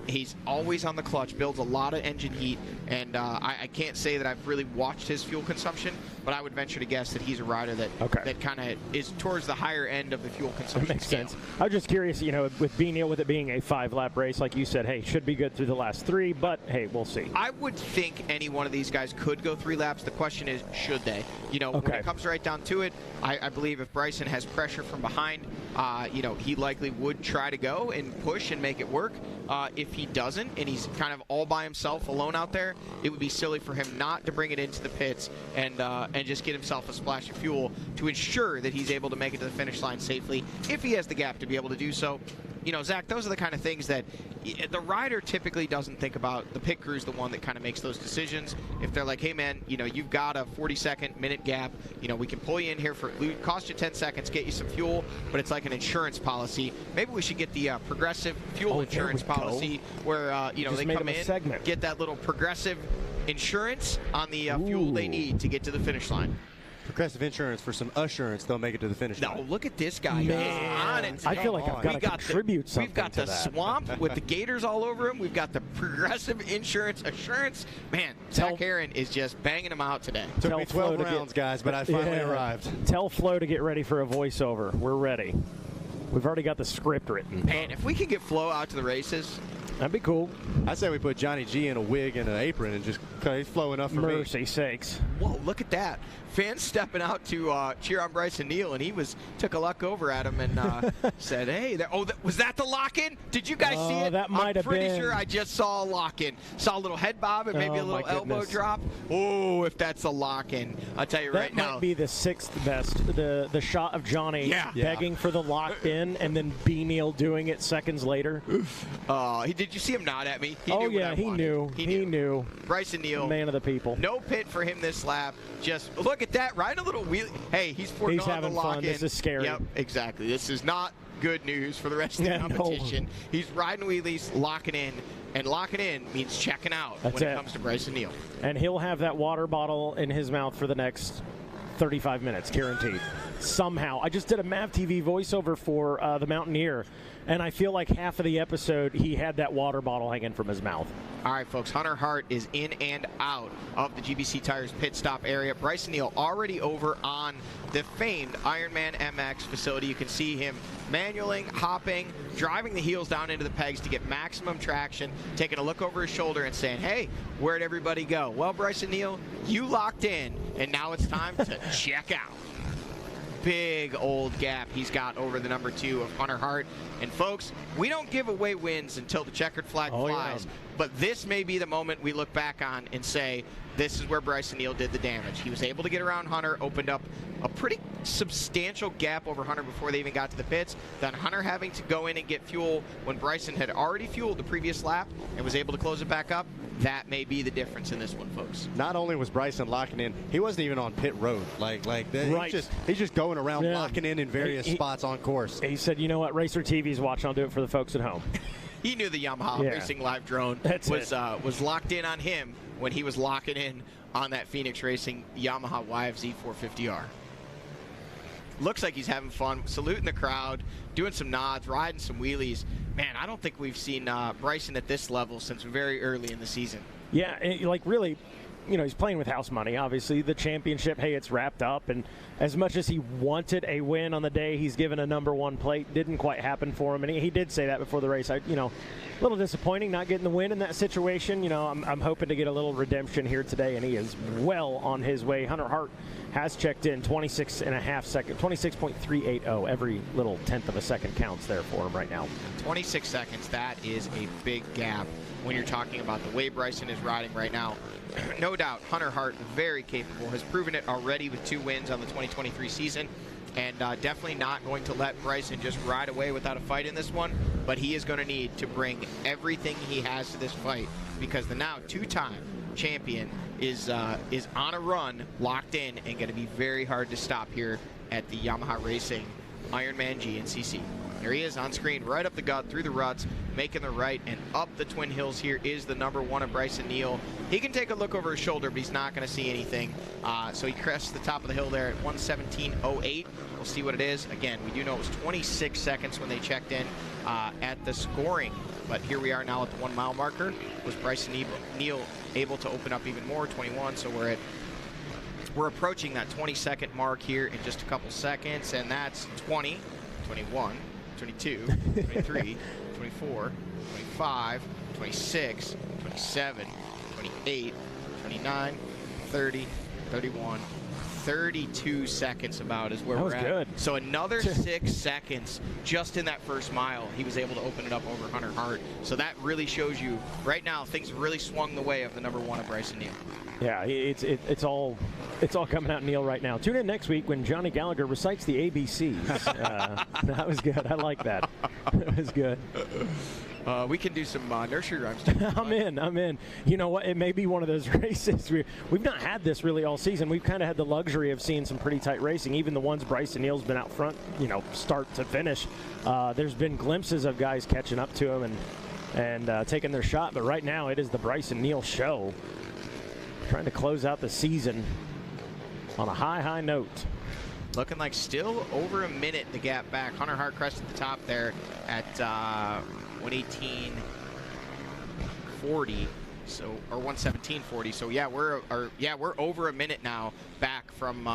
He's always on the clutch, builds a lot of engine heat, and I can't say that I've really watched his fuel consumption, but I would venture to guess that he's a rider that kind of is towards the higher end of the fuel consumption. That makes scale. sense. I was just curious, with B. Neal, with it being a 5-lap race, like you said, hey, should be good through the last 3, but hey, we'll see. I would think any one of these guys could go 3 laps. The question is, should they? When it comes right down to it, I believe if Bryson has pressure from behind, he likely would try to go and push and make it work. If he doesn't, and he's kind of all by himself alone out there, it would be silly for him not to bring it into the pits and just get himself a splash of fuel to ensure that he's able to make it to the finish line safely if he has the gap to be able to do so. Zach, those are the kind of things that the rider typically doesn't think about. The pit crew's the one that kind of makes those decisions. If they're like, hey, man, you've got a 40-second minute gap. We can pull you in here for cost you 10 seconds, get you some fuel, but it's like an insurance policy. Maybe we should get the progressive fuel insurance policy where, they come in, get that little progressive insurance on the fuel they need to get to the finish line. Progressive insurance for some assurance they'll make it to the finish line. No, look at this guy. He's on it. I feel like I've got to contribute something We've got to the swamp with the gators all over him. We've got the progressive insurance assurance. Man, Zach Aaron is just banging them out today. Took me 12 rounds, guys, but I finally arrived. Tell Flo to get ready for a voiceover. We're ready. We've already got the script written. Man, if we could get Flo out to the races, that'd be cool. I say we put Johnny G in a wig and an apron and just he's flowing up for me. Mercy sakes. Whoa, look at that. Fans stepping out to cheer on Bryson Neal, and he took a look over at him and said, hey, was that the lock-in? Did you guys see it? That might have been. I'm pretty sure I just saw a lock-in. Saw a little head bob and maybe a little elbow drop. Oh, if that's a lock-in. I'll tell you right now. That might be the 6th best. The shot of Johnny begging for the locked-in and then B. Neal doing it seconds later. Did you see him nod at me? He knew. He knew. Bryson Neal. Man of the people. No pit for him this lap. Just look at that. Riding a little wheelie. Hey, he's having fun. This is scary. Yep, exactly. This is not good news for the rest of the competition. No. He's riding wheelies, locking in. And locking in means checking out when it comes to Bryson Neal. And he'll have that water bottle in his mouth for the next 35 minutes, guaranteed. Somehow. I just did a MAV TV voiceover for the Mountaineer, and I feel like half of the episode he had that water bottle hanging from his mouth. All right, folks, Hunter Hart is in and out of the GBC Tires pit stop area. Bryson Neal already over on the famed Ironman MX facility. You can see him manualing, hopping, driving the heels down into the pegs to get maximum traction, taking a look over his shoulder and saying, hey, where'd everybody go? Well, Bryson Neal, you locked in, and now it's time to check out. Big old gap he's got over the number 2 of Hunter Hart. And folks, we don't give away wins until the checkered flag flies. Yeah. But this may be the moment we look back on and say, this is where Bryson Neal did the damage. He was able to get around Hunter, opened up a pretty substantial gap over Hunter before they even got to the pits. Then Hunter having to go in and get fuel when Bryson had already fueled the previous lap and was able to close it back up. That may be the difference in this one, folks. Not only was Bryson locking in, he wasn't even on pit road. Right. He's just going around locking in various spots on course. He said, you know what, Racer TV's watching. I'll do it for the folks at home. He knew the Yamaha Racing Live drone was locked in on him when he was locking in on that Phoenix Racing Yamaha YFZ 450R. Looks like he's having fun, saluting the crowd, doing some nods, riding some wheelies. Man, I don't think we've seen Bryson at this level since very early in the season. Yeah, really, he's playing with house money, obviously. The championship, hey, it's wrapped up. And as much as he wanted a win on the day he's given a number 1 plate, didn't quite happen for him. And he did say that before the race. A little disappointing not getting the win in that situation. I'm hoping to get a little redemption here today, and he is well on his way. Hunter Hart has checked in 26.5 seconds, 26.380. Every little tenth of a second counts there for him right now. 26 seconds, that is a big gap when you're talking about the way Bryson is riding right now. No doubt, Hunter Hart, very capable, has proven it already with 2 wins on the 2023 season, and definitely not going to let Bryson just ride away without a fight in this one, but he is going to need to bring everything he has to this fight, because the now 2-time champion is on a run, locked in, and going to be very hard to stop here at the Yamaha Racing Ironman GNCC. There he is on screen, right up the gut, through the ruts, making the right, and up the Twin Hills here is the number 1 of Bryson Neal. He can take a look over his shoulder, but he's not going to see anything. So he crests the top of the hill there at 1:17.08. We'll see what it is. Again, we do know it was 26 seconds when they checked in at the scoring. But here we are now at the 1 mile marker. Was Bryson Neal able to open up even more? 21, so we're approaching that 20-second mark here in just a couple seconds, and that's 20, 21, 22, 23, 24, 25, 26, 27, 28, 29, 30, 31, 32 seconds about is where we're at. Good. So another 6 seconds just in that first mile. He was able to open it up over Hunter Hart. So that really shows you right now things really swung the way of the number 1 of Bryson Neal. Yeah, it's all coming out Neal right now. Tune in next week when Johnny Gallagher recites the ABCs. That was good. I like that. That was good. We can do some nursery rhymes. I'm in. You know what? It may be one of those races. We've not had this really all season. We've kind of had the luxury of seeing some pretty tight racing. Even the ones Bryson Neal's been out front, start to finish. There's been glimpses of guys catching up to him and taking their shot. But right now, it is the Bryson Neal show. Trying to close out the season on a high note. Looking like still over a minute the gap back. Hunter Hart crested the top there at 1:18.40, so or 1:17.40. So yeah, we're over a minute now back from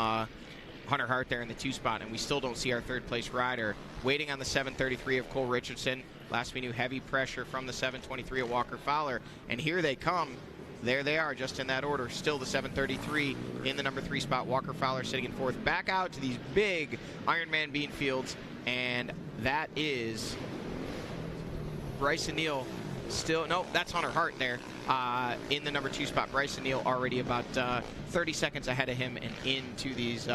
Hunter Hart there in the 2 spot, and we still don't see our 3rd place rider. Waiting on the 733 of Cole Richardson. Last we knew, heavy pressure from the 723 of Walker Fowler, and here they come. There they are, just in that order. Still the 733 in the number 3 spot. Walker Fowler sitting in 4th. Back out to these big Ironman bean fields, and that is Bryson Neal. Still, no, that's Hunter Hart there in the number 2 spot. Bryson Neal already about 30 seconds ahead of him and into these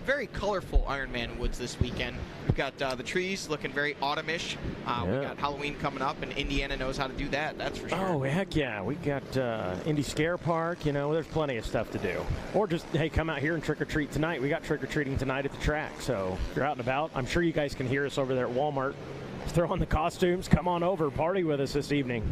very colorful Ironman woods this weekend. We've got the trees looking very autumnish. We got Halloween coming up, and Indiana knows how to do that, that's for sure. Oh, heck yeah. We got Indy Scare Park, you know, there's plenty of stuff to do. Or just, hey, come out here and trick-or-treat tonight. We got trick-or-treating tonight at the track, so if you're out and about, I'm sure you guys can hear us over there at Walmart. Throw on the costumes, come on over, party with us this evening.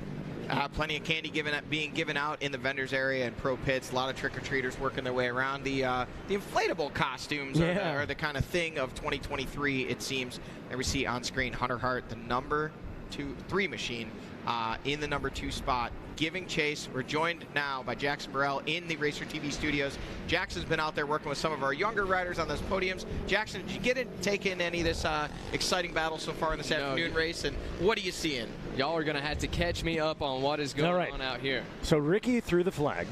Plenty of candy being given out in the vendors area and pro pits. A lot of trick-or-treaters working their way around. The inflatable costumes are the kind of thing of 2023, it seems. There we see on screen Hunter Hart, the number 3 machine in the number 2 spot, giving chase. We're joined now by Jackson Burrell in the Racer TV studios. Jackson's been out there working with some of our younger riders on those podiums. Jackson, did you take in any of this exciting battle so far in this afternoon race, and what are you seeing? Y'all are going to have to catch me up on what is going on out here. So Ricky threw the flag,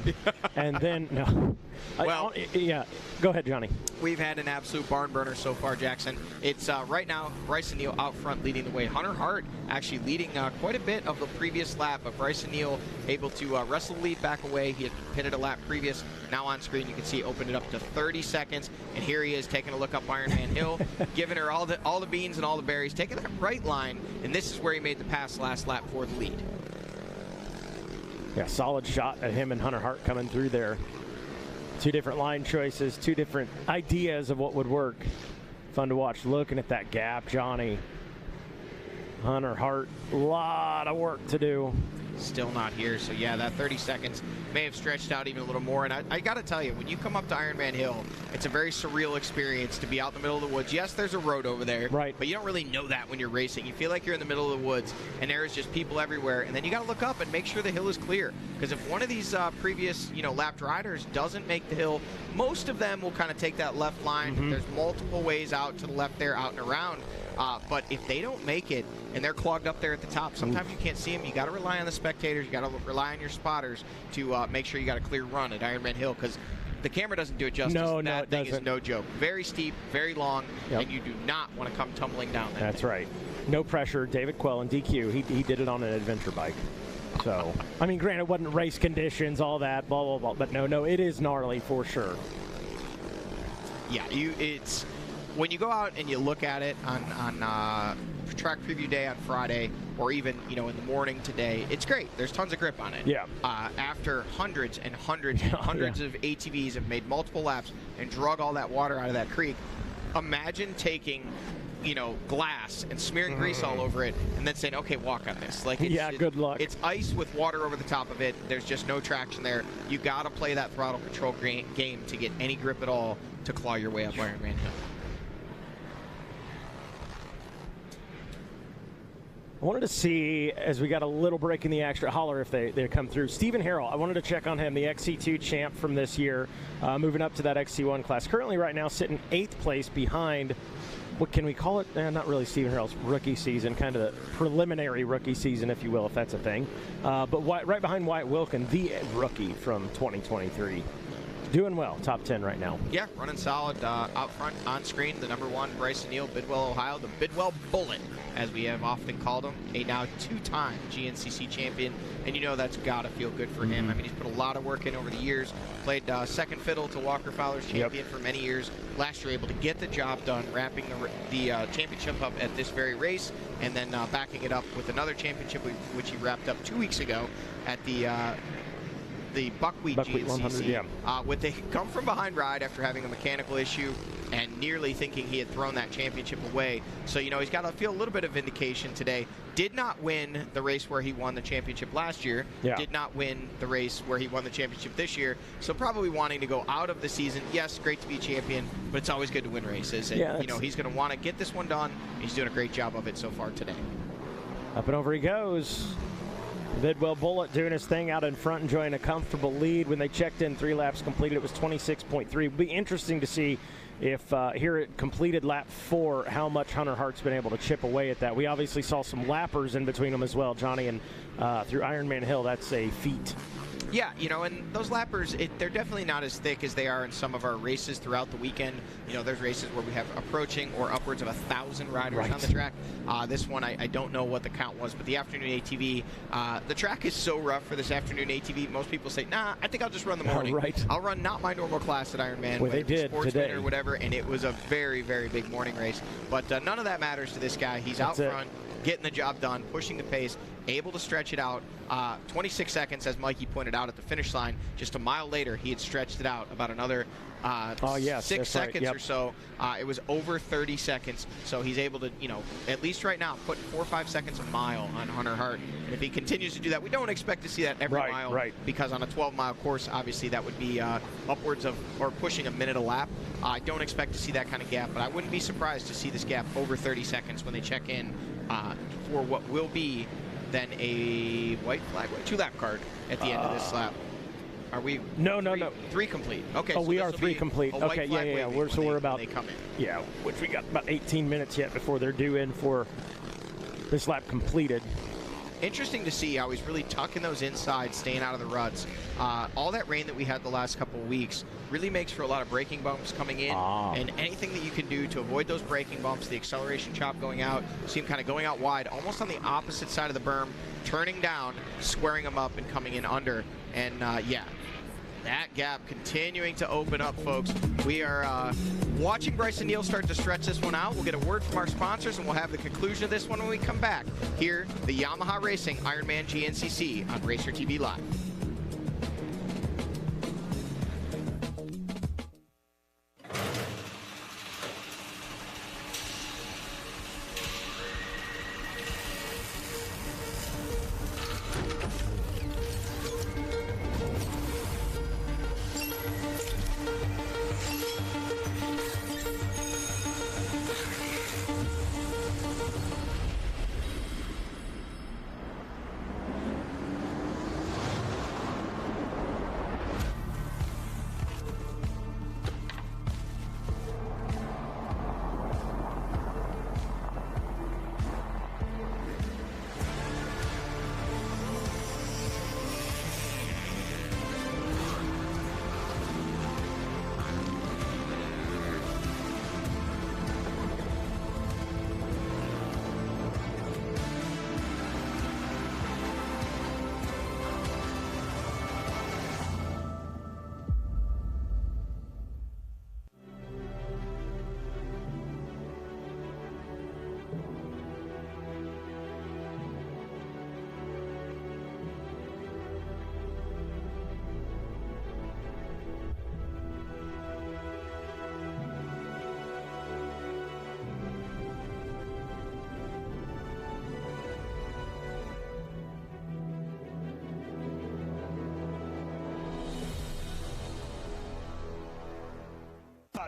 and then, well, yeah, go ahead, Johnny. We've had an absolute barn burner so far, Jackson. It's right now Bryson Neal out front leading the way. Hunter Hart actually leading quite a bit of the previous lap, but Bryson Neal able to wrestle the lead back away. He had pitted a lap previous. Now on screen you can see opened it up to 30 seconds, and here he is taking a look up Ironman Hill, giving her all the beans and all the berries, taking that right line, and this is where he made the pass last lap for the lead. Yeah, solid shot at him and Hunter Hart coming through there. 2 different line choices, 2 different ideas of what would work. Fun to watch. Looking at that gap, Johnny. Hunter Hart, a lot of work to do. Still not here, so yeah, that 30 seconds may have stretched out even a little more. And I got to tell you, when you come up to Ironman Hill, it's a very surreal experience to be out in the middle of the woods. Yes, there's a road over there, right? But you don't really know that when you're racing. You feel like you're in the middle of the woods, and there's just people everywhere. And then you got to look up and make sure the hill is clear, because if one of these previous, lapped riders doesn't make the hill, most of them will kind of take that left line. There's multiple ways out to the left there, out and around. But if they don't make it and they're clogged up there at the top, sometimes you can't see them. You got to rely on the spectators. You got to rely on your spotters to make sure you got a clear run at Ironman Hill, because the camera doesn't do it justice. That thing is no joke. Very steep, very long, and you do not want to come tumbling down that. That's right. No pressure. David Quell and DQ. He did it on an adventure bike. So, I mean, granted, it wasn't race conditions, all that, blah, blah, blah. But no, it is gnarly for sure. Yeah, it's when you go out and you look at it on track preview day on Friday, or even in the morning today, it's great. There's tons of grip on it. Yeah. After hundreds and hundreds and hundreds of ATVs have made multiple laps and drug all that water out of that creek, imagine taking glass and smearing grease all over it and then saying, okay, walk on this. Like, good luck. It's ice with water over the top of it. There's just no traction there. You got to play that throttle control game to get any grip at all to claw your way up Ironman Hill. I wanted to see, as we got a little break in the extra, holler if they come through. Stephen Harrell, I wanted to check on him, the XC2 champ from this year, moving up to that XC1 class. Currently right now sitting 8th place behind, what can we call it? Not really Stephen Harrell's rookie season, kind of the preliminary rookie season, if you will, if that's a thing. But right behind Wyatt Wilkin, the rookie from 2023. Doing well, top 10 right now. Yeah, running solid out front on screen. The number 1, Bryson Neal, Bidwell, Ohio, the Bidwell Bullet, as we have often called him, a now 2-time GNCC champion, and that's got to feel good for him. I mean, he's put a lot of work in over the years, played second fiddle to Walker Fowler's champion for many years. Last year, able to get the job done, wrapping the championship up at this very race, and then backing it up with another championship, which he wrapped up 2 weeks ago at the Buckwheat GNCC, with a come from behind ride after having a mechanical issue and nearly thinking he had thrown that championship away. So, he's got to feel a little bit of vindication today. Did not win the race where he won the championship last year. Did not win the race where he won the championship this year. So probably wanting to go out of the season. Yes, great to be a champion, but it's always good to win races. And, he's going to want to get this one done. He's doing a great job of it so far today. Up and over he goes. Bidwell Bullitt doing his thing out in front, enjoying a comfortable lead. When they checked in 3 laps completed, it was 26.3. It'll be interesting to see if here at completed lap 4, how much Hunter Hart's been able to chip away at that. We obviously saw some lappers in between them as well, Johnny, and through Ironman Hill, that's a feat. Yeah, you know, and those lappers, they're definitely not as thick as they are in some of our races throughout the weekend. You know, there's races where we have approaching or upwards of 1,000 riders on the track. This one, I don't know what the count was, but the afternoon ATV, the track is so rough for this afternoon ATV. Most people say, nah, I think I'll just run the morning. I'll run not my normal class at Ironman, well, they did today or whatever, and it was a very, very big morning race. But none of that matters to this guy. He's out front, getting the job done, pushing the pace, able to stretch it out. 26 seconds, as Mikey pointed out at the finish line. Just a mile later, he had stretched it out about another 6 seconds or so. It was over 30 seconds, so he's able to, you know, at least right now, put 4 or 5 seconds a mile on Hunter Hart. And if he continues to do that, we don't expect to see that every mile, because on a 12-mile course, obviously that would be upwards of or pushing a minute a lap. I don't expect to see that kind of gap, but I wouldn't be surprised to see this gap over 30 seconds when they check in for what will be then a white flag, 2-lap card at the end of this lap. Are we? No. 3 complete. Okay. Oh, so we are 3 complete. Okay, yeah. We're about. They come in. Yeah, which we got about 18 minutes yet before they're due in for this lap completed. Interesting to see how he's really tucking those inside, staying out of the ruts. All that rain that we had the last couple of weeks really makes for a lot of braking bumps coming in, and anything that you can do to avoid those braking bumps, the acceleration chop going out, see him kind of going out wide, almost on the opposite side of the berm, turning down, squaring them up, and coming in under. And yeah, that gap continuing to open up, folks. We are watching Bryson Neal start to stretch this one out. We'll get a word from our sponsors, and we'll have the conclusion of this one when we come back here, the Yamaha Racing Ironman GNCC on Racer TV Live.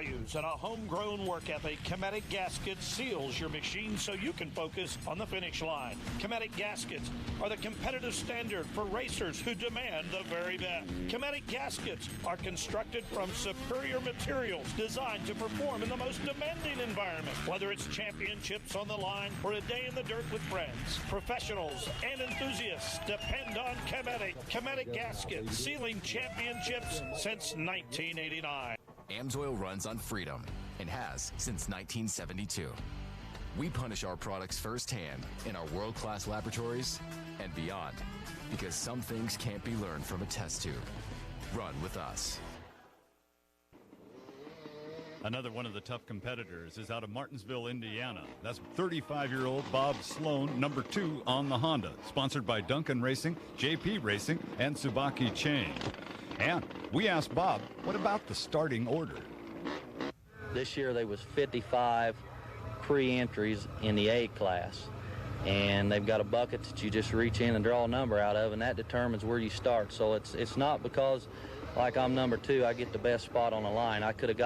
values and a homegrown work ethic, Cometic Gaskets seals your machine so you can focus on the finish line. Cometic Gaskets are the competitive standard for racers who demand the very best. Cometic Gaskets are constructed from superior materials designed to perform in the most demanding environment, whether it's championships on the line or a day in the dirt with friends. Professionals and enthusiasts depend on Cometic. Cometic Gaskets, sealing championships since 1989. Amsoil runs on freedom and has since 1972. We punish our products firsthand in our world-class laboratories and beyond, because some things can't be learned from a test tube. Run with us. Another one of the tough competitors is out of Martinsville, Indiana. That's 35-year-old Bob Sloan, number 2 on the Honda, sponsored by Duncan Racing, JP Racing, and Tsubaki Chain. And we asked Bob, what about the starting order? This year there was 55 pre-entries in the A class, and they've got a bucket that you just reach in and draw a number out of, and that determines where you start. So it's not because, like, I'm number 2, I get the best spot on the line. I could have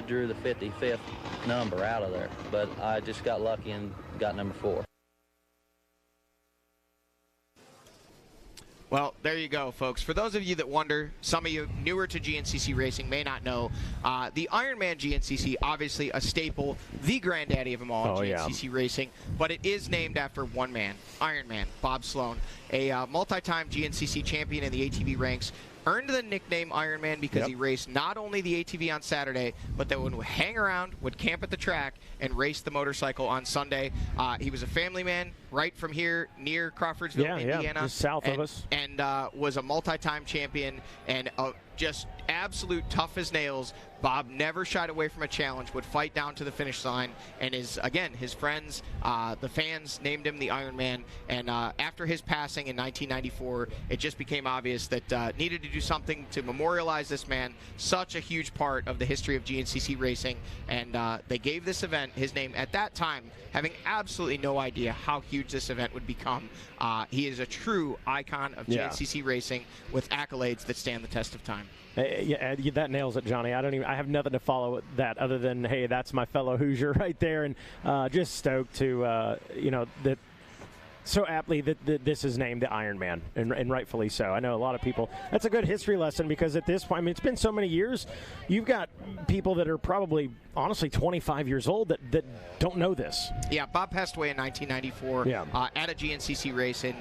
drew the 55th number out of there, but I just got lucky and got number 4. Well, there you go, folks. For those of you that wonder, some of you newer to GNCC racing may not know, the Ironman GNCC, obviously a staple, the granddaddy of them all in GNCC racing, but it is named after one man, Ironman, Bob Sloan, a multi-time GNCC champion in the ATV ranks. Earned the nickname Ironman because he raced not only the ATV on Saturday, but that would hang around, would camp at the track, and race the motorcycle on Sunday. He was a family man right from here near Crawfordsville, Indiana. Just south of us. And was a multi-time champion and just absolute tough as nails. Bob never shied away from a challenge, would fight down to the finish line, and his friends, the fans, named him the Iron Man. And after his passing in 1994, it just became obvious that needed to do something to memorialize this man, such a huge part of the history of GNCC racing. And they gave this event his name at that time, having absolutely no idea how huge this event would become. He is a true icon of GNCC racing with accolades that stand the test of time. That nails it, Johnny. I have nothing to follow that other than, hey, that's my fellow Hoosier right there, and just stoked to that so aptly that this is named the Iron Man, and rightfully so. I know a lot of people. That's a good history lesson because at this point, I mean, it's been so many years. You've got people that are probably, honestly, 25 years old that don't know this. Yeah, Bob passed away in 1994 at a GNCC race in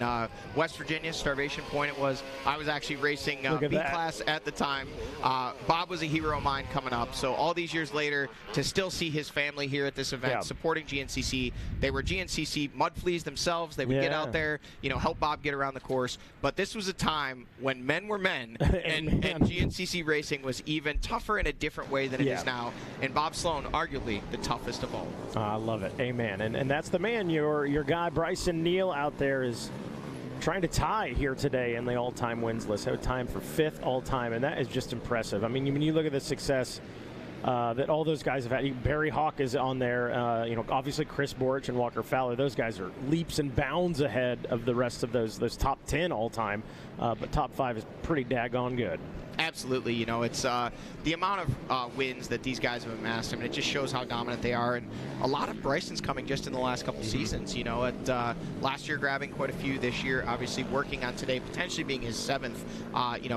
West Virginia, Starvation Point it was. I was actually racing B-Class at the time. Bob was a hero of mine coming up, so all these years later, to still see his family here at this event supporting GNCC. They were GNCC mud fleas themselves. They would get out there, help Bob get around the course. But this was a time when men were men, and GNCC racing was even tougher in a different way than it is now. And Bob Sloan, arguably the toughest of all. I love it. Amen. And that's the man. Your guy, Bryson Neal, out there is trying to tie here today in the all-time wins list. So time for 5th all-time, and that is just impressive. I mean, when you look at the success that all those guys have had. Barry Hawk is on there. Obviously Chris Borich and Walker Fowler. Those guys are leaps and bounds ahead of the rest of those top 10 all time. But top 5 is pretty daggone good. Absolutely. It's the amount of wins that these guys have amassed. I mean, it just shows how dominant they are. And a lot of Bryson's coming just in the last couple seasons. Last year grabbing quite a few. This year, obviously working on today, potentially being his 7th.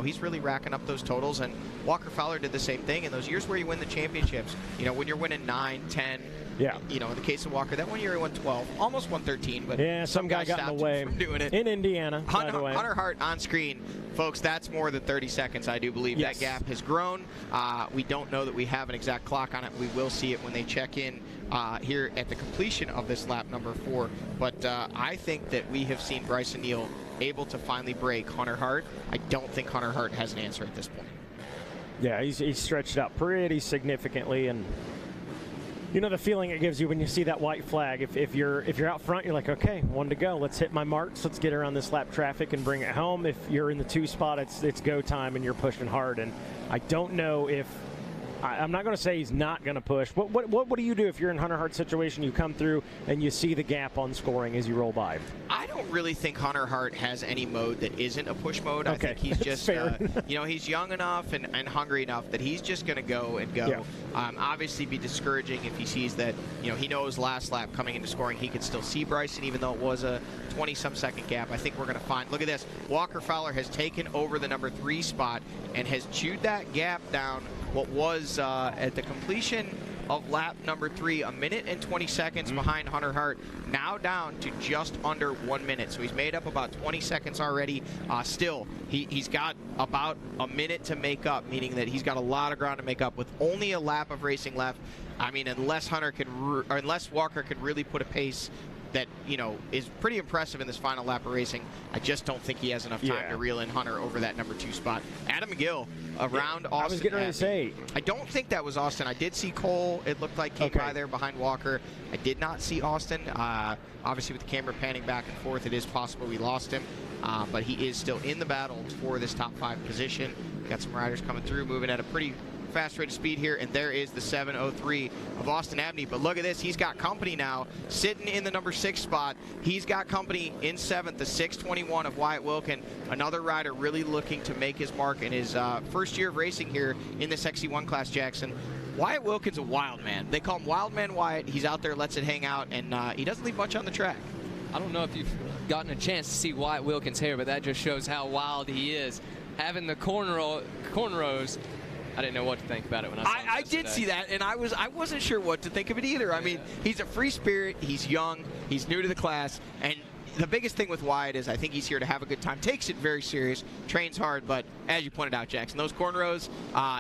He's really racking up those totals. And Walker Fowler did the same thing. In those years where you win the championships, when you're winning 9, 10, in the case of Walker, that one year he won 12, almost won 13, but some guy got in the way from doing it. In Indiana, by the way. Hunter Hart on screen, folks, that's more than 30 seconds, I do believe. That gap has grown. We don't know that we have an exact clock on it. We will see it when they check in here at the completion of this lap number 4. But I think that we have seen Bryson Neal able to finally break Hunter Hart. I don't think Hunter Hart has an answer at this point. Yeah, he's stretched out pretty significantly, and the feeling it gives you when you see that white flag. If you're out front, you're like, okay, 1 to go. Let's hit my marks. Let's get around this lap traffic and bring it home. If you're in the 2 spot, it's go time and you're pushing hard. And I don't know if I'm not going to say he's not going to push. What do you do if you're in Hunter Hart's situation? You come through and you see the gap on scoring as you roll by. I don't really think Hunter Hart has any mode that isn't a push mode. Okay. I think he's just, he's young enough and hungry enough that he's just going to go and go. Yeah. Obviously be discouraging if he sees that, he knows last lap coming into scoring, he could still see Bryson, even though it was a 20-some second gap. I think we're going to find, look at this, Walker Fowler has taken over the number 3 spot and has chewed that gap down. What was at the completion of lap number 3, 1 minute and 20 seconds behind Hunter Hart, now down to just under 1 minute. So he's made up about 20 seconds already. Still, he's got about a minute to make up, meaning that he's got a lot of ground to make up with only a lap of racing left. I mean, unless Walker can really put a pace that is pretty impressive in this final lap of racing, I just don't think he has enough time to reel in Hunter over that number 2 spot. Adam McGill around Austin. I was getting ready to say, I don't think that was Austin. I did see Cole. It looked like came by there behind Walker. I did not see Austin. Obviously, with the camera panning back and forth, it is possible we lost him. But he is still in the battle for this top 5 position. Got some riders coming through, moving at a pretty fast rate of speed here, and there is the 7:03 of Austin Abney. But look at this, he's got company now, sitting in the number 6 spot. He's got company in 7th, the 6:21 of Wyatt Wilkin, another rider really looking to make his mark in his first year of racing here in this XC1 class, Jackson. Wyatt Wilkin's a wild man. They call him Wild Man Wyatt. He's out there, lets it hang out, and he doesn't leave much on the track. I don't know if you've gotten a chance to see Wyatt Wilkins' hair, but that just shows how wild he is. Having the cornrows, I didn't know what to think about it when I saw it. I did see that, and I wasn't sure what to think of it either. I mean, he's a free spirit. He's young. He's new to the class, and the biggest thing with Wyatt is I think he's here to have a good time. Takes it very serious, trains hard, but as you pointed out, Jackson, those cornrows,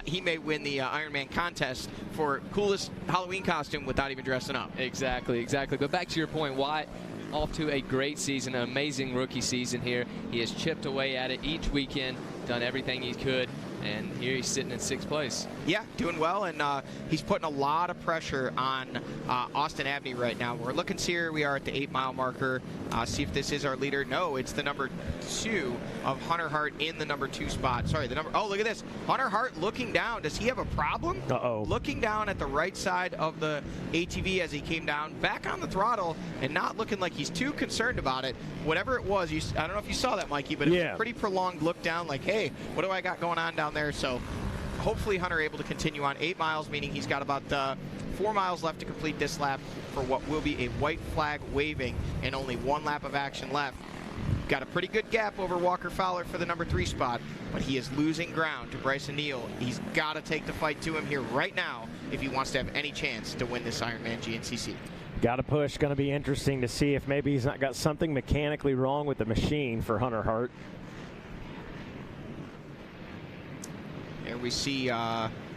he may win the Ironman contest for coolest Halloween costume without even dressing up. Exactly. But back to your point, Wyatt, off to a great season, an amazing rookie season here. He has chipped away at it each weekend, done everything he could, and here he's sitting in 6th place. Yeah, doing well, and he's putting a lot of pressure on Austin Abney right now. We're looking here. We are at the 8-mile marker. See if this is our leader. No, it's the number 2 of Hunter Hart in the number 2 spot. Sorry, the number. Oh, look at this. Hunter Hart looking down. Does he have a problem? Uh-oh. Looking down at the right side of the ATV as he came down, back on the throttle, and not looking like he's too concerned about it. Whatever it was, I don't know if you saw that, Mikey, but it was a pretty prolonged look down, like, hey, what do I got going on down there? So hopefully Hunter able to continue on 8 miles, meaning he's got about 4 miles left to complete this lap for what will be a white flag waving and only 1 lap of action left. Got a pretty good gap over Walker Fowler for the number 3 spot, but he is losing ground to Bryson Neal. He's got to take the fight to him here right now if he wants to have any chance to win this Ironman GNCC. Got to push. Going to be interesting to see if maybe he's not got something mechanically wrong with the machine for Hunter Hart. There we see,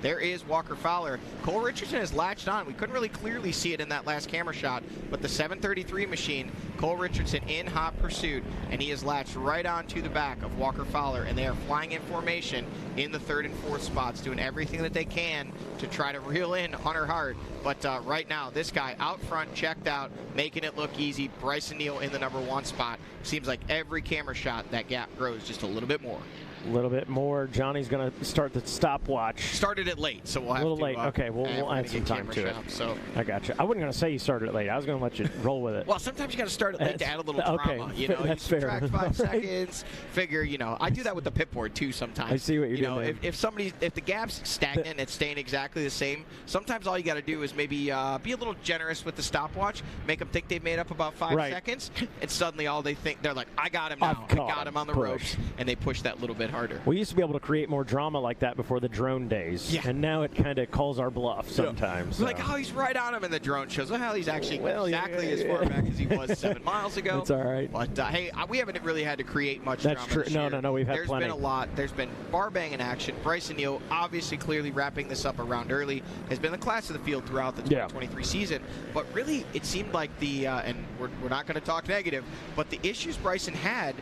there is Walker Fowler. Cole Richardson has latched on. We couldn't really clearly see it in that last camera shot, but the 733 machine, Cole Richardson in hot pursuit, and he has latched right onto the back of Walker Fowler, and they are flying in formation in the 3rd and 4th spots, doing everything that they can to try to reel in Hunter Hart. But right now, this guy out front, checked out, making it look easy. Bryson Neal in the number 1 spot. Seems like every camera shot, that gap grows just a little bit more. A little bit more. Johnny's going to start the stopwatch. Started it late, so we'll have to. A little late. Okay, we'll add some time to it. So I got you. I wasn't going to say you started it late. I was going to let you roll with it. Well, sometimes you got to start it late to add a little drama. You know, that's you fair. 5 seconds. Figure, you know, I do that with the pit board too sometimes. I see what you're doing. You know, if the gap's stagnant and it's staying exactly the same, sometimes all you got to do is maybe be a little generous with the stopwatch, make them think they've made up about 5 seconds, and suddenly all they think, they're like, I got him now. I got him on the ropes, and they push that little bit harder. We used to be able to create more drama like that before the drone days, and now it kind of calls our bluff sometimes. Like, oh, he's right on him, and the drone shows, well, he's actually exactly as far back as he was 7 miles ago. It's all right. But, hey, we haven't really had to create much drama That's true. this year. No, we've had plenty. There's been a lot. There's been bar banging action. Bryson Neal, obviously clearly wrapping this up around early, has been the class of the field throughout the 2023 season. But really, it seemed like and we're not going to talk negative, but the issues Bryson had,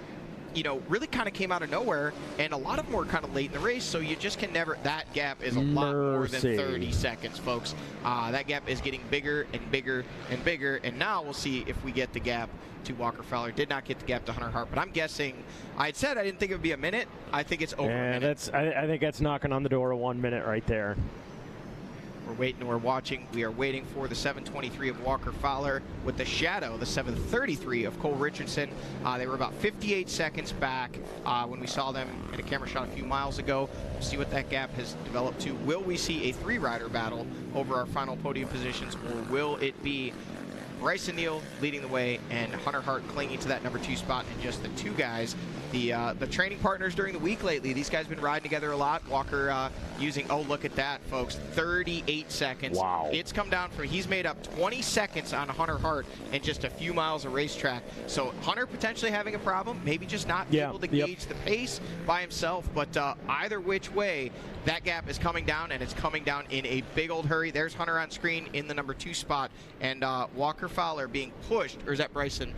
you know, really kind of came out of nowhere, and a lot of them were kind of late in the race, so you just can never, that gap is a lot more than 30 seconds, folks. That gap is getting bigger and bigger and bigger, and now we'll see if we get the gap to Walker Fowler. Did not get the gap to Hunter Hart, but I'm guessing, I had said I didn't think it would be a minute. I think it's over a minute. I think that's knocking on the door of 1 minute right there. We're waiting, we're watching. We are waiting for the 7:23 of Walker Fowler with the shadow, the 7:33 of Cole Richardson. They were about 58 seconds back when we saw them in a camera shot a few miles ago. We'll see what that gap has developed to. Will we see a 3-rider battle over our final podium positions, or will it be Bryson Neal leading the way and Hunter Hart clinging to that number 2 spot, and just the 2 guys, the training partners during the week lately? These guys have been riding together a lot. Walker using, oh, look at that, folks, 38 seconds. Wow. It's come down from, he's made up 20 seconds on Hunter Hart in just a few miles of racetrack. So Hunter potentially having a problem, maybe just not able to gauge the pace by himself, but either which way, that gap is coming down, and it's coming down in a big old hurry. There's Hunter on screen in the number 2 spot, and Walker Fowler being pushed, or is that Bryson?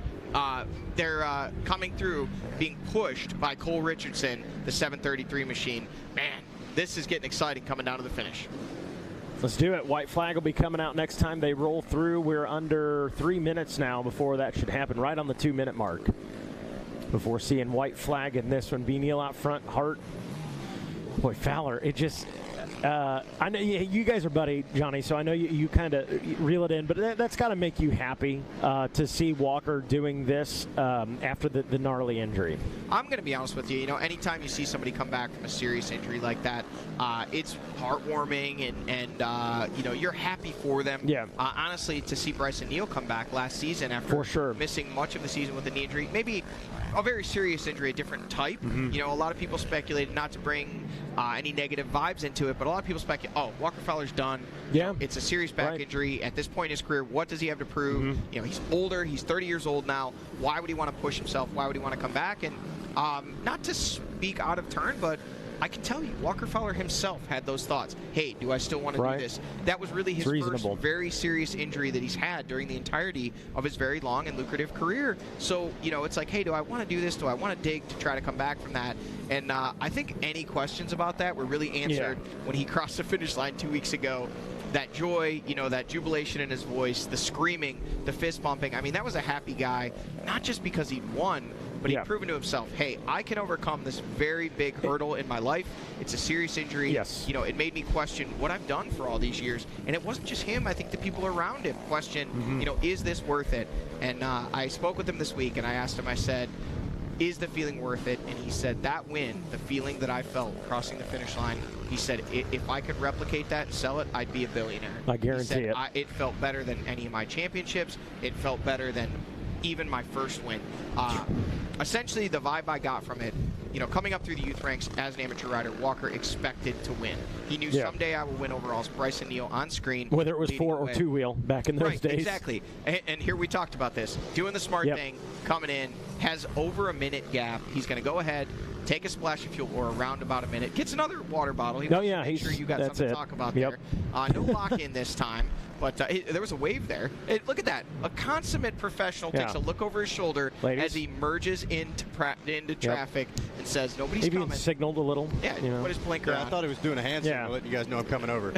They're coming through, being pushed by Cole Richardson, the 7:33 machine. Man, this is getting exciting coming down to the finish. Let's do it. White flag will be coming out next time they roll through. We're under 3 minutes now before that should happen, right on the 2-minute mark. Before seeing white flag in this one. B. Neal out front, Hart. Boy, Fowler, it just, I know you guys are buddy, Johnny, so I know you kind of reel it in, but that's got to make you happy to see Walker doing this after the gnarly injury. I'm going to be honest with you. You know, anytime you see somebody come back from a serious injury like that, it's heartwarming, and you know, you're happy for them. Yeah. Honestly, to see Bryson Neal come back last season after missing much of the season with a knee injury, maybe a very serious injury, a different type. You know, a lot of people speculated, not to bring any negative vibes into it, but a lot of people speculate, oh, Walker Fowler's done. Yeah. It's a serious back injury. At this point in his career, what does he have to prove? You know, he's older. He's 30 years old now. Why would he want to push himself? Why would he want to come back? And not to speak out of turn, but I can tell you, Walker Fowler himself had those thoughts. Hey, do I still want to do this? That was really his first very serious injury that he's had during the entirety of his very long and lucrative career. So, you know, it's like, hey, do I want to do this? Do I want to dig to try to come back from that? And I think any questions about that were really answered when he crossed the finish line 2 weeks ago. That joy, you know, that jubilation in his voice, the screaming, the fist bumping. I mean, that was a happy guy, not just because he'd won, but he'd proven to himself, hey, I can overcome this very big hurdle in my life. It's a serious injury. You know, it made me question what I've done for all these years. And it wasn't just him. I think the people around him questioned, you know, is this worth it? And I spoke with him this week, and I asked him, I said, is the feeling worth it? And he said, that win, the feeling that I felt crossing the finish line, he said, if I could replicate that and sell it, I'd be a billionaire. I guarantee it. It felt better than any of my championships. It felt better than even my first win. Essentially, the vibe I got from it, you know, coming up through the youth ranks as an amateur rider, Walker expected to win. He knew someday I will win overalls. Bryson Neal on screen. Whether it was 4 or 2 wheel back in those days. Exactly. And here we talked about this. Doing the smart thing, coming in, has over a minute gap. He's going to go ahead, take a splash of fuel, or around about a minute. Gets another water bottle. He make sure you got something to talk about there. No lock-in this time. But there was a wave there. Look at that. A consummate professional takes a look over his shoulder as he merges into traffic and says, nobody's coming. Even signaled a little. Yeah, put his blinker on. I thought he was doing a hand signal, letting you guys know I'm coming over.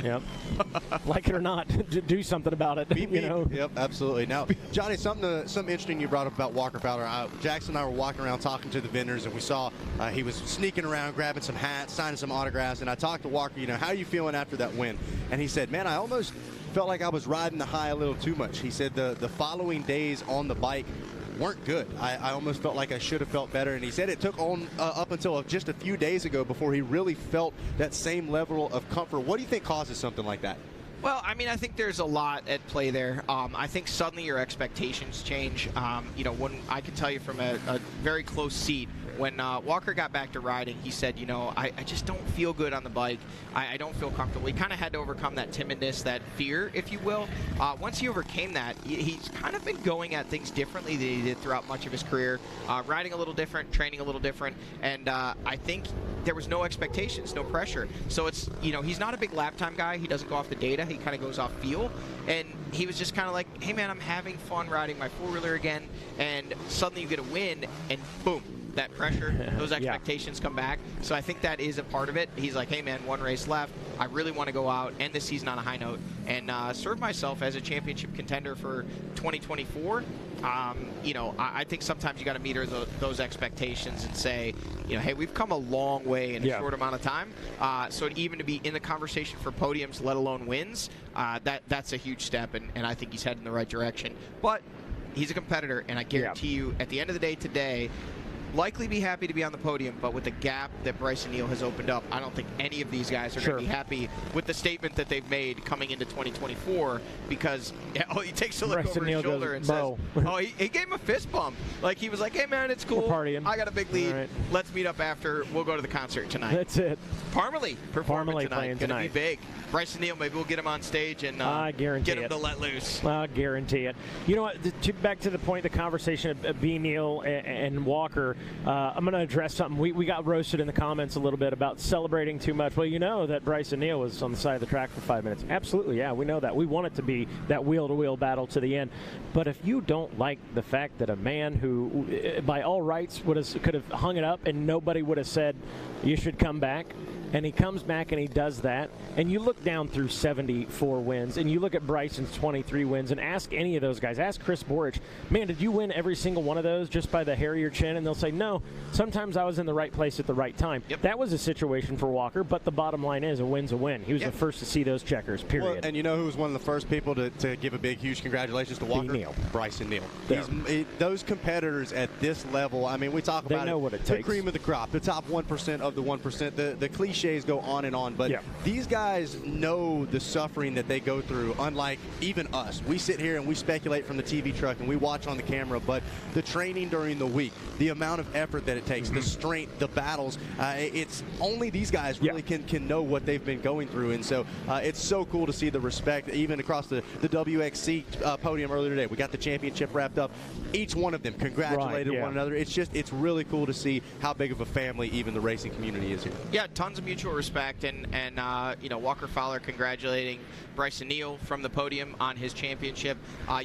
Like it or not, do something about it. You know? Yep, absolutely. Now, Johnny, something interesting you brought up about Walker Fowler. Jackson and I were walking around talking to the vendors, and we saw he was sneaking around, grabbing some hats, signing some autographs, and I talked to Walker, you know, how are you feeling after that win? And he said, man, I almost felt like I was riding the high a little too much. He said the following days on the bike weren't good. I almost felt like I should have felt better. And he said it took on up until just a few days ago before he really felt that same level of comfort. What do you think causes something like that? Well, I mean, I think there's a lot at play there. I think suddenly your expectations change. You know, when I can tell you from a very close seat, when Walker got back to riding, he said, you know, I just don't feel good on the bike. I don't feel comfortable. He kind of had to overcome that timidness, that fear, if you will. Once he overcame that, he's kind of been going at things differently than he did throughout much of his career. Riding a little different, training a little different, and I think there was no expectations, no pressure. So it's, you know, he's not a big lap time guy. He doesn't go off the data. He kind of goes off feel. And he was just kind of like, hey, man, I'm having fun riding my four-wheeler again. And suddenly you get a win, and boom, that pressure, those expectations come back. So I think that is a part of it. He's like, hey, man, one race left. I really want to go out, end the season on a high note, and serve myself as a championship contender for 2024. You know, I think sometimes you got to meter those expectations and say, you know, hey, we've come a long way in a short amount of time. So even to be in the conversation for podiums, let alone wins, that's a huge step, and I think he's heading in the right direction. But he's a competitor, and I guarantee you, at the end of the day today, likely be happy to be on the podium, but with the gap that Bryson Neal has opened up, I don't think any of these guys are going to be happy with the statement that they've made coming into 2024, because he takes a look over his shoulder and says, he gave him a fist bump. Like, he was like, hey, man, it's cool. I got a big lead. Right. Let's meet up after. We'll go to the concert tonight. That's it. Parmalee performing tonight. Going to be big. Bryson Neal, maybe we'll get him on stage and get him to let loose. I guarantee it. You know what? Back to the point of the conversation of B. Neal and Walker, I'm going to address something. We got roasted in the comments a little bit about celebrating too much. Well, you know that Bryson Neal was on the side of the track for 5 minutes. Absolutely, yeah, we know that. We want it to be that wheel-to-wheel battle to the end. But if you don't like the fact that a man who, by all rights, could have hung it up and nobody would have said, you should come back, and he comes back and he does that, and you look down through 74 wins, and you look at Bryson's 23 wins, and ask any of those guys, ask Chris Borich, man, did you win every single one of those just by the hair of your chin? And they'll say, say, no, sometimes I was in the right place at the right time. That was a situation for Walker, but the bottom line is a win's a win. He was the first to see those checkers, period. Well, and you know who was one of the first people to give a big, huge congratulations to Walker? Neal. Bryson Neal. Yeah. Those competitors at this level, I mean, we talk about know what it takes. The cream of the crop, the top 1% of the 1%. The cliches go on and on, but these guys know the suffering that they go through, unlike even us. We sit here and we speculate from the TV truck and we watch on the camera, but the training during the week, the amount of effort that it takes, the strength, the battles, it's only these guys really can know what they've been going through. And so it's so cool to see the respect, even across the WXC podium earlier today. We got the championship wrapped up. Each one of them congratulated one another. It's really cool to see how big of a family even the racing community is here. Yeah, tons of mutual respect, and you know, Walker Fowler congratulating Bryson Neal from the podium on his championship.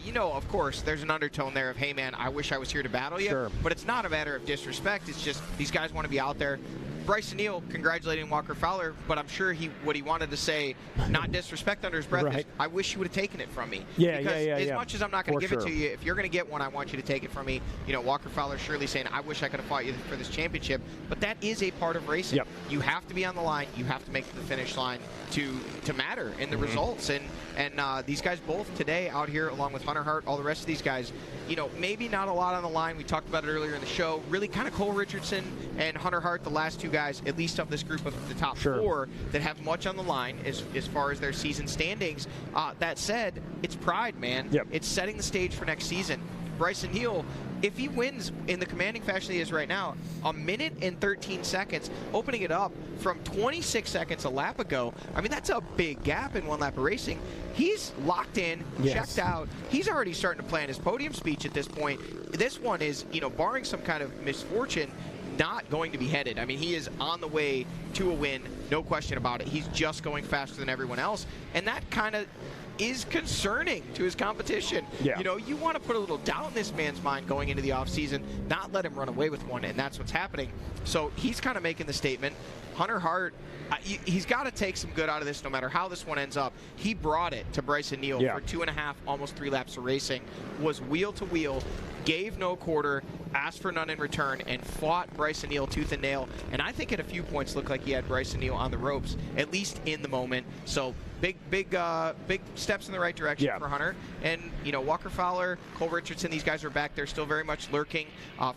You know, of course, there's an undertone there of, hey man, I wish I was here to battle you. Sure. But it's not a matter of disrespect. It's just these guys want to be out there. Bryson Neal congratulating Walker Fowler, but I'm sure what he wanted to say, not disrespect under his breath, is, I wish you would have taken it from me. Because as much as I'm not going to give it to you, if you're going to get one, I want you to take it from me. You know, Walker Fowler surely saying, I wish I could have fought you for this championship, but that is a part of racing. You have to be on the line. You have to make the finish line to matter in the results. And these guys both today out here, along with Hunter Hart, all the rest of these guys, you know, maybe not a lot on the line. We talked about it earlier in the show. Really kind of Cole Richardson and Hunter Hart, the last two guys, at least of this group of the top four, that have much on the line as far as their season standings. That said, it's pride, man. It's setting the stage for next season. Bryson Neal, if he wins in the commanding fashion he is right now, 1 minute and 13 seconds, opening it up from 26 seconds a lap ago, I mean, that's a big gap in one lap of racing. He's locked in, checked out. He's already starting to plan his podium speech at this point. This one is, you know, barring some kind of misfortune, not going to be headed. I mean, he is on the way to a win, no question about it. He's just going faster than everyone else, and that kind of is concerning to his competition. You know, you want to put a little doubt in this man's mind going into the offseason, not let him run away with one, and that's what's happening. So he's kind of making the statement. Hunter Hart, he's got to take some good out of this no matter how this one ends up. He brought it to Bryson Neal for 2.5, almost 3 laps of racing, was wheel to wheel, gave no quarter, asked for none in return, and fought Bryson Neal tooth and nail. And I think at a few points looked like he had Bryson Neal on the ropes, at least in the moment. So big steps in the right direction for Hunter. And, you know, Walker Fowler, Cole Richardson, these guys are back there still very much lurking.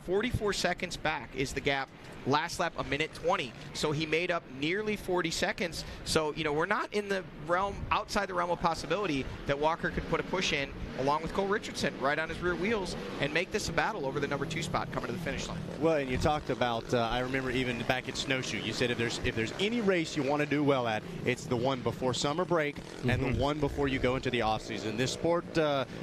44 seconds back is the gap. Last lap, 1:20. So he made up nearly 40 seconds. So, you know, we're not in the realm, outside the realm of possibility that Walker could put a push in along with Cole Richardson right on his rear wheels and make this a battle over the number 2 spot coming to the finish line. Well, and you talked about, I remember even back at Snowshoe, you said if there's any race you want to do well at, it's the one before summer break and the one before you go into the offseason. This sport,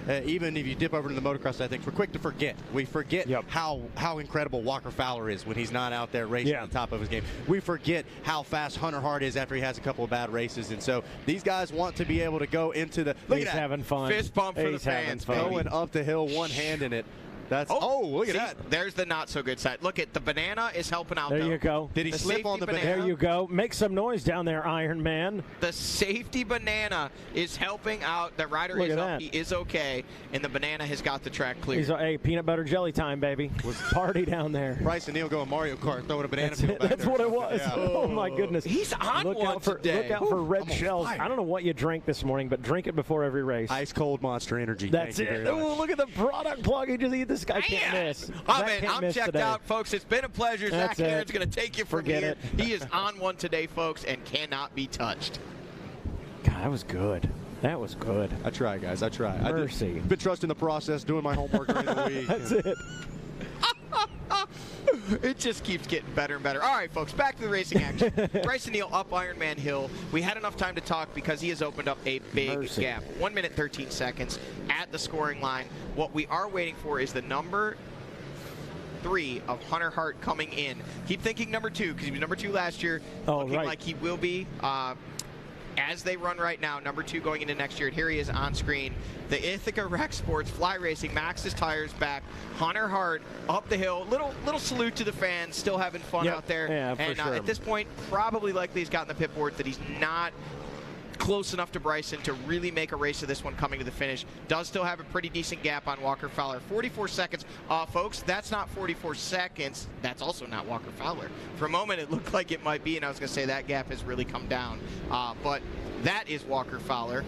even if you dip over to the motocross, I think we're quick to forget. We forget how incredible Walker Fowler is when he's not out there racing on top of his game. We forget how fast Hunter Hart is after he has a couple of bad races. And so these guys want to be able to go into the... Look at that. Having fun. Fist bump for the fans. Going up the hill, one hand in it. That's look at that. There's the not so good side. Look at the banana is helping out. There you go. Did he slip on the banana? There you go. Make some noise down there, Iron Man. The safety banana is helping out. The rider is up. He is okay, and the banana has got the track clear. Hey, peanut butter jelly time, baby. Was party down there. Bryson Neal going Mario Kart, throwing a banana. That's what it was. Yeah. Oh my goodness. He's on one Look today. out for red shells. I don't know what you drank this morning, but drink it before every race. Ice cold Monster Energy. That's it. Oh, look at the product plug. He just eat. This guy can't miss. I'm checked out, folks. It's been a pleasure. Zach Aaron's going to take you from here. He is on one today, folks, and cannot be touched. God, that was good. That was good. I try, guys. I try. Mercy. I've been trusting the process, doing my homework during the week. That's it. It just keeps getting better and better. All right, folks, back to the racing action. Bryson Neal up Ironman Hill. We had enough time to talk because he has opened up a big gap. 1 minute, 13 seconds at the scoring line. What we are waiting for is the number 3 of Hunter Hart coming in. Keep thinking number 2 because he was number 2 last year. Looking like he will be. As they run right now, number 2 going into next year, and here he is on screen. The Ithaca Rec Sports Fly Racing, Max's tires back. Hunter Hart up the hill. Little salute to the fans, still having fun out there. Yeah, and for sure. At this point, probably likely he's gotten the pit board that he's not close enough to Bryson to really make a race of this one coming to the finish. Does still have a pretty decent gap on Walker Fowler. 44 seconds. Folks, that's not 44 seconds. That's also not Walker Fowler. For a moment, it looked like it might be, and I was going to say that gap has really come down. But that is Walker Fowler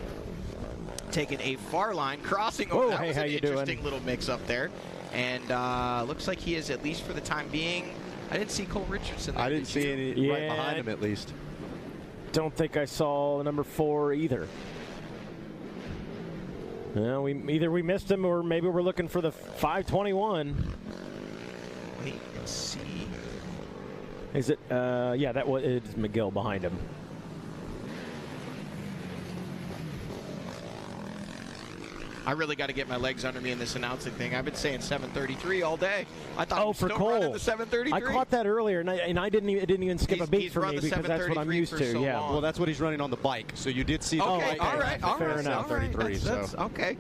taking a far line, crossing over. That was an interesting little mix-up there. And looks like he is, at least for the time being, I didn't see Cole Richardson there. I didn't see any right behind him, at least. Don't think I saw number 4 either. Well, either we missed him or maybe we're looking for the 521. Wait and see. Is it? Yeah, that was it's McGill behind him. I really got to get my legs under me in this announcing thing. I've been saying 7:33 all day. I thought he was for still Cole, running the 7:33. I caught that earlier, and I didn't even skip a beat for me because that's what I'm used to. Yeah. Well, that's what he's running on the bike. So you did see the bike. All right. Fair enough. 7:33. That's okay.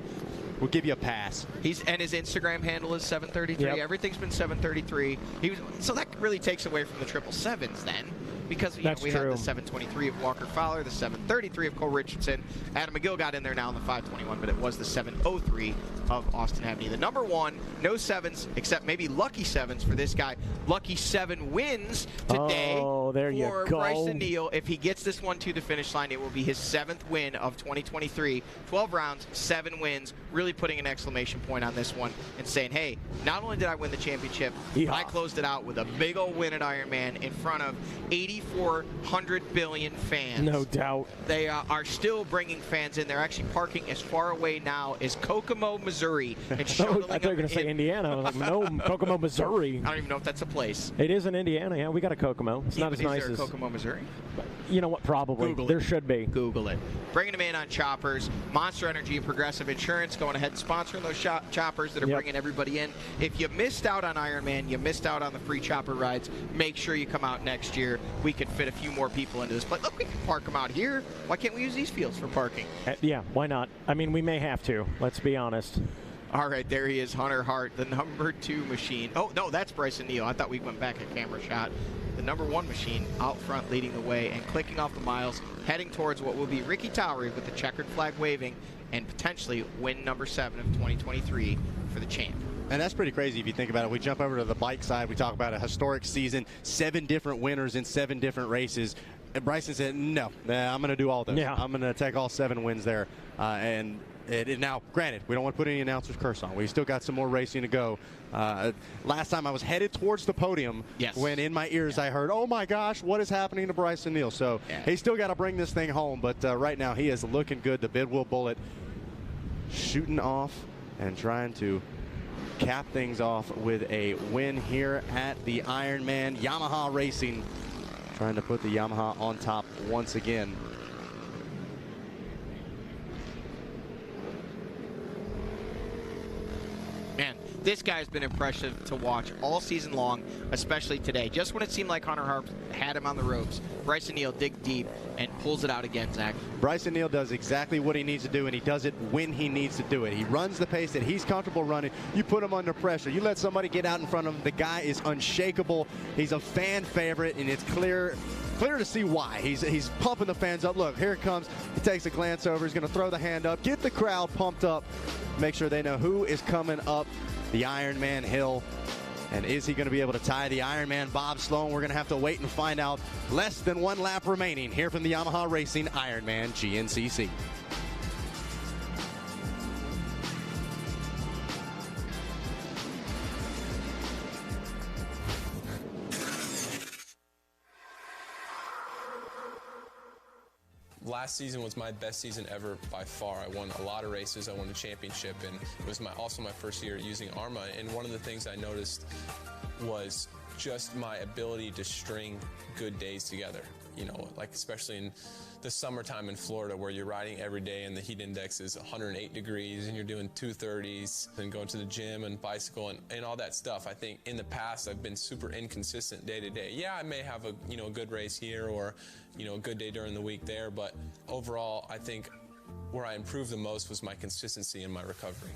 We'll give you a pass. And his Instagram handle is 7:33. Yep. Everything's been 7:33. So that really takes away from the 777s then, because we had the 7:23 of Walker Fowler, the 7:33 of Cole Richardson. Adam McGill got in there now in the 5:21, but it was the 7:03 of Austin Abney. The number 1, no 7s, except maybe lucky 7s for this guy. Lucky 7 wins today for Bryson Neal. If he gets this one to the finish line, it will be his 7th win of 2023. 12 rounds, 7 wins, really putting an exclamation point on this one and saying, hey, not only did I win the championship, but I closed it out with a big old win at Ironman in front of 8,400 billion fans. No doubt. They are still bringing fans in. They're actually parking as far away now as Kokomo, Missouri. And I thought you were going to say Indiana. I was like, no, Kokomo, Missouri. I don't even know if that's a place. It is in Indiana. Yeah, we got a Kokomo. It's not as nice as Kokomo, Missouri. You know what? Probably. There should be. Google it. Bringing them in on choppers. Monster Energy and Progressive Insurance going ahead and sponsoring those choppers that are bringing everybody in. If you missed out on Ironman, you missed out on the free chopper rides, make sure you come out next year. We could fit a few more people into this place. Look, we can park them out here. Why can't we use these fields for parking? Yeah, why not? I mean, we may have to. Let's be honest. All right, there he is, Hunter Hart, the number 2 machine. Oh, no, that's Bryson Neal. I thought we went back a camera shot. The number 1 machine out front leading the way and clicking off the miles, heading towards what will be Ricky Towery with the checkered flag waving and potentially win number 7 of 2023 for the champ. And that's pretty crazy if you think about it. We jump over to the bike side. We talk about a historic season, 7 different winners in 7 different races. And Bryson said, no, I'm going to do all those. Yeah. I'm going to take all 7 wins there. Now, granted, we don't want to put any announcer's curse on. We still got some more racing to go. Last time I was headed towards the podium when in my ears I heard, oh my gosh, what is happening to Bryson Neal? So he's still got to bring this thing home. But right now he is looking good. The Bidwell Bullet shooting off and trying to cap things off with a win here at the Ironman. Yamaha Racing trying to put the Yamaha on top once again. Man, this guy's been impressive to watch all season long, especially today. Just when it seemed like Hunter Hart had him on the ropes, Bryson Neal digs deep and pulls it out again, Zach. Bryson Neal does exactly what he needs to do, and he does it when he needs to do it. He runs the pace that he's comfortable running. You put him under pressure. You let somebody get out in front of him. The guy is unshakable. He's a fan favorite, and it's clear to see why. He's pumping the fans up. Look, here it comes. He takes a glance over. He's going to throw the hand up, get the crowd pumped up, make sure they know who is coming up the Ironman hill. And is he going to be able to tie the Ironman Bob Sloan? We're going to have to wait and find out. Less than 1 lap remaining here from the Yamaha Racing Ironman GNCC. Last season was my best season ever by far. I won a lot of races. I won a championship, and it was also my first year using Arma. And one of the things I noticed was just my ability to string good days together. You know, like especially in the summertime in Florida where you're riding every day and the heat index is 108 degrees and you're doing 230s and going to the gym and bicycle and all that stuff. I think in the past I've been super inconsistent day to day. Yeah, I may have a good race here or a good day during the week there, but overall I think where I improved the most was my consistency in my recovery.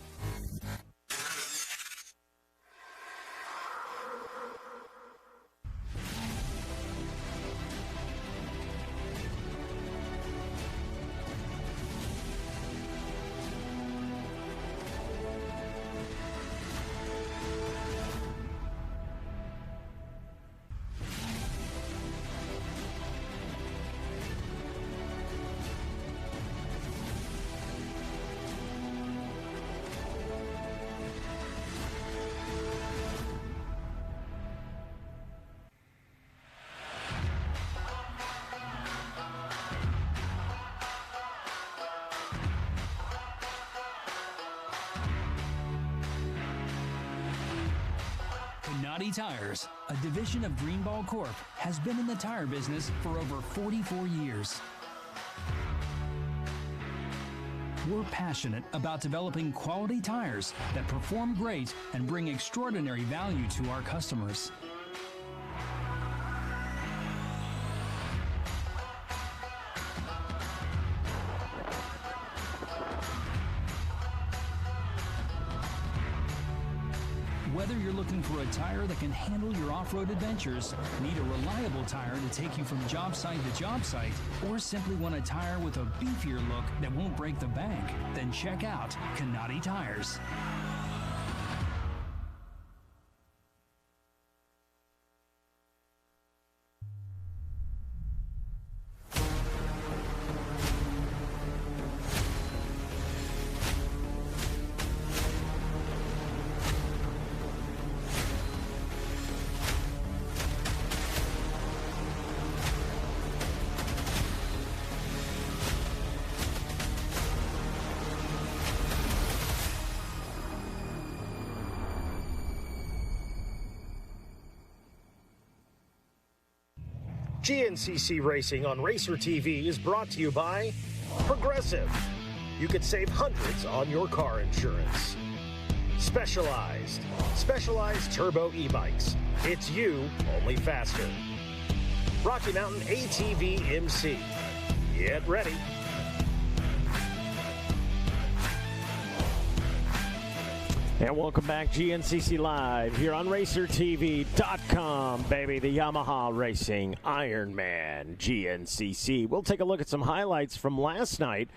Canati Tires, a division of Greenball Corp, has been in the tire business for over 44 years. We're passionate about developing quality tires that perform great and bring extraordinary value to our customers. Whether you're looking for a tire that can handle your off-road adventures, need a reliable tire to take you from job site to job site, or simply want a tire with a beefier look that won't break the bank, then check out Canati Tires. GNCC Racing on Racer TV is brought to you by Progressive. You could save hundreds on your car insurance. Specialized turbo e-bikes. It's you, only faster. Rocky Mountain ATV MC. Get ready. And welcome back, GNCC Live here on RacerTV.com, baby. The Yamaha Racing Ironman GNCC. We'll take a look at some highlights from last night.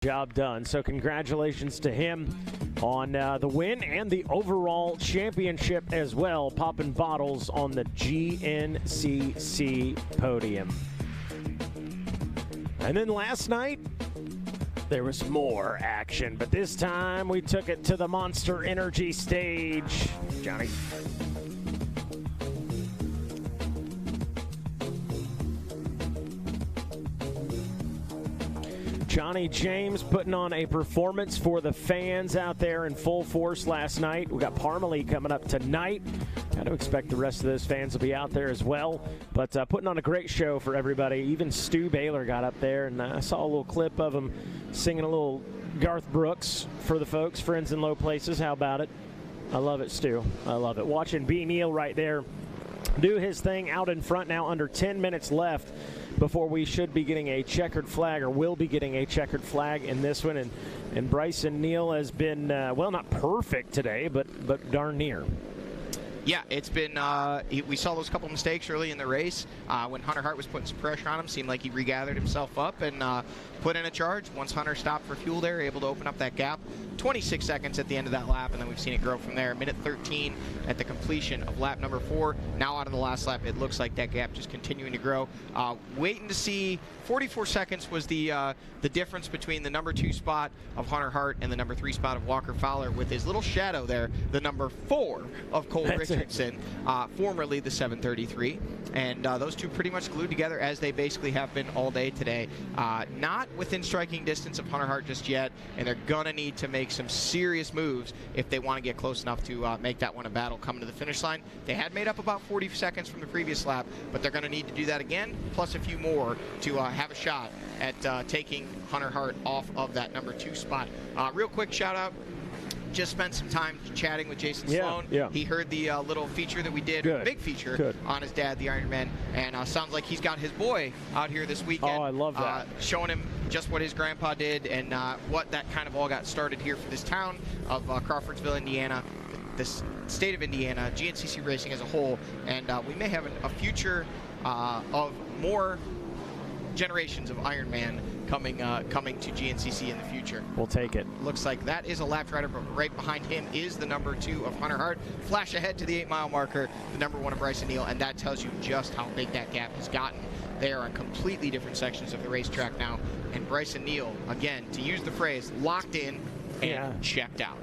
Job done. So congratulations to him on the win and the overall championship as well, popping bottles on the GNCC podium. And then last night, there was more action, but this time we took it to the Monster Energy stage. Johnny. Johnny James putting on a performance for the fans out there in full force last night. We got Parmalee coming up tonight. Got to expect the rest of those fans will be out there as well. But putting on a great show for everybody. Even Stu Baylor got up there, and I saw a little clip of him singing a little Garth Brooks for the folks, Friends in Low Places. How about it? I love it, Stu. I love it. Watching B. Neal right there do his thing out in front now, under 10 minutes left before we should be getting a checkered flag, or will be getting a checkered flag in this one. And Bryson Neal has been, well, not perfect today, but darn near. Yeah, it's been, we saw those couple mistakes early in the race. When Hunter Hart was putting some pressure on him, seemed like he regathered himself up and put in a charge. Once Hunter stopped for fuel there, able to open up that gap. 26 seconds at the end of that lap, and then we've seen it grow from there. Minute 13 at the completion of lap number 4. Now out of the last lap, it looks like that gap just continuing to grow. Waiting to see, 44 seconds was the difference between the number 2 spot of Hunter Hart and the number 3 spot of Walker Fowler, with his little shadow there, the number 4 of Cole Richardson, formerly the 733. And those two pretty much glued together, as they basically have been all day today. Not within striking distance of Hunter Hart just yet, and they're going to need to make some serious moves if they want to get close enough to make that one a battle coming to the finish line. They had made up about 40 seconds from the previous lap, but they're going to need to do that again, plus a few more to have a shot at taking Hunter Hart off of that number 2 spot. Real quick shout out. Just spent some time chatting with Jason Sloan. Yeah. He heard the little feature that we did, big feature, on his dad, the Ironman, and sounds like he's got his boy out here this weekend. Oh, I love that. Showing him just what his grandpa did and what that kind of all got started here for this town of Crawfordsville, Indiana, this state of Indiana, GNCC racing as a whole, and we may have a future of more generations of Ironman coming to GNCC in the future. We'll take it. Looks like that is a lap rider, but right behind him is the number 2 of Hunter Hart. Flash ahead to the 8-mile marker, the number 1 of Bryson Neal, and that tells you just how big that gap has gotten. They are on completely different sections of the racetrack now, and Bryson Neal, again, to use the phrase, locked in and checked out.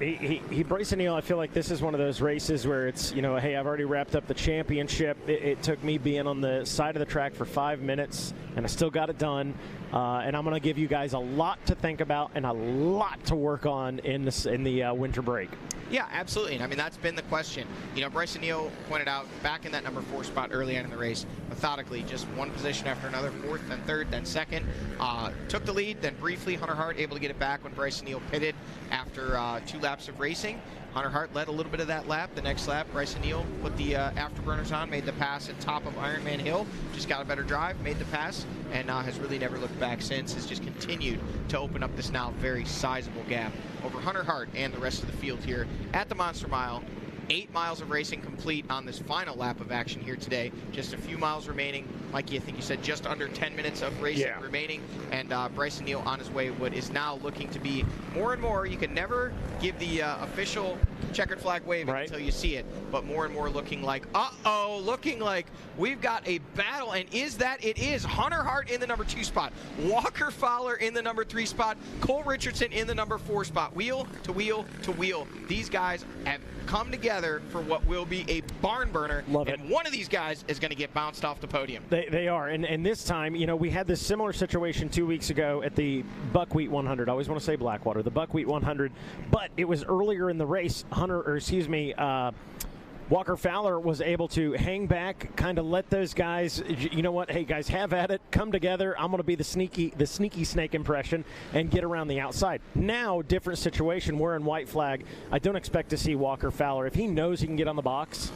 Bryson Neal, I feel like this is one of those races where it's, you know, hey, I've already wrapped up the championship. It took me being on the side of the track for 5 minutes, and I still got it done. And I'm going to give you guys a lot to think about and a lot to work on in the winter break. Yeah, absolutely. And I mean, that's been the question. You know, Bryson Neal pointed out back in that number 4 spot early on in the race, methodically, just one position after another, 4th, then 3rd, then 2nd. Took the lead, then briefly Hunter Hart able to get it back when Bryson Neal pitted after 2 laps of racing. Hunter Hart led a little bit of that lap. The next lap, Bryson Neal put the afterburners on, made the pass at top of Ironman Hill, just got a better drive, made the pass, and has really never looked back since. Has just continued to open up this now very sizable gap over Hunter Hart and the rest of the field here at the Monster Mile. 8 miles of racing complete on this final lap of action here today. Just a few miles remaining. Mikey, I think you said just under 10 minutes of racing remaining. And Bryson Neal on his way what is now looking to be more and more. You can never give the official checkered flag waving until you see it. But more and more looking like, looking like we've got a battle. And is that it is? Hunter Hart in the number 2 spot. Walker Fowler in the number 3 spot. Cole Richardson in the number 4 spot. Wheel to wheel to wheel. These guys have come together for what will be a barn burner. Love it. And one of these guys is going to get bounced off the podium. They are. And this time, you know, we had this similar situation 2 weeks ago at the Buckwheat 100. I always want to say Blackwater. The Buckwheat 100. But it was earlier in the race. Walker Fowler was able to hang back, kind of let those guys, you know what, hey guys, have at it, come together. I'm going to be the sneaky snake impression and get around the outside. Now, different situation. We're in white flag. I don't expect to see Walker Fowler. If he knows he can get on the box,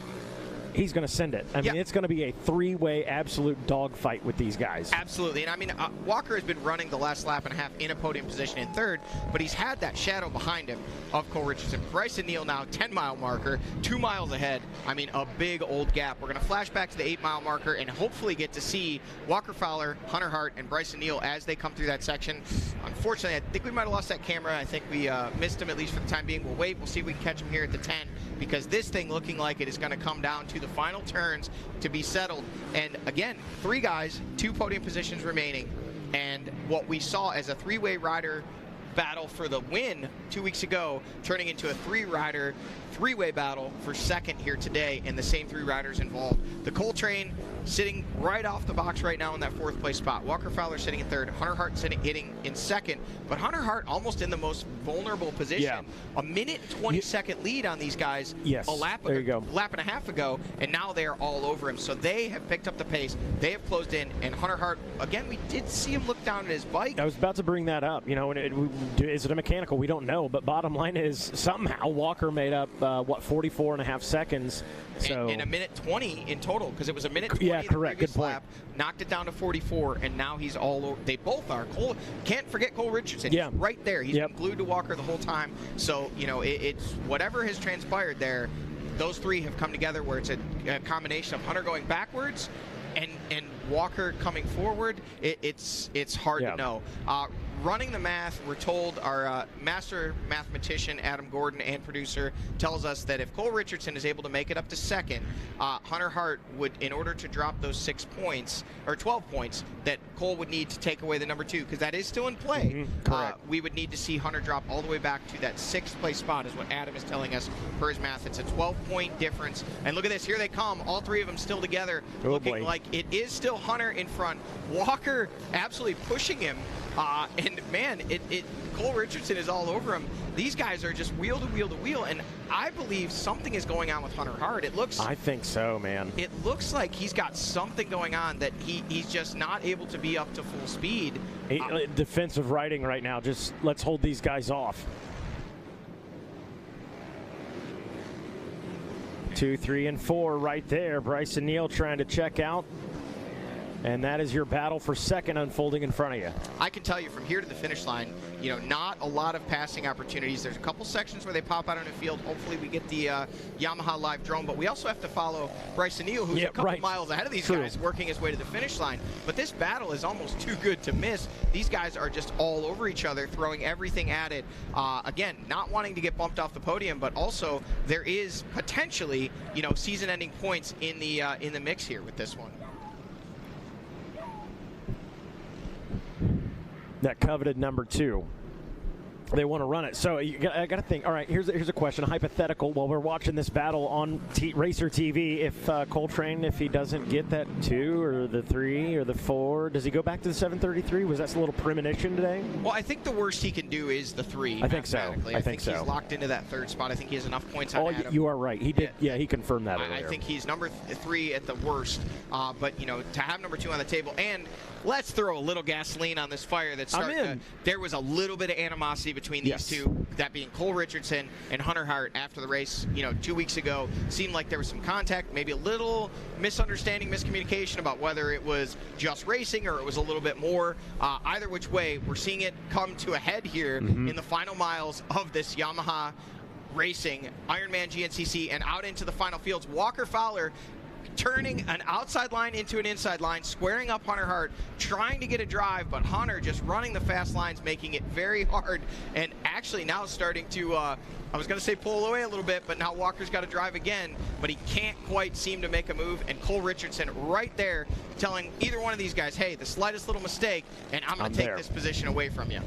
he's going to send it. I mean, it's going to be a 3-way absolute dogfight with these guys. Absolutely. And I mean, Walker has been running the last lap and a half in a podium position in 3rd, but he's had that shadow behind him of Cole Richardson. Bryson Neal now 10-mile marker, 2 miles ahead. I mean, a big old gap. We're going to flash back to the 8-mile marker and hopefully get to see Walker Fowler, Hunter Hart, and Bryson Neal as they come through that section. Unfortunately, I think we might have lost that camera. I think we missed him, at least for the time being. We'll wait. We'll see if we can catch him here at the 10, because this thing looking like it is going to come down to the final turns to be settled. And again, 3 guys, 2 podium positions remaining, and what we saw as a 3-way rider battle for the win 2 weeks ago turning into a 3-rider 3-way battle for 2nd here today, and the same 3 riders involved. The Cole train sitting right off the box right now in that 4th place spot. Walker Fowler sitting in 3rd, Hunter Hart hitting in 2nd, but Hunter Hart almost in the most vulnerable position. A minute 20-second lead on these guys a lap and a half ago, and now they are all over him. So they have picked up the pace. They have closed in, and Hunter Hart, again, we did see him look down at his bike. I was about to bring that up. You know, is it a mechanical? We don't know, but bottom line is somehow Walker made up, 44.5 seconds. So in a minute 20 in total, because it was a minute 20 in the previous lap, knocked it down to 44, and now he's all over. They both are. Cole, can't forget Cole Richardson. He's right there. He's been glued to Walker the whole time. So, you know, it's whatever has transpired there, those three have come together where it's a combination of Hunter going backwards and Walker coming forward. It's hard to know. Running the math, we're told our master mathematician Adam Gordon and producer tells us that if Cole Richardson is able to make it up to second, Hunter Hart would, in order to drop those 6 points or 12 points, that Cole would need to take away the number 2, because that is still in play. Correct. We would need to see Hunter drop all the way back to that 6th place spot, is what Adam is telling us per his math. It's a 12-point difference. And look at this, here they come, all three of them still together, looking like it is still Hunter in front. Walker absolutely pushing him. And man, Cole Richardson is all over him. These guys are just wheel to wheel to wheel, and I believe something is going on with Hunter Hart. I think so, man. It looks like he's got something going on that he's just not able to be up to full speed. Defensive writing right now. Just let's hold these guys off. 2, 3, and 4 right there. Bryson Neal trying to check out. And that is your battle for second unfolding in front of you. I can tell you from here to the finish line, not a lot of passing opportunities. There's a couple sections where they pop out on the field. Hopefully we get the Yamaha live drone, but we also have to follow Bryson Neal, who's a couple miles ahead of these guys, working his way to the finish line. But this battle is almost too good to miss. These guys are just all over each other, throwing everything at it. Again, not wanting to get bumped off the podium, but also there is potentially, season-ending points in the mix here with this one. That coveted number 2. They want to run it. So I got to think, all right, here's a question, a hypothetical. While we're watching this battle on Racer TV, if Coltrane, if he doesn't get that 2 or the 3 or the 4, does he go back to the 733? Was that a little premonition today? Well, I think the worst he can do is the 3. I think so. I think so. He's locked into that 3rd spot. I think he has enough points on Adam. You are right. He did. Yeah, he confirmed that earlier. I think he's number 3 at the worst. But, to have number 2 on the table, and let's throw a little gasoline on this fire that's starting. There was a little bit of animosity between these two, that being Cole Richardson and Hunter Hart after the race, 2 weeks ago. Seemed like there was some contact, maybe a little misunderstanding, miscommunication about whether it was just racing or it was a little bit more. Either which way, we're seeing it come to a head here in the final miles of this Yamaha Racing Ironman GNCC and out into the final fields. Walker Fowler turning an outside line into an inside line, squaring up Hunter Hart, trying to get a drive, but Hunter just running the fast lines, making it very hard, and actually now starting to, I was going to say pull away a little bit, but now Walker's got to drive again, but he can't quite seem to make a move, and Cole Richardson right there telling either one of these guys, hey, the slightest little mistake, and I'm going to take this position away from you.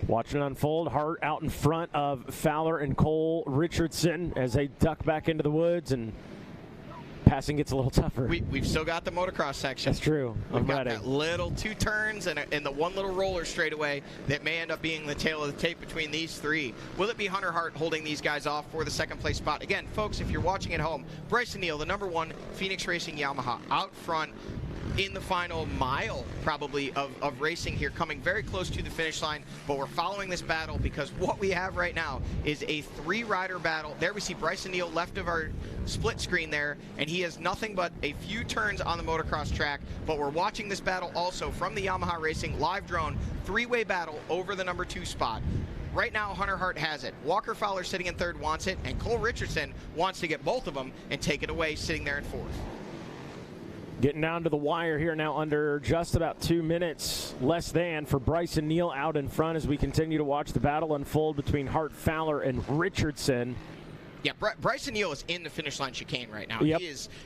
Watching it unfold, Hart out in front of Fowler and Cole Richardson as they duck back into the woods, and passing gets a little tougher. We've still got the motocross section. That's true. We've got that little 2 turns and the one little roller straightaway that may end up being the tail of the tape between these 3. Will it be Hunter Hart holding these guys off for the 2nd place spot? Again, folks, if you're watching at home, Bryson Neal, the number 1 Phoenix Racing Yamaha, out front in the final mile probably of racing here, coming very close to the finish line, but we're following this battle because what we have right now is a 3-rider battle. There we see Bryson Neal left of our split screen there, and he has nothing but a few turns on the motocross track, but we're watching this battle also from the Yamaha Racing live drone, 3-way battle over the number 2 spot. Right now, Hunter Hart has it. Walker Fowler sitting in 3rd wants it, and Cole Richardson wants to get both of them and take it away, sitting there in 4th. Getting down to the wire here now, under just about 2 minutes less than for Bryson Neal out in front as we continue to watch the battle unfold between Hart, Fowler, and Richardson. Yeah, Bryson Neal is in the finish line chicane right now. Yep.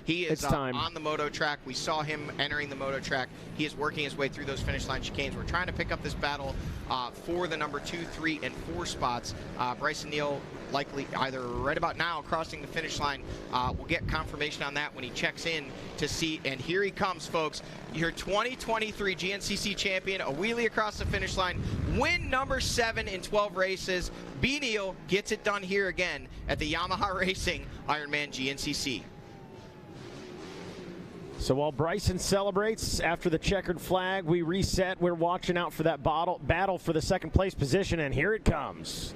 He is on the moto track. We saw him entering the moto track. He is working his way through those finish line chicanes. We're trying to pick up this battle for the number 2, 3, and 4 spots. Bryson Neal likely either right about now crossing the finish line. We'll get confirmation on that when he checks in to see. And here he comes, folks. Your 2023 GNCC champion, a wheelie across the finish line, win number 7 in 12 races. B. Neal gets it done here again at the Yamaha Racing Ironman GNCC. So while Bryson celebrates after the checkered flag, we reset. We're watching out for that battle for the 2nd place position, and here it comes.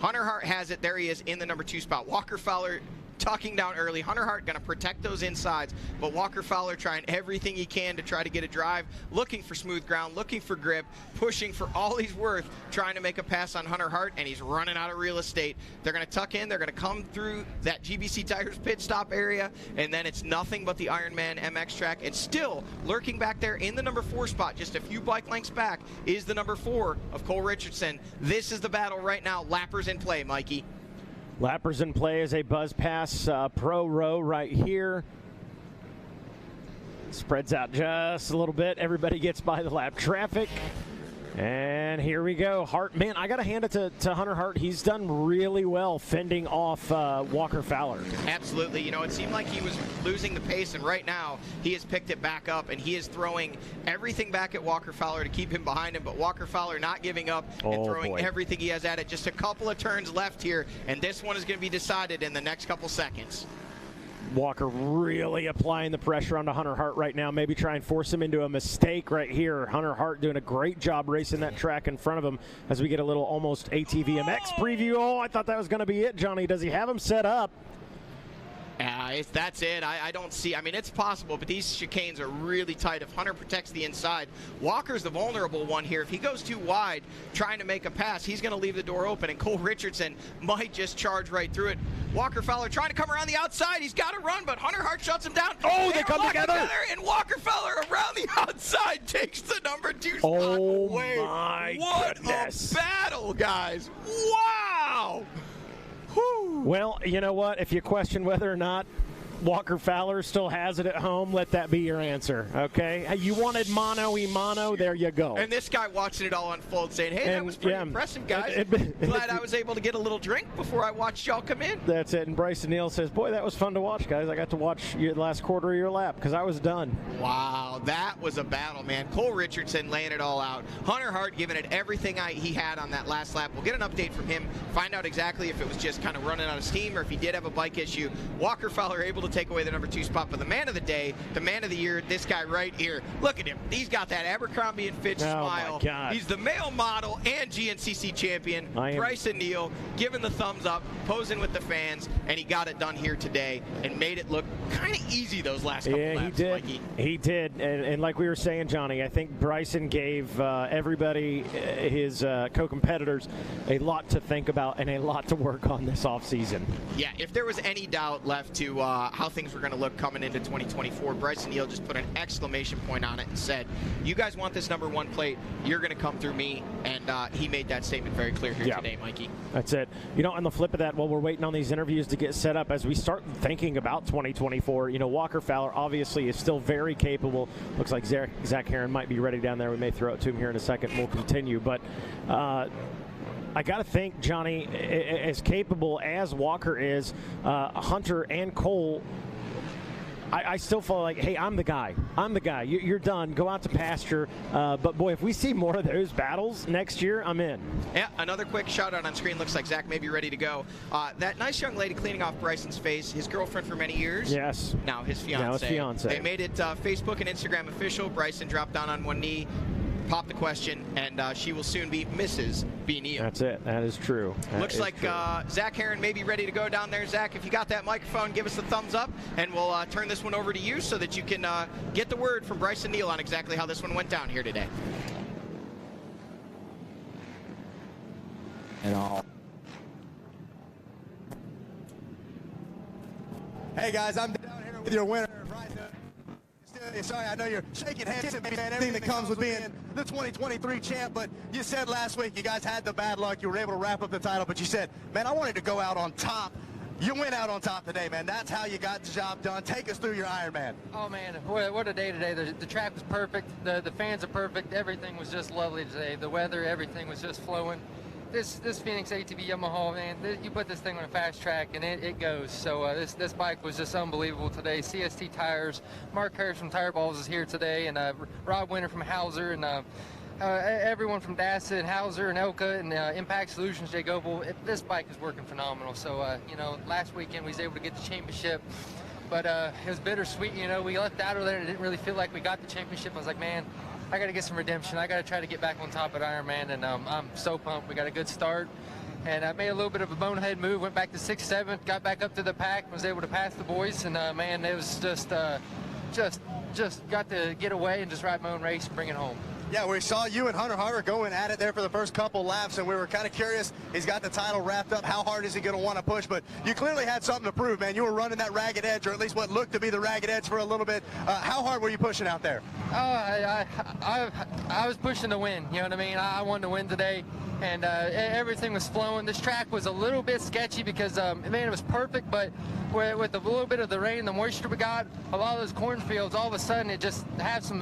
Hunter Hart has it. There he is in the number 2 spot. Walker Fowler tucking down early. Hunter Hart going to protect those insides, but Walker Fowler trying everything he can to try to get a drive, looking for smooth ground, looking for grip, pushing for all he's worth, trying to make a pass on Hunter Hart, and he's running out of real estate. They're going to tuck in. They're going to come through that GBC Tires pit stop area, and then it's nothing but the Ironman MX track. And still lurking back there in the number 4 spot, just a few bike lengths back, is the number 4 of Cole Richardson. This is the battle right now. Lappers in play, Mikey. Lappers in play is a Buzz Pass Pro row right here. Spreads out just a little bit. Everybody gets by the lap traffic. And here we go. Hart, man, I got to hand it to Hunter Hart. He's done really well fending off Walker Fowler. Absolutely. You know, it seemed like he was losing the pace, and right now he has picked it back up, and he is throwing everything back at Walker Fowler to keep him behind him, but Walker Fowler not giving up and throwing everything he has at it. Just a couple of turns left here, and this one is going to be decided in the next couple seconds. Walker really applying the pressure onto Hunter Hart right now, maybe try and force him into a mistake right here. Hunter Hart doing a great job racing that track in front of him as we get a little almost ATV MX preview. Oh, I thought that was going to be it, Johnny. Does he have him set up? That's it. I don't see. I mean, it's possible, but these chicanes are really tight. If Hunter protects the inside, Walker's the vulnerable one here. If he goes too wide trying to make a pass, he's going to leave the door open, and Cole Richardson might just charge right through it. Walker Fowler trying to come around the outside. He's got to run, but Hunter Hart shuts him down. Oh, they come together. And Walker Fowler around the outside takes the number 2 spot away. My what goodness. a battle, guys. Wow. Whew. Well, you know what? If you question whether or not Walker Fowler still has it at home, let that be your answer, okay? Hey, you wanted mono y mono, there you go. And this guy watching it all unfold saying, hey, that was pretty impressive, guys. Glad I was able to get a little drink before I watched y'all come in. That's it. And Bryson Neal says, boy, that was fun to watch, guys. I got to watch the last quarter of your lap because I was done. Wow, that was a battle, man. Cole Richardson laying it all out. Hunter Hart giving it everything he had on that last lap. We'll get an update from him, find out exactly if it was just kind of running out of steam or if he did have a bike issue. Walker Fowler able to take away the number 2 spot, but the man of the day, the man of the year, this guy right here. Look at him. He's got that Abercrombie & Fitch smile. My God. He's the male model and GNCC champion. Bryson Neal giving the thumbs up, posing with the fans, and he got it done here today and made it look kind of easy those last couple laps. He did. Mikey. He did. And like we were saying, Johnny, I think Bryson gave everybody, his co-competitors, a lot to think about and a lot to work on this offseason. Yeah, if there was any doubt left to how things were going to look coming into 2024, Bryson Neal just put an exclamation point on it and said, you guys want this number 1 plate, you're going to come through me, and he made that statement very clear here today, Mikey. That's it. You know, on the flip of that, while we're waiting on these interviews to get set up, as we start thinking about 2024, you know, Walker Fowler obviously is still very capable. Looks like Zach Herron might be ready down there. We may throw it to him here in a second, and we'll continue, but I got to think, Johnny, as capable as Walker is, Hunter and Cole, I still feel like, hey, I'm the guy. I'm the guy. You're done. Go out to pasture. But, boy, if we see more of those battles next year, I'm in. Yeah, another quick shout-out on screen. Looks like Zach may be ready to go. That nice young lady cleaning off Bryson's face, his girlfriend for many years. Yes. Now his fiancé. Now his fiancé. They made it Facebook and Instagram official. Bryson dropped down on one knee, popped the question, and she will soon be Mrs. B. Neal. That's it. That is true. Looks like Zach Herron may be ready to go down there. Zach, if you got that microphone, give us a thumbs up, and we'll turn this one over to you so that you can get the word from Bryson Neal on exactly how this one went down here today. And all. Hey guys, I'm down here with your winner. Sorry, I know you're shaking hands, man. Everything that comes with being the 2023 champ, but you said last week you guys had the bad luck. You were able to wrap up the title, but you said, man, I wanted to go out on top. You went out on top today, man. That's how you got the job done. Take us through your Ironman. Oh, man, what a day today. The track was perfect. The fans are perfect. Everything was just lovely today. The weather, everything was just flowing. This Phoenix ATV Yamaha, man, you put this thing on a fast track and it goes. So this bike was just unbelievable today. CST tires. Mark Harris from Tire Balls is here today, and Rob Winter from Hauser, and everyone from DASA and Hauser and Elka and Impact Solutions, Jay Goebel. This bike is working phenomenal. So, you know, last weekend we was able to get the championship, but it was bittersweet. You know, we left out of there and it didn't really feel like we got the championship. I was like, man, I got to get some redemption. I got to try to get back on top at Ironman, and I'm so pumped. We got a good start, and I made a little bit of a bonehead move, went back to 6th, 7th, got back up to the pack, was able to pass the boys, and man, it was just got to get away and just ride my own race and bring it home. Yeah, we saw you and Hunter Harder going at it there for the first couple laps, and we were kind of curious. He's got the title wrapped up. How hard is he going to want to push? But you clearly had something to prove, man. You were running that ragged edge, or at least what looked to be the ragged edge for a little bit. How hard were you pushing out there? Oh, I was pushing to win. You know what I mean? I wanted to win today, and everything was flowing. This track was a little bit sketchy because, man, it was perfect, but with a little bit of the rain, the moisture we got, a lot of those cornfields, all of a sudden it just had some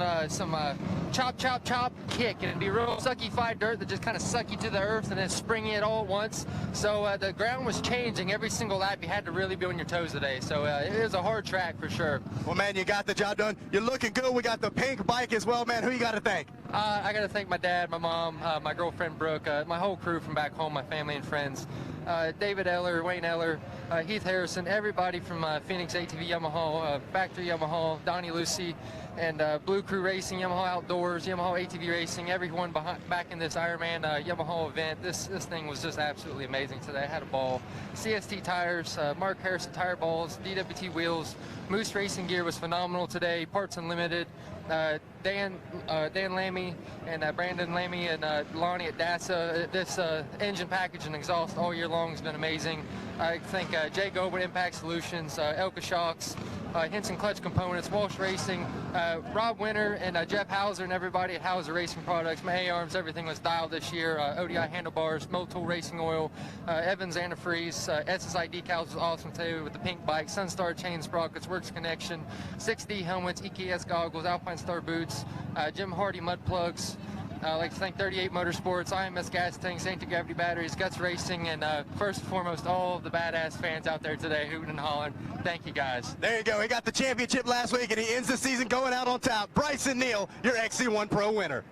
chop, chop, chop kick, and it'd be real sucky-fied dirt that just kind of suck you to the earth and then spring it all at once. So the ground was changing every single lap. You had to really be on your toes today. So it was a hard track for sure. Well, man, you got the job done. You're looking good. We got the pink bike as well, man. Who you got to thank? I got to thank my dad, my mom, my girlfriend Brooke, my whole crew from back home, my family and friends. David Eller, Wayne Eller, Heath Harrison, everybody from Phoenix ATV Yamaha, Factory Yamaha, Donnie Lucy, and Blue Crew Racing, Yamaha Outdoors, Yamaha ATV Racing, everyone back in this Ironman Yamaha event. This thing was just absolutely amazing today. I had a ball. CST tires, Mark Harrison tire balls, DWT wheels, Moose Racing gear was phenomenal today, Parts Unlimited. Dan Lammy and Brandon Lammy and Lonnie at DASA. This engine package and exhaust all year long has been amazing. I think Jay Goben, Impact Solutions, Elka Shocks, Henson Clutch Components, Walsh Racing, Rob Winter and Jeff Hauser and everybody at Hauser Racing Products. My A-arms, everything was dialed this year. ODI handlebars, Motul Racing Oil, Evans Antifreeze, SSI decals was awesome too with the pink bike, Sunstar chain sprockets, Works Connection, 6D helmets, EKS goggles, Alpine Star boots, Jim Hardy mud plugs. I'd like to thank 38 Motorsports, IMS Gas Tanks, Anti-Gravity Batteries, Guts Racing, and first and foremost, all of the badass fans out there today hooting and hollering. Thank you, guys. There you go. He got the championship last week, and he ends the season going out on top. Bryson Neal, your XC1 Pro winner.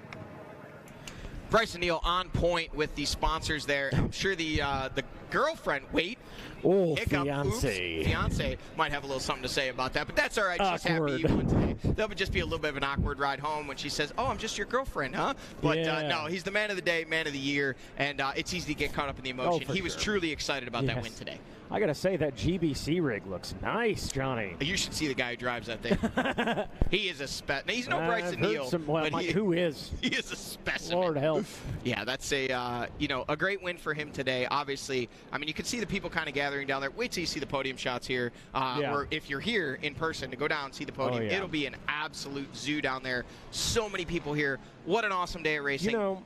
Bryson Neal on point with the sponsors there. I'm sure the girlfriend, fiance might have a little something to say about that, but that's all right. She's happy you won today. There'll just be a little bit of an awkward ride home when she says, "Oh, I'm just your girlfriend, huh?" But no, he's the man of the day, man of the year, and it's easy to get caught up in the emotion. He was truly excited about that win today. I gotta say that GBC rig looks nice, Johnny. You should see the guy who drives that thing. He is a specimen. He's no Bryson Neal, who is? He is a specimen. Lord help. Yeah, that's a great win for him today. Obviously, I mean, you can see the people kind of gathering down there. Wait till you see the podium shots here, or if you're here in person, to go down and see the podium. It'll be an absolute zoo down there. So many people here. What an awesome day of racing. You know,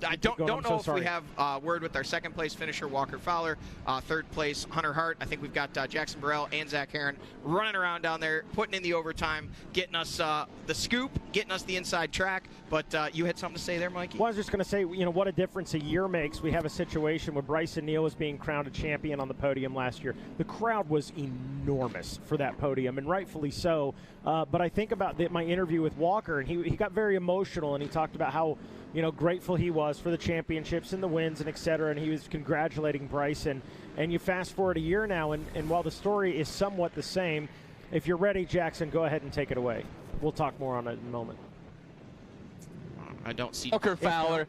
I don't know if we have word with our second place finisher Walker Fowler, third place Hunter Hart. I think we've got Jackson Burrell and Zach Heron running around down there, putting in the overtime, getting us the scoop, getting us the inside track. But you had something to say there, Mikey? Well, I was just going to say, what a difference a year makes. We have a situation where Bryson Neal was being crowned a champion on the podium last year. The crowd was enormous for that podium, and rightfully so. But I think about my interview with Walker, and he got very emotional, and he talked about how grateful he was for the championships and the wins and et cetera, and he was congratulating Bryson. And you fast forward a year now, and while the story is somewhat the same, if you're ready, Jackson, go ahead and take it away. We'll talk more on it in a moment. I don't see Walker Fowler.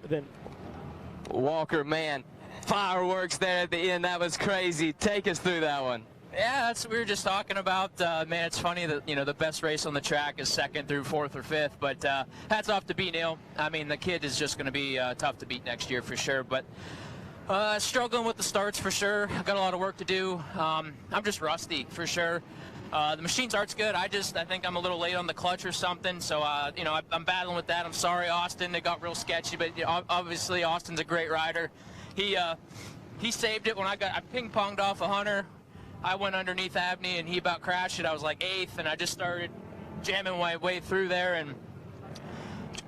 Walker, man, fireworks there at the end. That was crazy. Take us through that one. Yeah, that's what we were just talking about. Man, it's funny that, the best race on the track is second through fourth or fifth, but hats off to B. Neal. I mean, the kid is just going to be tough to beat next year for sure, but struggling with the starts for sure. I've got a lot of work to do. I'm just rusty for sure. The machine's art's good. I think I'm a little late on the clutch or something, so, I'm battling with that. I'm sorry, Austin. It got real sketchy, but obviously Austin's a great rider. He saved it when I ping-ponged off a Hunter. I went underneath Abney, and he about crashed it. I was like 8th, and I just started jamming my way through there, and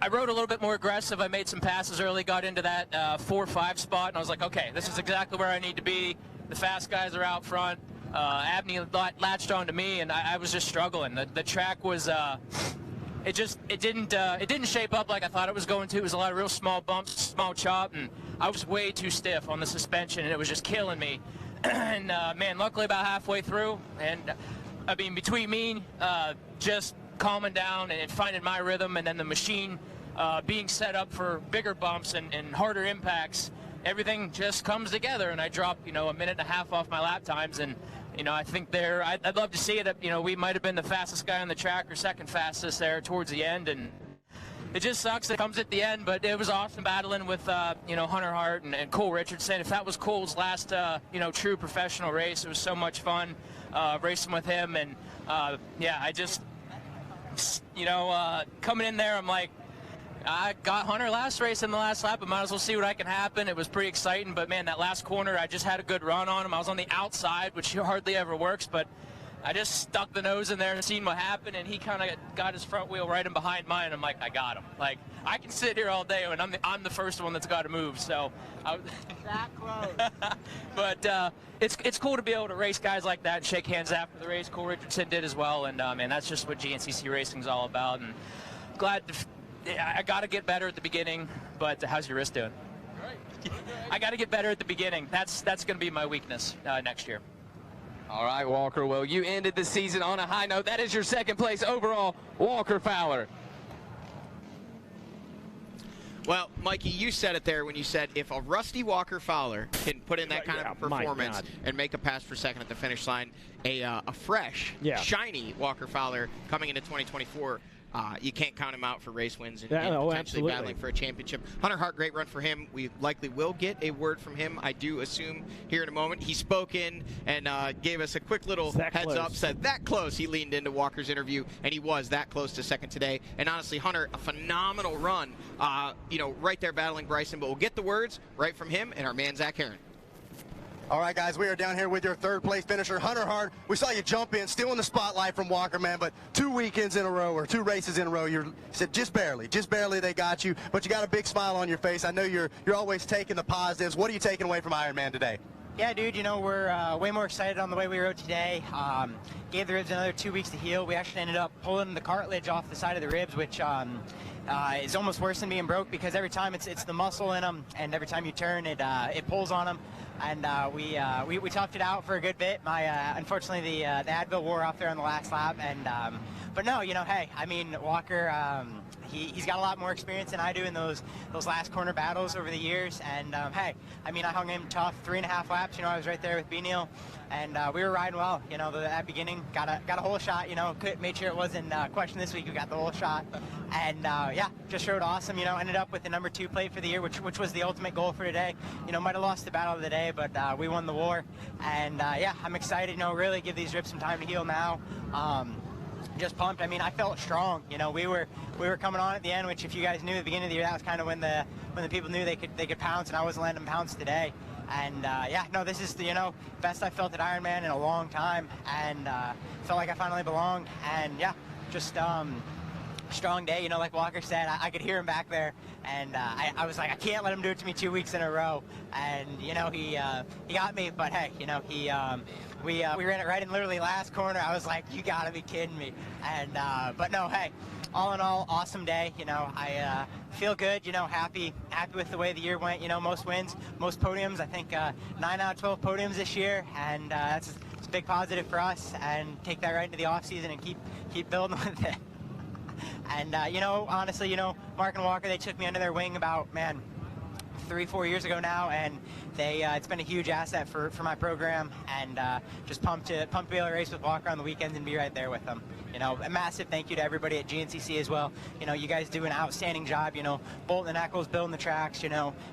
I rode a little bit more aggressive. I made some passes early, got into that 4-5 spot, and I was like, okay, this is exactly where I need to be. The fast guys are out front. Abney latched onto me, and I was just struggling. The track was it didn't shape up like I thought it was going to. It was a lot of real small bumps, small chop, and I was way too stiff on the suspension, and it was just killing me. And man, luckily about halfway through, and I mean between me just calming down and finding my rhythm, and then the machine being set up for bigger bumps and harder impacts, everything just comes together, and I drop, a minute and a half off my lap times, and I think I'd love to see it. We might have been the fastest guy on the track or second fastest there towards the end, and it just sucks. It comes at the end, but it was awesome battling with, Hunter Hart and Cole Richardson. If that was Cole's last, true professional race, it was so much fun racing with him. And, I just, coming in there, I'm like, I got Hunter last race in the last lap. I might as well see what I can happen. It was pretty exciting, but, man, that last corner, I just had a good run on him. I was on the outside, which hardly ever works, but I just stuck the nose in there and seen what happened, and he kind of got his front wheel right in behind mine. I'm like, I got him. Like, I can sit here all day, and I'm the first one that's got to move. So, that close. But it's cool to be able to race guys like that and shake hands after the race. Cole Richardson did as well, and man, that's just what GNCC racing is all about. And glad I got to get better at the beginning. But how's your wrist doing? I got to get better at the beginning. That's going to be my weakness next year. All right, Walker. Well, you ended the season on a high note. That is your second place overall, Walker Fowler. Well, Mikey, you said it there when you said if a rusty Walker Fowler can put in that kind of performance and make a pass for second at the finish line, a fresh, shiny Walker Fowler coming into 2024, you can't count him out for race wins and potentially battling for a championship. Hunter Hart, great run for him. We likely will get a word from him, I do assume, here in a moment. He spoke in and gave us a quick little heads up, said that close. He leaned into Walker's interview, and he was that close to second today. And honestly, Hunter, a phenomenal run, right there battling Bryson. But we'll get the words right from him and our man, Zach Herron. All right, guys, we are down here with your third-place finisher, Hunter Hart. We saw you jump in, still in the spotlight from Walker, man, but 2 weekends in a row, or 2 races in a row, you said just barely they got you, but you got a big smile on your face. I know you're always taking the positives. What are you taking away from Ironman today? Yeah, dude, we're way more excited on the way we rode today. Gave the ribs another 2 weeks to heal. We actually ended up pulling the cartilage off the side of the ribs, which is almost worse than being broke, because every time it's the muscle in them, and every time you turn, it pulls on them. And we toughed it out for a good bit. Unfortunately, the Advil wore off there on the last lap. And but no, hey, I mean, Walker, he's got a lot more experience than I do in those last corner battles over the years. And hey, I mean, I hung him tough 3.5 laps. I was right there with B-Neil, and we were riding well. That beginning got a whole shot. Made sure it wasn't questioned this week. We got the whole shot, and just rode awesome. Ended up with the number 2 plate for the year, which was the ultimate goal for today. Might have lost the battle of the day, but we won the war. And I'm excited. Really give these ribs some time to heal now. Just pumped. I mean, I felt strong. We were coming on at the end, which if you guys knew at the beginning of the year, that was kind of when the people knew they could pounce, and I wasn't letting them pounce today. And this is the best I felt at Ironman in a long time, and felt like I finally belonged. And just strong day. Like Walker said, I could hear him back there, and I was like, I can't let him do it to me 2 weeks in a row. And he got me, but hey, we ran it right in literally last corner. I was like, you gotta be kidding me. And but no, hey, all in all, awesome day. I feel good. Happy with the way the year went. Most wins, most podiums. I think 9 out of 12 podiums this year, and it's a big positive for us. And take that right into the off season and keep building with it. And honestly, Mark and Walker, they took me under their wing about 3-4 years ago now, and it's been a huge asset for my program, and just pumped to be able to race with Walker on the weekends and be right there with them. A massive thank you to everybody at GNCC as well. You guys do an outstanding job. Bolton and Eccles building the tracks.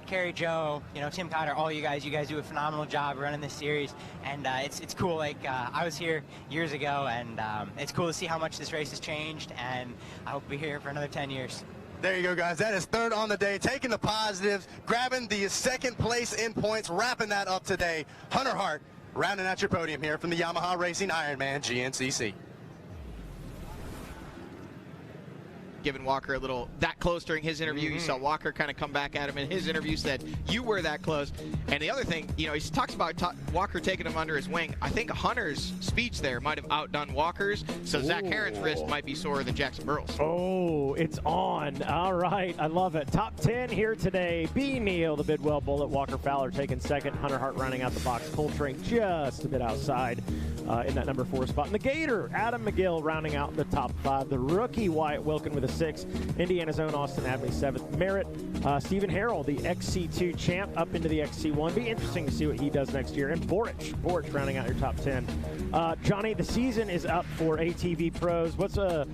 Kerry, Joe, Tim Cotter, all you guys do a phenomenal job running this series, and it's cool. Like I was here years ago, and it's cool to see how much this race has changed, and I hope to be here for another 10 years. There you go, guys. That is third on the day, taking the positives, grabbing the second place in points, wrapping that up today. Hunter Hart, rounding out your podium here from the Yamaha Racing Ironman GNCC. Giving Walker a little that close during his interview. You saw Walker kind of come back at him in his interview, said you were that close. And the other thing, he talks about Walker taking him under his wing. I think Hunter's speech there might have outdone Walker's, so Zach Herron's wrist might be sore than Jackson Burrell's. Oh, it's on. All right, I love it. Top 10 here today. B-Neil, the Bidwell Bullet, Walker Fowler taking second, Hunter Hart rounding out the box, Coltrane just a bit outside in that number 4 spot. And the Gator, Adam McGill, rounding out the top 5. The rookie, Wyatt Wilkin, with a 6. Indiana's own Austin Abney, 7th. Merritt, Stephen Harrell, the XC2 champ, up into the XC1. Be interesting to see what he does next year. And Boric rounding out your top 10. Johnny, the season is up for ATV pros. What's a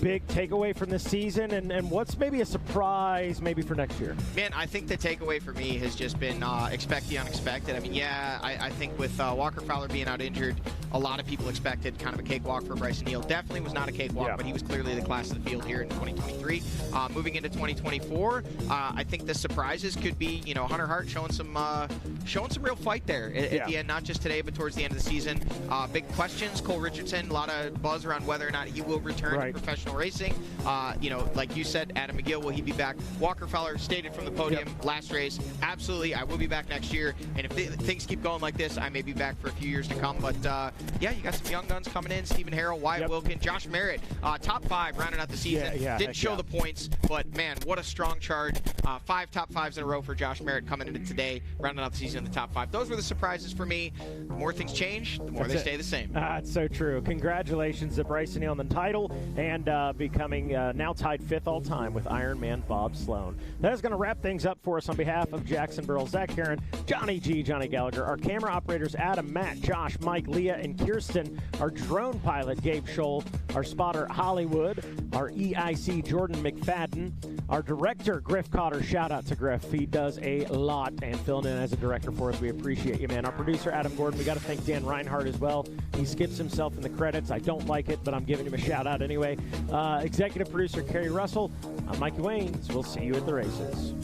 big takeaway from this season, and what's maybe a surprise maybe for next year? Man, I think the takeaway for me has just been expect the unexpected. I mean, yeah, I think with Walker Fowler being out injured, a lot of people expected kind of a cakewalk for Bryson Neal. Definitely was not a cakewalk, but he was clearly the class of the field here in 2023. Moving into 2024, I think the surprises could be, Hunter Hart showing some real fight there at the end, not just today, but towards the end of the season. Big questions, Cole Richardson, a lot of buzz around whether or not he will return to professional racing. Like you said, Adam McGill, will he be back? Walker Fowler stated from the podium last race, absolutely, I will be back next year. And if things keep going like this, I may be back for a few years to come. But yeah, you got some young guns coming in. Stephen Harrell, Wyatt Wilkin, Josh Merritt, top 5 rounding out the season. Didn't show the points, but man, what a strong charge. 5 top 5s in a row for Josh Merritt coming into today, rounding out the season in the top 5. Those were the surprises for me. The more things change, the more they stay the same. It's so true. Congratulations to Bryson Neal on the title, and becoming now tied 5th all time with Ironman Bob Sloan. That is going to wrap things up for us on behalf of Jackson Burrell, Zach Aaron, Johnny G, Johnny Gallagher, our camera operators Adam, Matt, Josh, Mike, Leah, and Kirsten, our drone pilot Gabe Scholl, our spotter Hollywood, our EIC Jordan McFadden, our director Griff Cotter. Shout out to Griff. He does a lot and filling in as a director for us. We appreciate you, man. Our producer Adam Gordon. We got to thank Dan Reinhardt as well. He skips himself in the credits. I don't like it, but I'm giving him a shout out anyway. Executive producer Kerry Russell. I'm Mikey Waynes. We'll see you at the races.